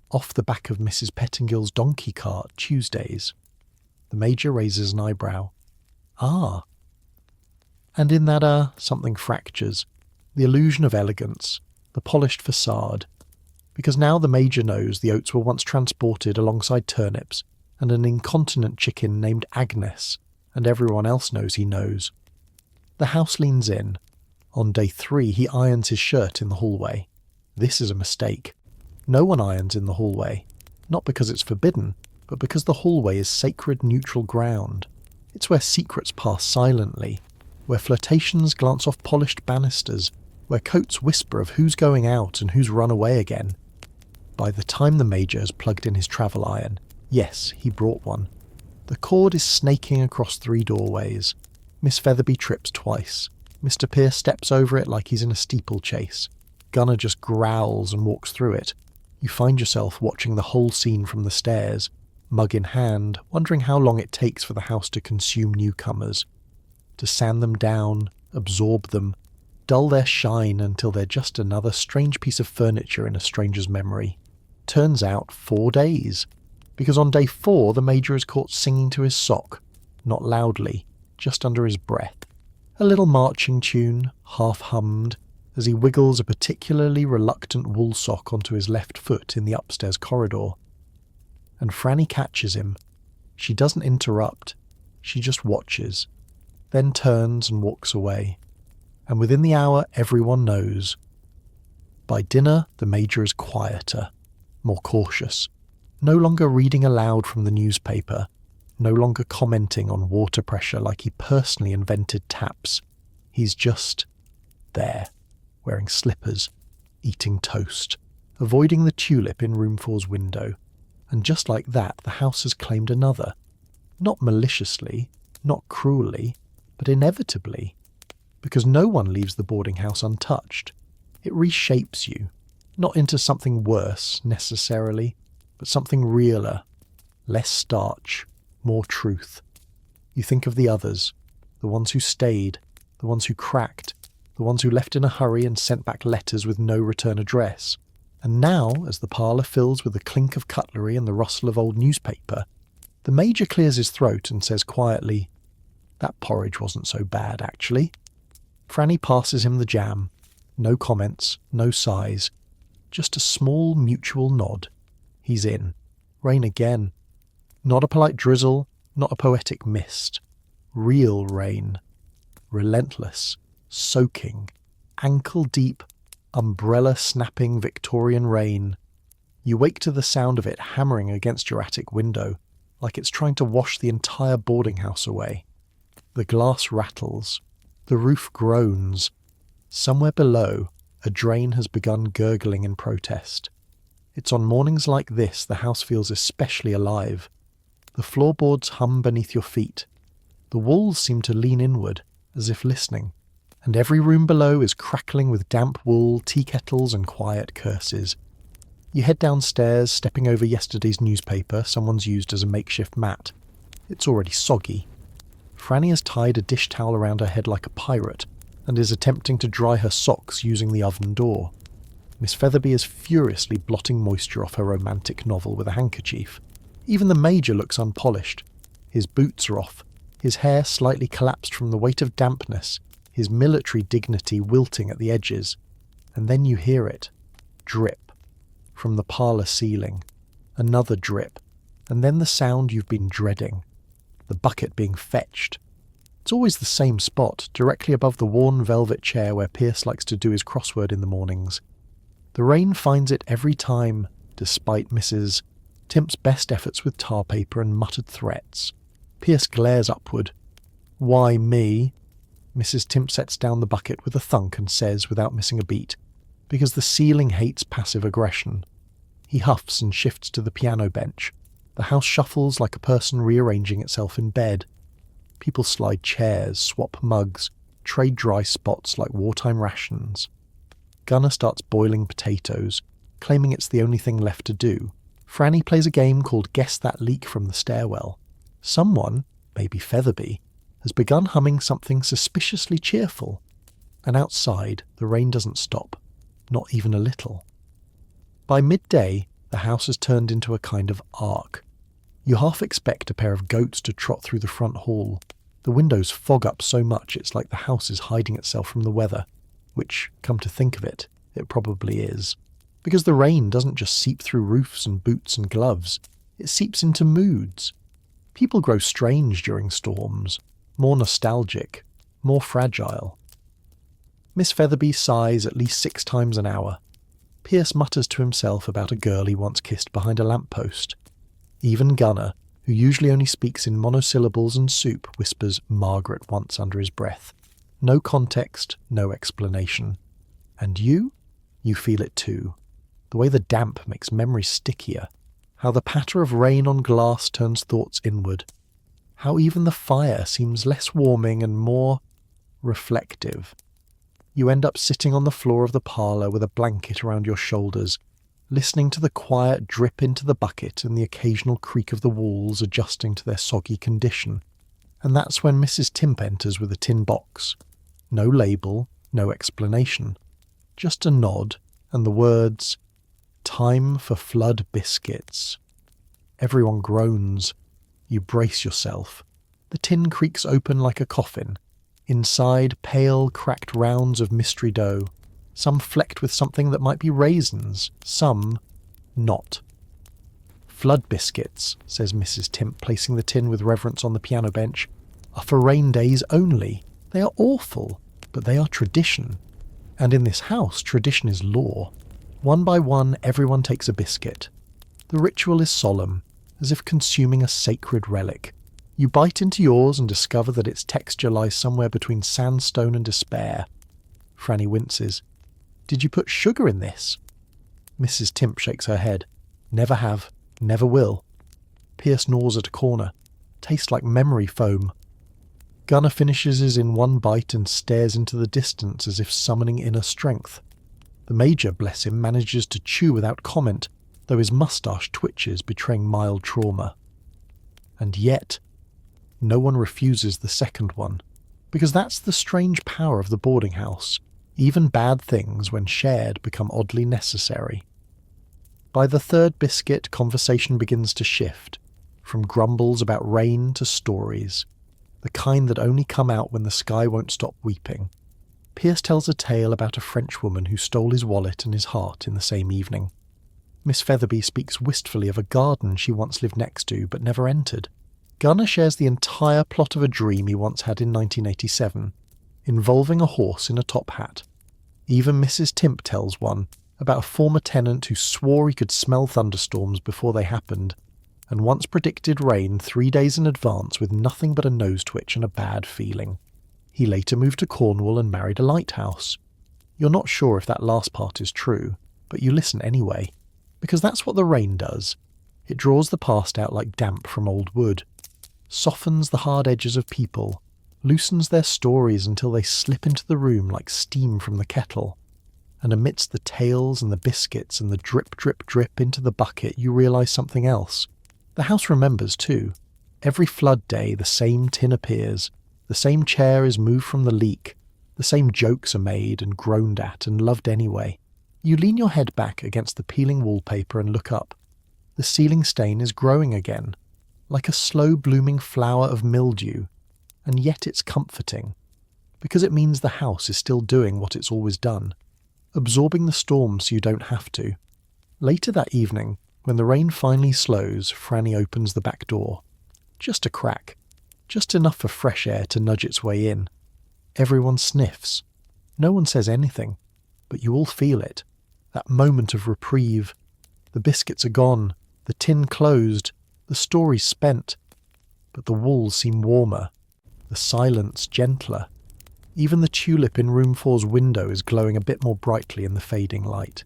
"Off the back of Mrs. Pettingill's donkey cart, Tuesdays." The Major raises an eyebrow. "Ah." And in that something fractures, the illusion of elegance, the polished facade, because now the Major knows the oats were once transported alongside turnips and an incontinent chicken named Agnes, and everyone else knows he knows. The house leans in. On day 3 he irons his shirt in the hallway. This is a mistake. No one irons in the hallway, not because it's forbidden, but because the hallway is sacred neutral ground. It's where secrets pass silently, where flirtations glance off polished banisters, where coats whisper of who's going out and who's run away again. By the time the Major has plugged in his travel iron, yes, he brought one. The cord is snaking across 3 doorways. Miss Featherby trips twice. Mr. Pierce steps over it like he's in a steeplechase. Gunner just growls and walks through it. You find yourself watching the whole scene from the stairs, mug in hand, wondering how long it takes for the house to consume newcomers. To sand them down, absorb them, dull their shine until they're just another strange piece of furniture in a stranger's memory. Turns out 4 days, because on day 4 the Major is caught singing to his sock, not loudly, just under his breath. A little marching tune, half-hummed, as he wiggles a particularly reluctant wool sock onto his left foot in the upstairs corridor. And Franny catches him. She doesn't interrupt, she just watches, then turns and walks away. And within the hour, everyone knows. By dinner, the Major is quieter, more cautious, no longer reading aloud from the newspaper, no longer commenting on water pressure like he personally invented taps. He's just there, wearing slippers, eating toast, avoiding the tulip in room 4's window. And just like that, the house has claimed another. Not maliciously, not cruelly, but inevitably. Because no one leaves the boarding house untouched. It reshapes you, not into something worse, necessarily, but something realer, less starch, more truth. You think of the others, the ones who stayed, the ones who cracked, the ones who left in a hurry and sent back letters with no return address. And now, as the parlour fills with the clink of cutlery and the rustle of old newspaper, the Major clears his throat and says quietly, "That porridge wasn't so bad, actually." Franny passes him the jam. No comments, no sighs. Just a small mutual nod. He's in. Rain again. Not a polite drizzle, not a poetic mist. Real rain. Relentless, soaking, ankle-deep, umbrella-snapping Victorian rain. You wake to the sound of it hammering against your attic window, like it's trying to wash the entire boarding house away. The glass rattles. The roof groans. Somewhere below, a drain has begun gurgling in protest. It's on mornings like this the house feels especially alive. The floorboards hum beneath your feet. The walls seem to lean inward, as if listening. And every room below is crackling with damp wool, tea kettles and quiet curses. You head downstairs, stepping over yesterday's newspaper someone's used as a makeshift mat. It's already soggy. Franny has tied a dish towel around her head like a pirate, and is attempting to dry her socks using the oven door. Miss Featherby is furiously blotting moisture off her romantic novel with a handkerchief. Even the Major looks unpolished. His boots are off, his hair slightly collapsed from the weight of dampness, his military dignity wilting at the edges. And then you hear it. Drip. From the parlour ceiling. Another drip. And then the sound you've been dreading. The bucket being fetched. It's always the same spot, directly above the worn velvet chair where Pierce likes to do his crossword in the mornings. The rain finds it every time, despite Mrs. Timp's best efforts with tar paper and muttered threats. Pierce glares upward. "Why me?" Mrs. Timp sets down the bucket with a thunk and says, without missing a beat, "Because the ceiling hates passive aggression." He huffs and shifts to the piano bench. The house shuffles like a person rearranging itself in bed. People slide chairs, swap mugs, trade dry spots like wartime rations. Gunnar starts boiling potatoes, claiming it's the only thing left to do. Franny plays a game called Guess That Leak from the Stairwell. Someone, maybe Featherby, has begun humming something suspiciously cheerful. And outside, the rain doesn't stop, not even a little. By midday, the house has turned into a kind of ark. You half expect a pair of goats to trot through the front hall. The windows fog up so much it's like the house is hiding itself from the weather, which, come to think of it, it probably is. Because the rain doesn't just seep through roofs and boots and gloves, it seeps into moods. People grow strange during storms, more nostalgic, more fragile. Miss Featherby sighs at least 6 times an hour. Pierce mutters to himself about a girl he once kissed behind a lamppost. Even Gunnar, who usually only speaks in monosyllables and soup, whispers Margaret once under his breath. No context, no explanation. And you? You feel it too. The way the damp makes memory stickier. How the patter of rain on glass turns thoughts inward. How even the fire seems less warming and more reflective. You end up sitting on the floor of the parlour with a blanket around your shoulders, listening to the quiet drip into the bucket and the occasional creak of the walls adjusting to their soggy condition. And that's when Mrs. Timp enters with a tin box. No label, no explanation. Just a nod and the words, "Time for flood biscuits." Everyone groans. You brace yourself. The tin creaks open like a coffin. Inside, pale, cracked rounds of mystery dough. Some flecked with something that might be raisins, some not. "Flood biscuits," says Mrs. Timp, placing the tin with reverence on the piano bench, "are for rain days only. They are awful, but they are tradition. And in this house, tradition is law. One by one, everyone takes a biscuit. The ritual is solemn, as if consuming a sacred relic. You bite into yours and discover that its texture lies somewhere between sandstone and despair. Franny winces. Did you put sugar in this? Mrs. Timp shakes her head. Never have, never will. Pierce gnaws at a corner. Tastes like memory foam. Gunnar finishes his in one bite and stares into the distance as if summoning inner strength. The Major, bless him, manages to chew without comment, though his moustache twitches, betraying mild trauma. And yet, no one refuses the second one, because that's the strange power of the boarding house. Even bad things, when shared, become oddly necessary. By the third biscuit, conversation begins to shift, from grumbles about rain to stories, the kind that only come out when the sky won't stop weeping. Pierce tells a tale about a French woman who stole his wallet and his heart in the same evening. Miss Featherby speaks wistfully of a garden she once lived next to but never entered. Gunnar shares the entire plot of a dream he once had in 1987, involving a horse in a top hat. Even Mrs. Timp tells one about a former tenant who swore he could smell thunderstorms before they happened, and once predicted rain 3 days in advance with nothing but a nose twitch and a bad feeling. He later moved to Cornwall and married a lighthouse. You're not sure if that last part is true, but you listen anyway, because that's what the rain does. It draws the past out like damp from old wood, softens the hard edges of people, loosens their stories until they slip into the room like steam from the kettle. And amidst the tales and the biscuits and the drip, drip, drip into the bucket, you realise something else. The house remembers too. Every flood day the same tin appears, the same chair is moved from the leak, the same jokes are made and groaned at and loved anyway. You lean your head back against the peeling wallpaper and look up. The ceiling stain is growing again, like a slow-blooming flower of mildew, and yet it's comforting, because it means the house is still doing what it's always done, absorbing the storm so you don't have to. Later that evening, when the rain finally slows, Franny opens the back door. Just a crack. Just enough for fresh air to nudge its way in. Everyone sniffs. No one says anything, but you all feel it. That moment of reprieve. The biscuits are gone, the tin closed, the story's spent. But the walls seem warmer, the silence gentler. Even the tulip in room 4's window is glowing a bit more brightly in the fading light.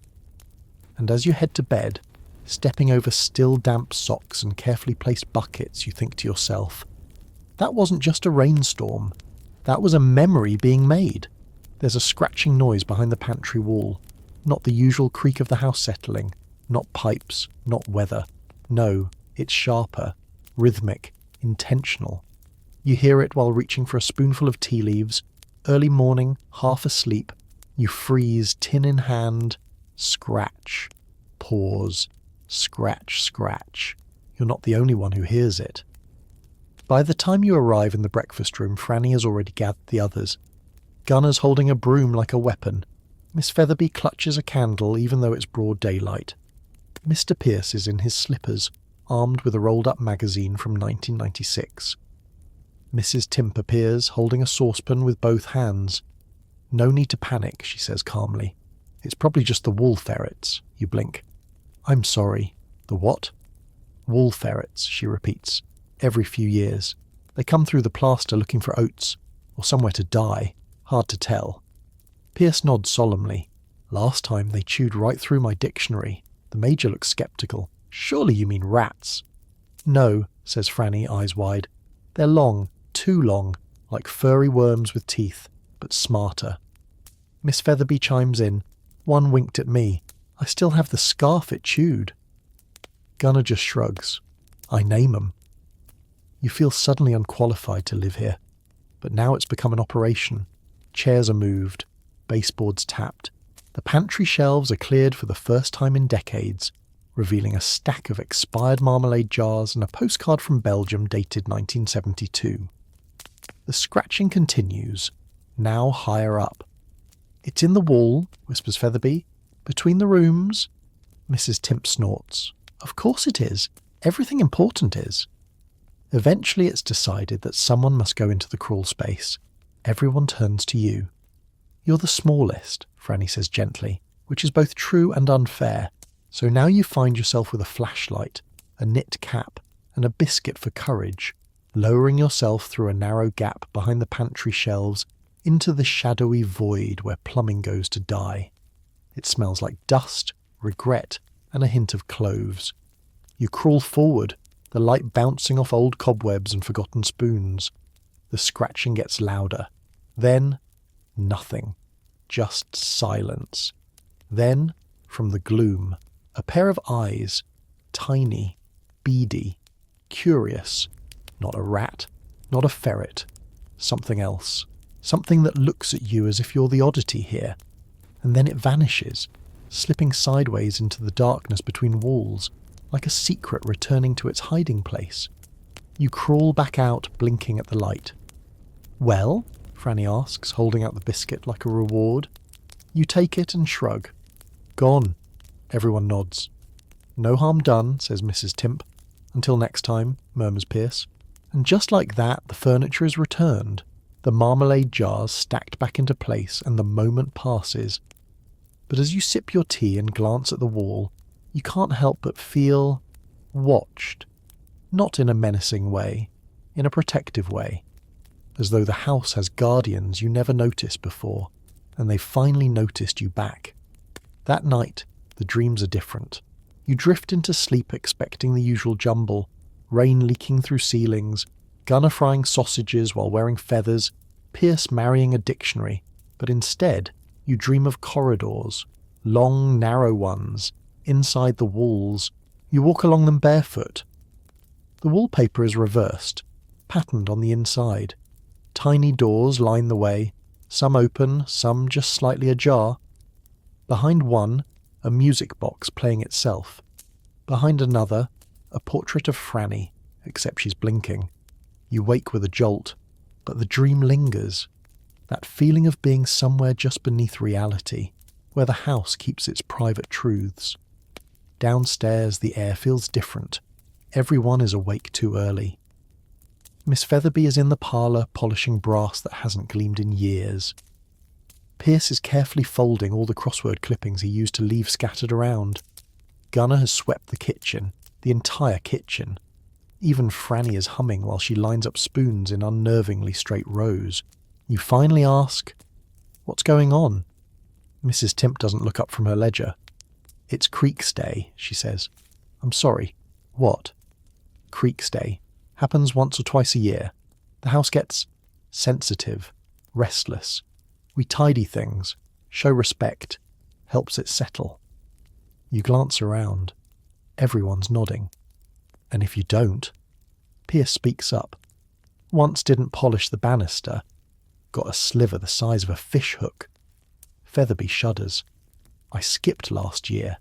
And as you head to bed, stepping over still damp socks and carefully placed buckets, you think to yourself, that wasn't just a rainstorm. That was a memory being made. There's a scratching noise behind the pantry wall. Not the usual creak of the house settling. Not pipes. Not weather. No, it's sharper, rhythmic, intentional. You hear it while reaching for a spoonful of tea leaves. Early morning, half asleep. You freeze, tin in hand. Scratch. Pause. Scratch, scratch. You're not the only one who hears it. By the time you arrive in the breakfast room, Franny has already gathered the others. Gunnar's holding a broom like a weapon. Miss Featherby clutches a candle even though it's broad daylight. Mr. Pierce is in his slippers, armed with a rolled-up magazine from 1996. Mrs. Timp appears, holding a saucepan with both hands. No need to panic, she says calmly. It's probably just the wall ferrets. You blink. I'm sorry. The what? Wall ferrets, she repeats. Every few years. They come through the plaster looking for oats, or somewhere to die. Hard to tell. Pierce nods solemnly. Last time they chewed right through my dictionary. The Major looks sceptical. Surely you mean rats. No, says Franny, eyes wide. They're long, too long, like furry worms with teeth, but smarter. Miss Featherby chimes in. One winked at me. I still have the scarf it chewed. Gunnar just shrugs. I name 'em. You feel suddenly unqualified to live here. But now it's become an operation. Chairs are moved. Baseboards tapped. The pantry shelves are cleared for the first time in decades, revealing a stack of expired marmalade jars and a postcard from Belgium dated 1972. The scratching continues, now higher up. It's in the wall, whispers Featherby. Between the rooms. Mrs. Timp snorts. Of course it is. Everything important is. Eventually it's decided that someone must go into the crawl space. Everyone turns to you. You're the smallest, Franny says gently, which is both true and unfair. So now you find yourself with a flashlight, a knit cap, and a biscuit for courage, lowering yourself through a narrow gap behind the pantry shelves into the shadowy void where plumbing goes to die. It smells like dust, regret, and a hint of cloves. You crawl forward, the light bouncing off old cobwebs and forgotten spoons. The scratching gets louder. Then, nothing. Just silence. Then, from the gloom, a pair of eyes, tiny, beady, curious. Not a rat, not a ferret. Something else. Something that looks at you as if you're the oddity here. And then it vanishes, slipping sideways into the darkness between walls, like a secret returning to its hiding place. You crawl back out, blinking at the light. "Well?" Franny asks, holding out the biscuit like a reward. You take it and shrug. "Gone." Everyone nods. "No harm done," says Mrs. Timp. "Until next time," murmurs Pierce. And just like that, the furniture is returned, the marmalade jars stacked back into place, and the moment passes. But as you sip your tea and glance at the wall, you can't help but feel watched. Not in a menacing way, in a protective way. As though the house has guardians you never noticed before, and they've finally noticed you back. That night, the dreams are different. You drift into sleep expecting the usual jumble, rain leaking through ceilings, Gunner frying sausages while wearing feathers, Pierce marrying a dictionary, but instead you dream of corridors, long, narrow ones, inside the walls. You walk along them barefoot. The wallpaper is reversed, patterned on the inside. Tiny doors line the way, some open, some just slightly ajar. Behind one, a music box playing itself. Behind another, a portrait of Franny, except she's blinking. You wake with a jolt, but the dream lingers. That feeling of being somewhere just beneath reality, where the house keeps its private truths. Downstairs, the air feels different. Everyone is awake too early. Miss Featherby is in the parlour polishing brass that hasn't gleamed in years. Pierce is carefully folding all the crossword clippings he used to leave scattered around. Gunner has swept the kitchen, the entire kitchen. Even Franny is humming while she lines up spoons in unnervingly straight rows. You finally ask, "What's going on?" Mrs. Timp doesn't look up from her ledger. "It's Creeks Day," she says. "I'm sorry. What?" "Creeks Day. Happens once or twice a year. The house gets sensitive, restless. We tidy things, show respect, helps it settle." You glance around. Everyone's nodding. And if you don't, Pierce speaks up. "Once didn't polish the banister. Got a sliver the size of a fish hook." Featherby shudders. "I skipped last year.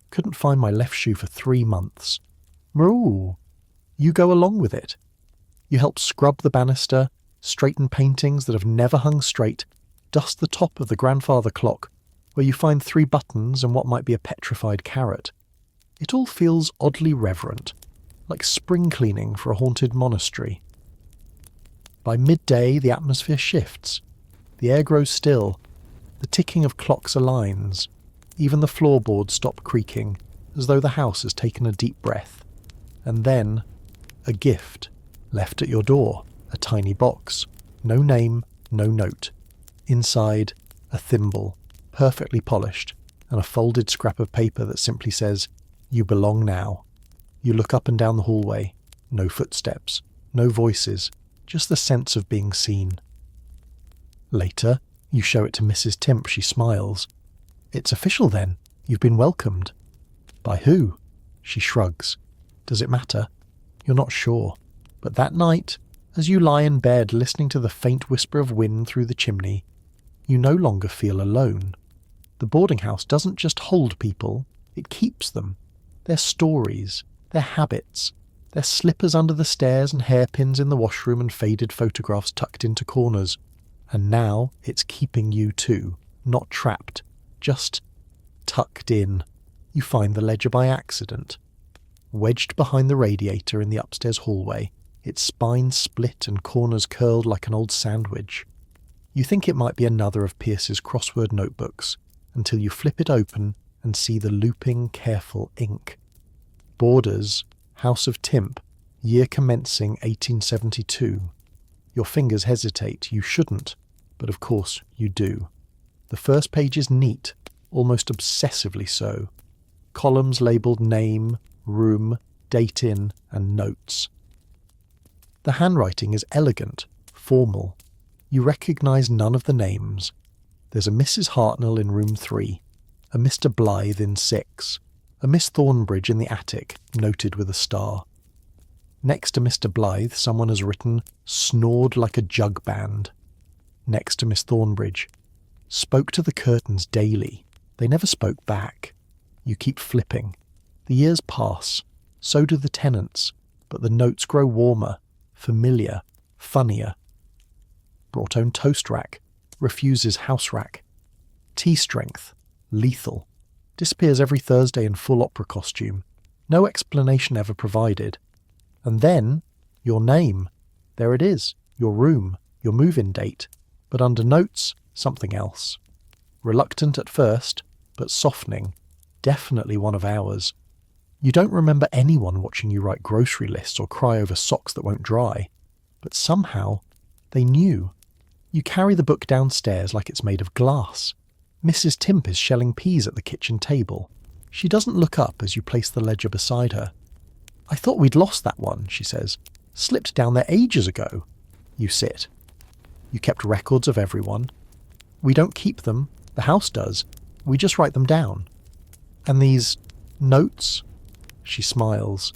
Couldn't find my left shoe for 3 months. Ooh. You go along with it. You help scrub the banister, straighten paintings that have never hung straight, dust the top of the grandfather clock, where you find 3 buttons and what might be a petrified carrot. It all feels oddly reverent, like spring cleaning for a haunted monastery. By midday, the atmosphere shifts. The air grows still. The ticking of clocks aligns. Even the floorboards stop creaking, as though the house has taken a deep breath. And then, a gift, left at your door, a tiny box. No name, no note. Inside, a thimble, perfectly polished, and a folded scrap of paper that simply says, "You belong now." You look up and down the hallway. No footsteps, no voices, just the sense of being seen. Later, you show it to Mrs. Timp. She smiles. "It's official then. You've been welcomed." "By who?" She shrugs. "Does it matter?" You're not sure. But that night, as you lie in bed listening to the faint whisper of wind through the chimney, you no longer feel alone. The boarding house doesn't just hold people, it keeps them. Their stories, their habits, their slippers under the stairs and hairpins in the washroom and faded photographs tucked into corners. And now it's keeping you too, not trapped, just tucked in. You find the ledger by accident. Wedged behind the radiator in the upstairs hallway, its spine split and corners curled like an old sandwich. You think it might be another of Pierce's crossword notebooks, until you flip it open and see the looping, careful ink. Borders, House of Timp, year commencing 1872. Your fingers hesitate. You shouldn't, but of course you do. The first page is neat, almost obsessively so. Columns labelled name, room, date in, and notes. The handwriting is elegant, formal. You recognise none of the names. There's a Mrs. Hartnell in room 3, a Mr. Blythe in 6, a Miss Thornbridge in the attic, noted with a star. Next to Mr. Blythe, someone has written, snored like a jug band. Next to Miss Thornbridge, spoke to the curtains daily. They never spoke back. You keep flipping. The years pass. So do the tenants, but the notes grow warmer, familiar, funnier. Brought own toast rack, refuses house rack. Tea strength, lethal. Disappears every Thursday in full opera costume. No explanation ever provided. And then, your name. There it is, your room, your move-in date. But under notes, something else. Reluctant at first, but softening. Definitely one of ours. You don't remember anyone watching you write grocery lists or cry over socks that won't dry. But somehow, they knew. You carry the book downstairs like it's made of glass. Mrs. Timp is shelling peas at the kitchen table. She doesn't look up as you place the ledger beside her. I thought we'd lost that one, she says. Slipped down there ages ago. You sit. You kept records of everyone. We don't keep them. The house does. We just write them down. And these notes? She smiles.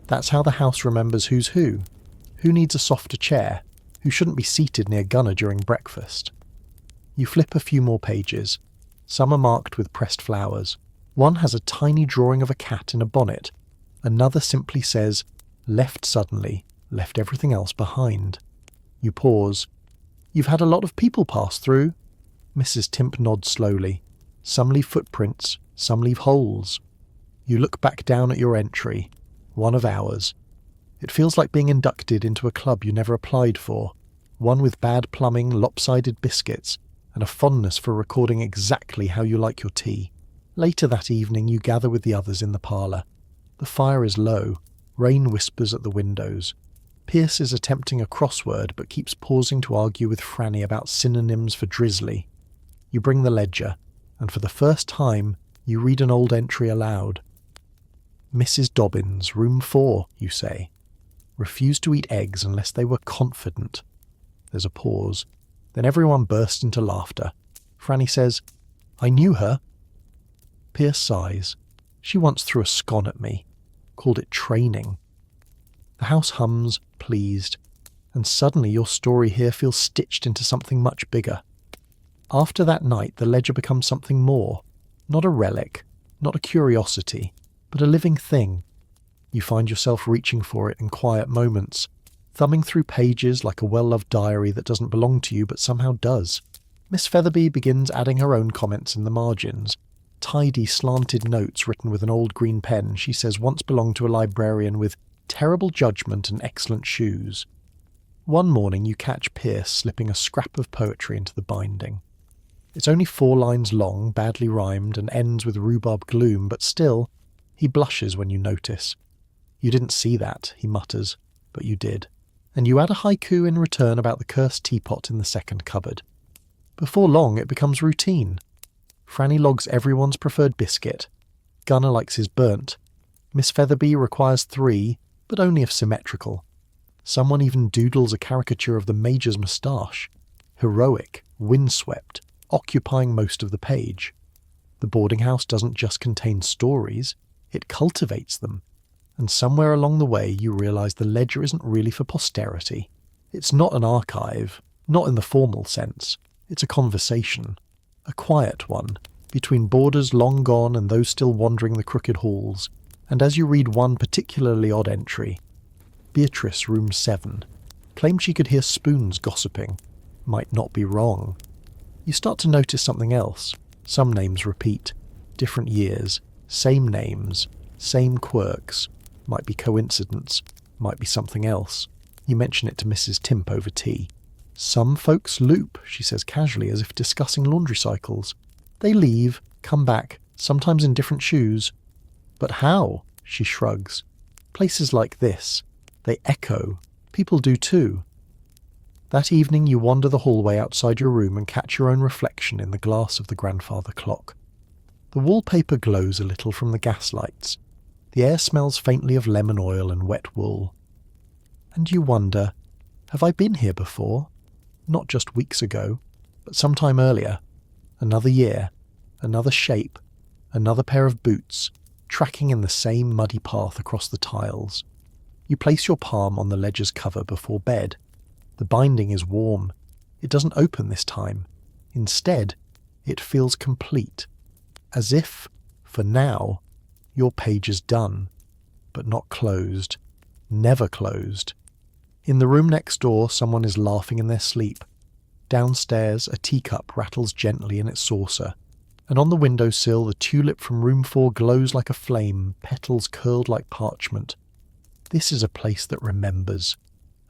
That's how the house remembers who's who. Who needs a softer chair? Who shouldn't be seated near Gunner during breakfast? You flip a few more pages. Some are marked with pressed flowers. One has a tiny drawing of a cat in a bonnet. Another simply says, left suddenly, left everything else behind. You pause. You've had a lot of people pass through. Mrs. Timp nods slowly. Some leave footprints, some leave holes. You look back down at your entry, one of ours. It feels like being inducted into a club you never applied for, one with bad plumbing, lopsided biscuits, and a fondness for recording exactly how you like your tea. Later that evening you gather with the others in the parlour. The fire is low, rain whispers at the windows. Pierce is attempting a crossword but keeps pausing to argue with Franny about synonyms for drizzly. You bring the ledger, and for the first time you read an old entry aloud. Mrs. Dobbins, room 4, you say. Refused to eat eggs unless they were confident. There's a pause. Then everyone bursts into laughter. Franny says, I knew her. Pierce sighs. She once threw a scone at me. Called it training. The house hums, pleased, and suddenly your story here feels stitched into something much bigger. After that night, the ledger becomes something more. Not a relic, not a curiosity, but a living thing. You find yourself reaching for it in quiet moments, thumbing through pages like a well-loved diary that doesn't belong to you but somehow does. Miss Featherby begins adding her own comments in the margins. Tidy, slanted notes written with an old green pen she says once belonged to a librarian with terrible judgment and excellent shoes. One morning you catch Pierce slipping a scrap of poetry into the binding. It's only 4 lines long, badly rhymed, and ends with rhubarb gloom, but still, he blushes when you notice. You didn't see that, he mutters, but you did. And you add a haiku in return about the cursed teapot in the second cupboard. Before long it becomes routine. Franny logs everyone's preferred biscuit. Gunner likes his burnt. Miss Featherby requires 3, but only if symmetrical. Someone even doodles a caricature of the Major's moustache. Heroic, windswept, occupying most of the page. The boarding house doesn't just contain stories, it cultivates them. And somewhere along the way you realise the ledger isn't really for posterity. It's not an archive, not in the formal sense. It's a conversation. A quiet one, between boarders long gone and those still wandering the crooked halls, and as you read one particularly odd entry, Beatrice, room 7, claimed she could hear spoons gossiping. Might not be wrong. You start to notice something else. Some names repeat. Different years. Same names. Same quirks. Might be coincidence. Might be something else. You mention it to Mrs. Timp over tea. Some folks loop, she says casually as if discussing laundry cycles. They leave, come back, sometimes in different shoes. But how? She shrugs. Places like this. They echo. People do too. That evening you wander the hallway outside your room and catch your own reflection in the glass of the grandfather clock. The wallpaper glows a little from the gas lights. The air smells faintly of lemon oil and wet wool. And you wonder, have I been here before? Not just weeks ago, but sometime earlier. Another year, another shape, another pair of boots, tracking in the same muddy path across the tiles. You place your palm on the ledger's cover before bed. The binding is warm. It doesn't open this time. Instead, it feels complete, as if, for now, your page is done, but not closed, never closed. In the room next door, someone is laughing in their sleep. Downstairs, a teacup rattles gently in its saucer, and on the windowsill, the tulip from room 4 glows like a flame, petals curled like parchment. This is a place that remembers,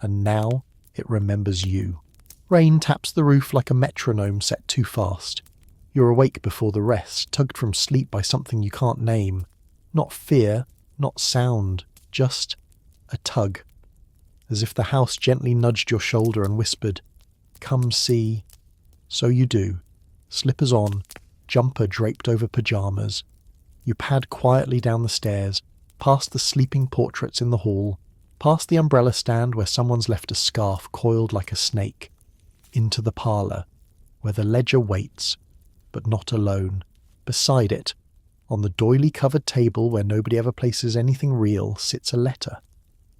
and now it remembers you. Rain taps the roof like a metronome set too fast. You're awake before the rest, tugged from sleep by something you can't name. Not fear, not sound, just a tug. As if the house gently nudged your shoulder and whispered, "Come see." So you do. Slippers on, jumper draped over pyjamas. You pad quietly down the stairs, past the sleeping portraits in the hall, past the umbrella stand where someone's left a scarf coiled like a snake, into the parlour, where the ledger waits, but not alone. Beside it, on the doily-covered table where nobody ever places anything real, sits a letter,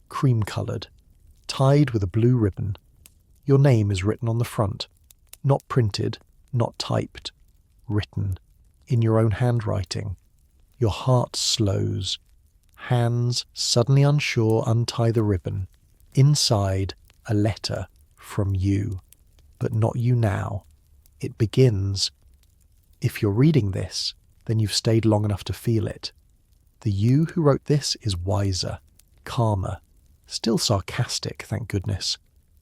cream-coloured, tied with a blue ribbon. Your name is written on the front, not printed, not typed, written, in your own handwriting. Your heart slows. Hands, suddenly unsure, untie the ribbon. Inside, a letter from you, but not you now. It begins. If you're reading this, then you've stayed long enough to feel it. The you who wrote this is wiser, calmer, still sarcastic, thank goodness.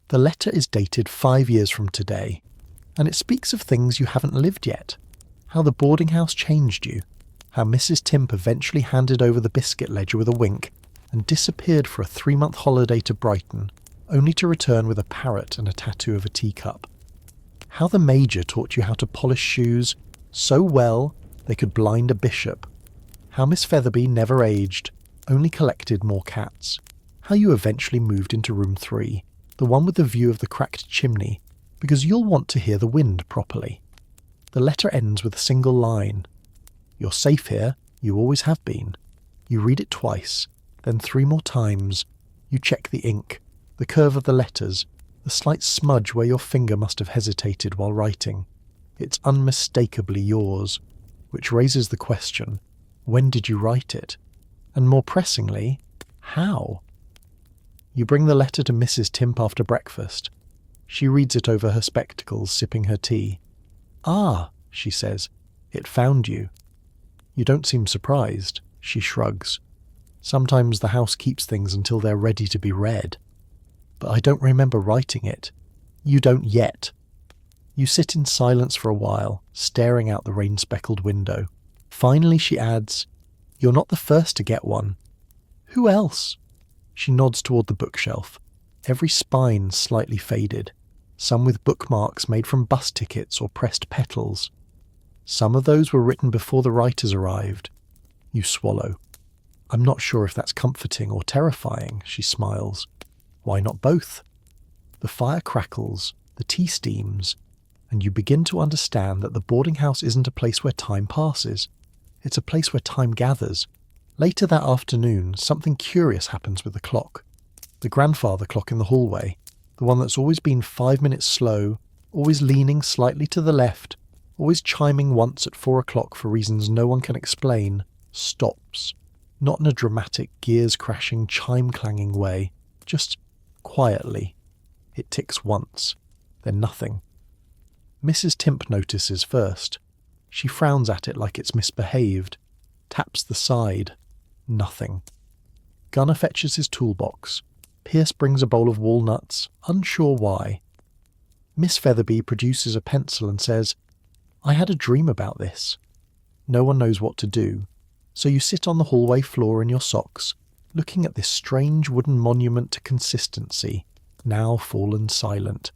The letter is dated 5 years from today, and it speaks of things you haven't lived yet. How the boarding house changed you. How Mrs. Timp eventually handed over the biscuit ledger with a wink and disappeared for a 3-month holiday to Brighton, only to return with a parrot and a tattoo of a teacup. How the Major taught you how to polish shoes so well they could blind a bishop. How Miss Featherby never aged, only collected more cats. How you eventually moved into room 3, the one with the view of the cracked chimney, because you'll want to hear the wind properly. The letter ends with a single line. You're safe here, you always have been. You read it twice, then 3 more times. You check the ink, the curve of the letters, the slight smudge where your finger must have hesitated while writing. It's unmistakably yours, which raises the question, when did you write it? And more pressingly, how? You bring the letter to Mrs. Timp after breakfast. She reads it over her spectacles, sipping her tea. "Ah," she says, "it found you." You don't seem surprised, she shrugs. Sometimes the house keeps things until they're ready to be read. But I don't remember writing it. You don't yet. You sit in silence for a while, staring out the rain-speckled window. Finally she adds, "You're not the first to get one." "Who else?" She nods toward the bookshelf, every spine slightly faded, some with bookmarks made from bus tickets or pressed petals. Some of those were written before the writers arrived. You swallow. "I'm not sure if that's comforting or terrifying," she smiles. "Why not both?" The fire crackles, the tea steams, and you begin to understand that the boarding house isn't a place where time passes. It's a place where time gathers. Later that afternoon, something curious happens with the clock. The grandfather clock in the hallway, the one that's always been 5 minutes slow, always leaning slightly to the left, always chiming once at 4 o'clock for reasons no one can explain, stops. Not in a dramatic, gears-crashing, chime-clanging way, just quietly. It ticks once, then nothing. Mrs. Timp notices first. She frowns at it like it's misbehaved, taps the side. Nothing. Gunnar fetches his toolbox. Pierce brings a bowl of walnuts, unsure why. Miss Featherby produces a pencil and says, "I had a dream about this." No one knows what to do, so you sit on the hallway floor in your socks, looking at this strange wooden monument to consistency, now fallen silent.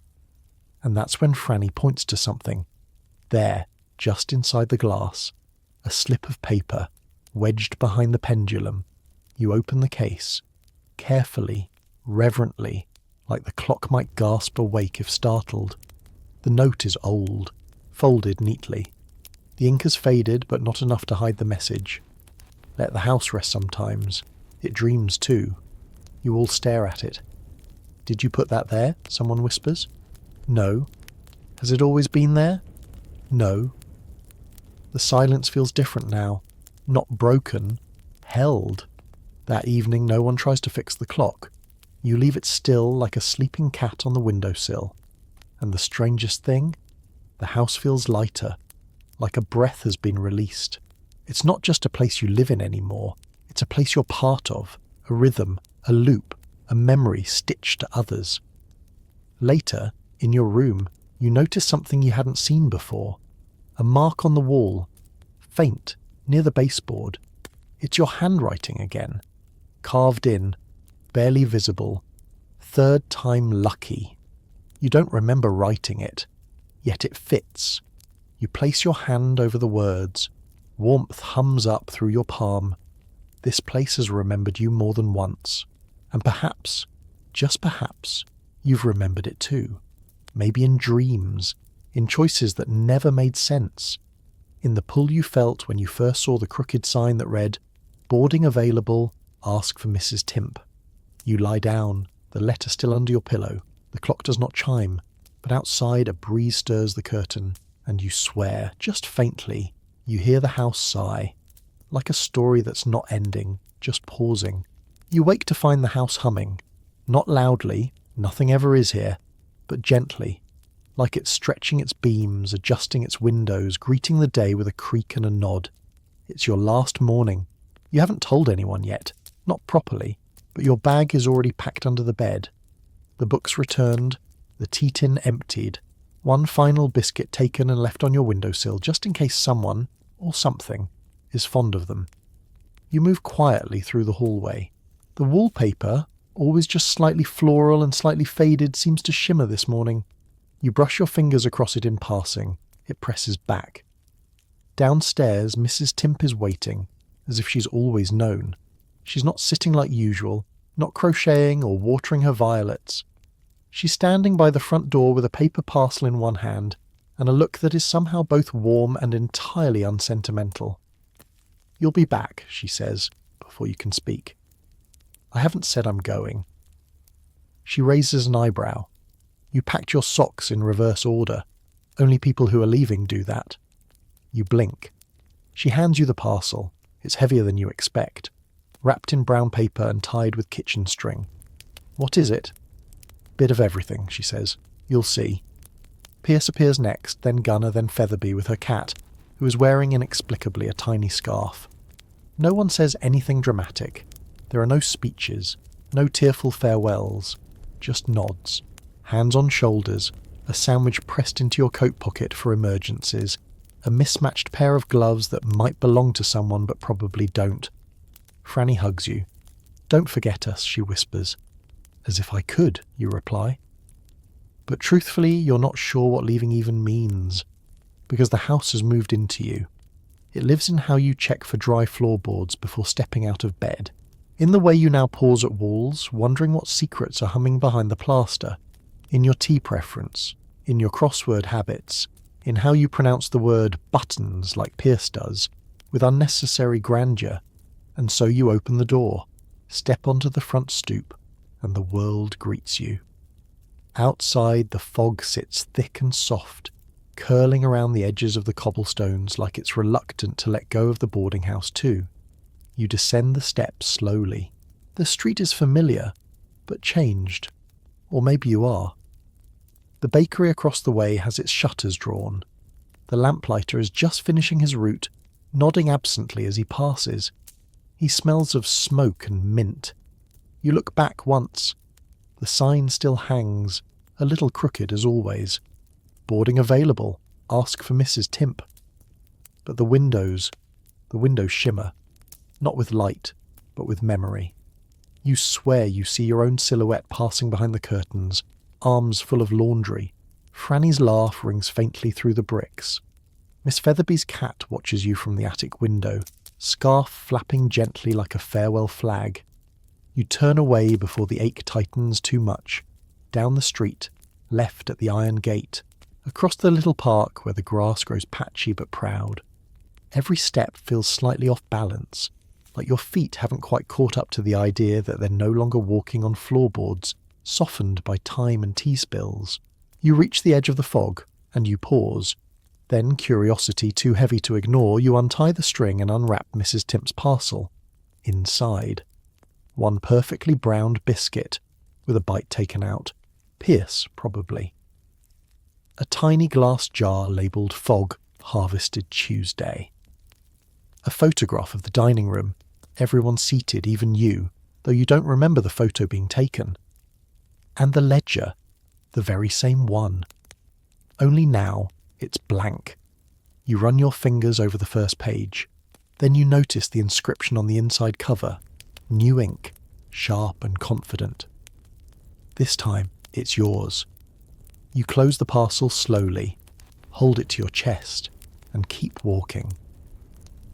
And that's when Franny points to something. There, just inside the glass. A slip of paper, wedged behind the pendulum. You open the case, carefully, reverently, like the clock might gasp awake if startled. The note is old, folded neatly. The ink has faded, but not enough to hide the message. Let the house rest sometimes. It dreams too. You all stare at it. Did you put that there? Someone whispers. No. Has it always been there? No. The silence feels different now. Not broken. Held. That evening no one tries to fix the clock. You leave it still like a sleeping cat on the windowsill. And the strangest thing? The house feels lighter. Like a breath has been released. It's not just a place you live in anymore. It's a place you're part of. A rhythm. A loop. A memory stitched to others. Later, in your room, you notice something you hadn't seen before. A mark on the wall. Faint, near the baseboard. It's your handwriting again. Carved in, barely visible. Third time lucky. You don't remember writing it, yet it fits. You place your hand over the words. Warmth hums up through your palm. This place has remembered you more than once. And perhaps, just perhaps, you've remembered it too. Maybe in dreams, in choices that never made sense. In the pull you felt when you first saw the crooked sign that read, "Boarding available, ask for Mrs. Timp." You lie down, the letter still under your pillow. The clock does not chime, but outside a breeze stirs the curtain, and you swear, just faintly, you hear the house sigh, like a story that's not ending, just pausing. You wake to find the house humming, not loudly, nothing ever is here, but gently, like it's stretching its beams, adjusting its windows, greeting the day with a creak and a nod. It's your last morning. You haven't told anyone yet, not properly, but your bag is already packed under the bed. The books returned, the tea tin emptied, one final biscuit taken and left on your windowsill just in case someone, or something, is fond of them. You move quietly through the hallway. The wallpaper, always just slightly floral and slightly faded, seems to shimmer this morning. You brush your fingers across it in passing. It presses back. Downstairs, Mrs. Timp is waiting, as if she's always known. She's not sitting like usual, not crocheting or watering her violets. She's standing by the front door with a paper parcel in one hand and a look that is somehow both warm and entirely unsentimental. "You'll be back," she says, before you can speak. "I haven't said I'm going." She raises an eyebrow. You packed your socks in reverse order. Only people who are leaving do that. You blink. She hands you the parcel. It's heavier than you expect. Wrapped in brown paper and tied with kitchen string. "What is it?" "Bit of everything," she says. "You'll see." Pierce appears next, then Gunner, then Featherby with her cat, who is wearing inexplicably a tiny scarf. No one says anything dramatic. There are no speeches, no tearful farewells, just nods. Hands on shoulders, a sandwich pressed into your coat pocket for emergencies, a mismatched pair of gloves that might belong to someone but probably don't. Franny hugs you. "Don't forget us," she whispers. "As if I could," you reply. But truthfully, you're not sure what leaving even means, because the house has moved into you. It lives in how you check for dry floorboards before stepping out of bed, in the way you now pause at walls, wondering what secrets are humming behind the plaster, in your tea preference, in your crossword habits, in how you pronounce the word buttons like Pierce does, with unnecessary grandeur. And so you open the door, step onto the front stoop, and the world greets you. Outside, the fog sits thick and soft, curling around the edges of the cobblestones like it's reluctant to let go of the boarding house too. You descend the steps slowly. The street is familiar, but changed. Or maybe you are. The bakery across the way has its shutters drawn. The lamplighter is just finishing his route, nodding absently as he passes. He smells of smoke and mint. You look back once. The sign still hangs, a little crooked as always. "Boarding available. Ask for Mrs. Timp." But the windows shimmer. Not with light, but with memory. You swear you see your own silhouette passing behind the curtains, arms full of laundry. Franny's laugh rings faintly through the bricks. Miss Featherby's cat watches you from the attic window, scarf flapping gently like a farewell flag. You turn away before the ache tightens too much, down the street, left at the iron gate, across the little park where the grass grows patchy but proud. Every step feels slightly off balance, like your feet haven't quite caught up to the idea that they're no longer walking on floorboards, softened by time and tea spills. You reach the edge of the fog, and you pause. Then, curiosity too heavy to ignore, you untie the string and unwrap Mrs. Timp's parcel. Inside, one perfectly browned biscuit, with a bite taken out. Pierce, probably. A tiny glass jar labelled Fog, Harvested Tuesday. A photograph of the dining room, everyone seated, even you, though you don't remember the photo being taken. And the ledger, the very same one. Only now, it's blank. You run your fingers over the first page. Then you notice the inscription on the inside cover. New ink, sharp and confident. This time, it's yours. You close the parcel slowly, hold it to your chest, and keep walking.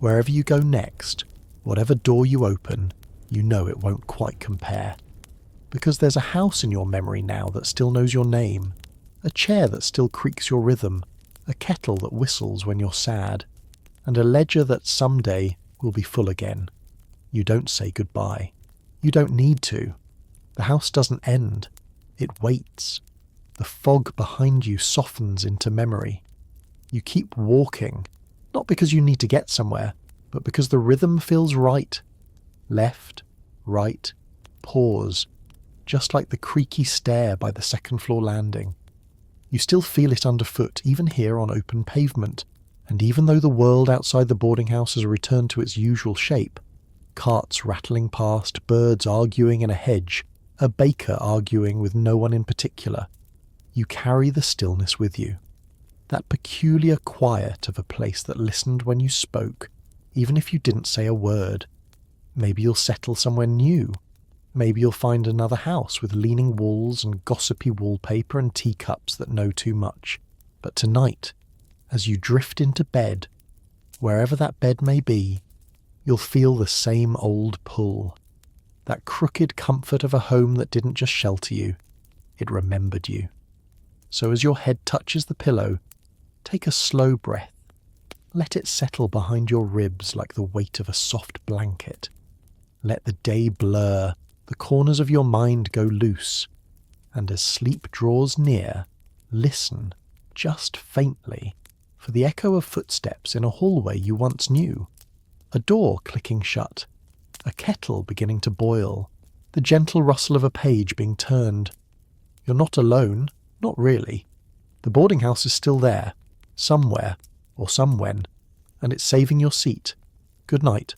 Wherever you go next, whatever door you open, you know it won't quite compare. Because there's a house in your memory now that still knows your name, a chair that still creaks your rhythm, a kettle that whistles when you're sad, and a ledger that someday will be full again. You don't say goodbye. You don't need to. The house doesn't end. It waits. The fog behind you softens into memory. You keep walking, not because you need to get somewhere, but because the rhythm feels right. Left, right, pause, just like the creaky stair by the second-floor landing. You still feel it underfoot, even here on open pavement, and even though the world outside the boarding house has returned to its usual shape, carts rattling past, birds arguing in a hedge, a baker arguing with no one in particular, you carry the stillness with you. That peculiar quiet of a place that listened when you spoke, even if you didn't say a word. Maybe you'll settle somewhere new. Maybe you'll find another house with leaning walls and gossipy wallpaper and teacups that know too much. But tonight, as you drift into bed, wherever that bed may be, you'll feel the same old pull. That crooked comfort of a home that didn't just shelter you, it remembered you. So as your head touches the pillow, take a slow breath. Let it settle behind your ribs like the weight of a soft blanket. Let the day blur, the corners of your mind go loose, and as sleep draws near, listen, just faintly, for the echo of footsteps in a hallway you once knew, a door clicking shut, a kettle beginning to boil, the gentle rustle of a page being turned. You're not alone, not really. The boarding house is still there, somewhere, or somewhen, and it's saving your seat. Good night.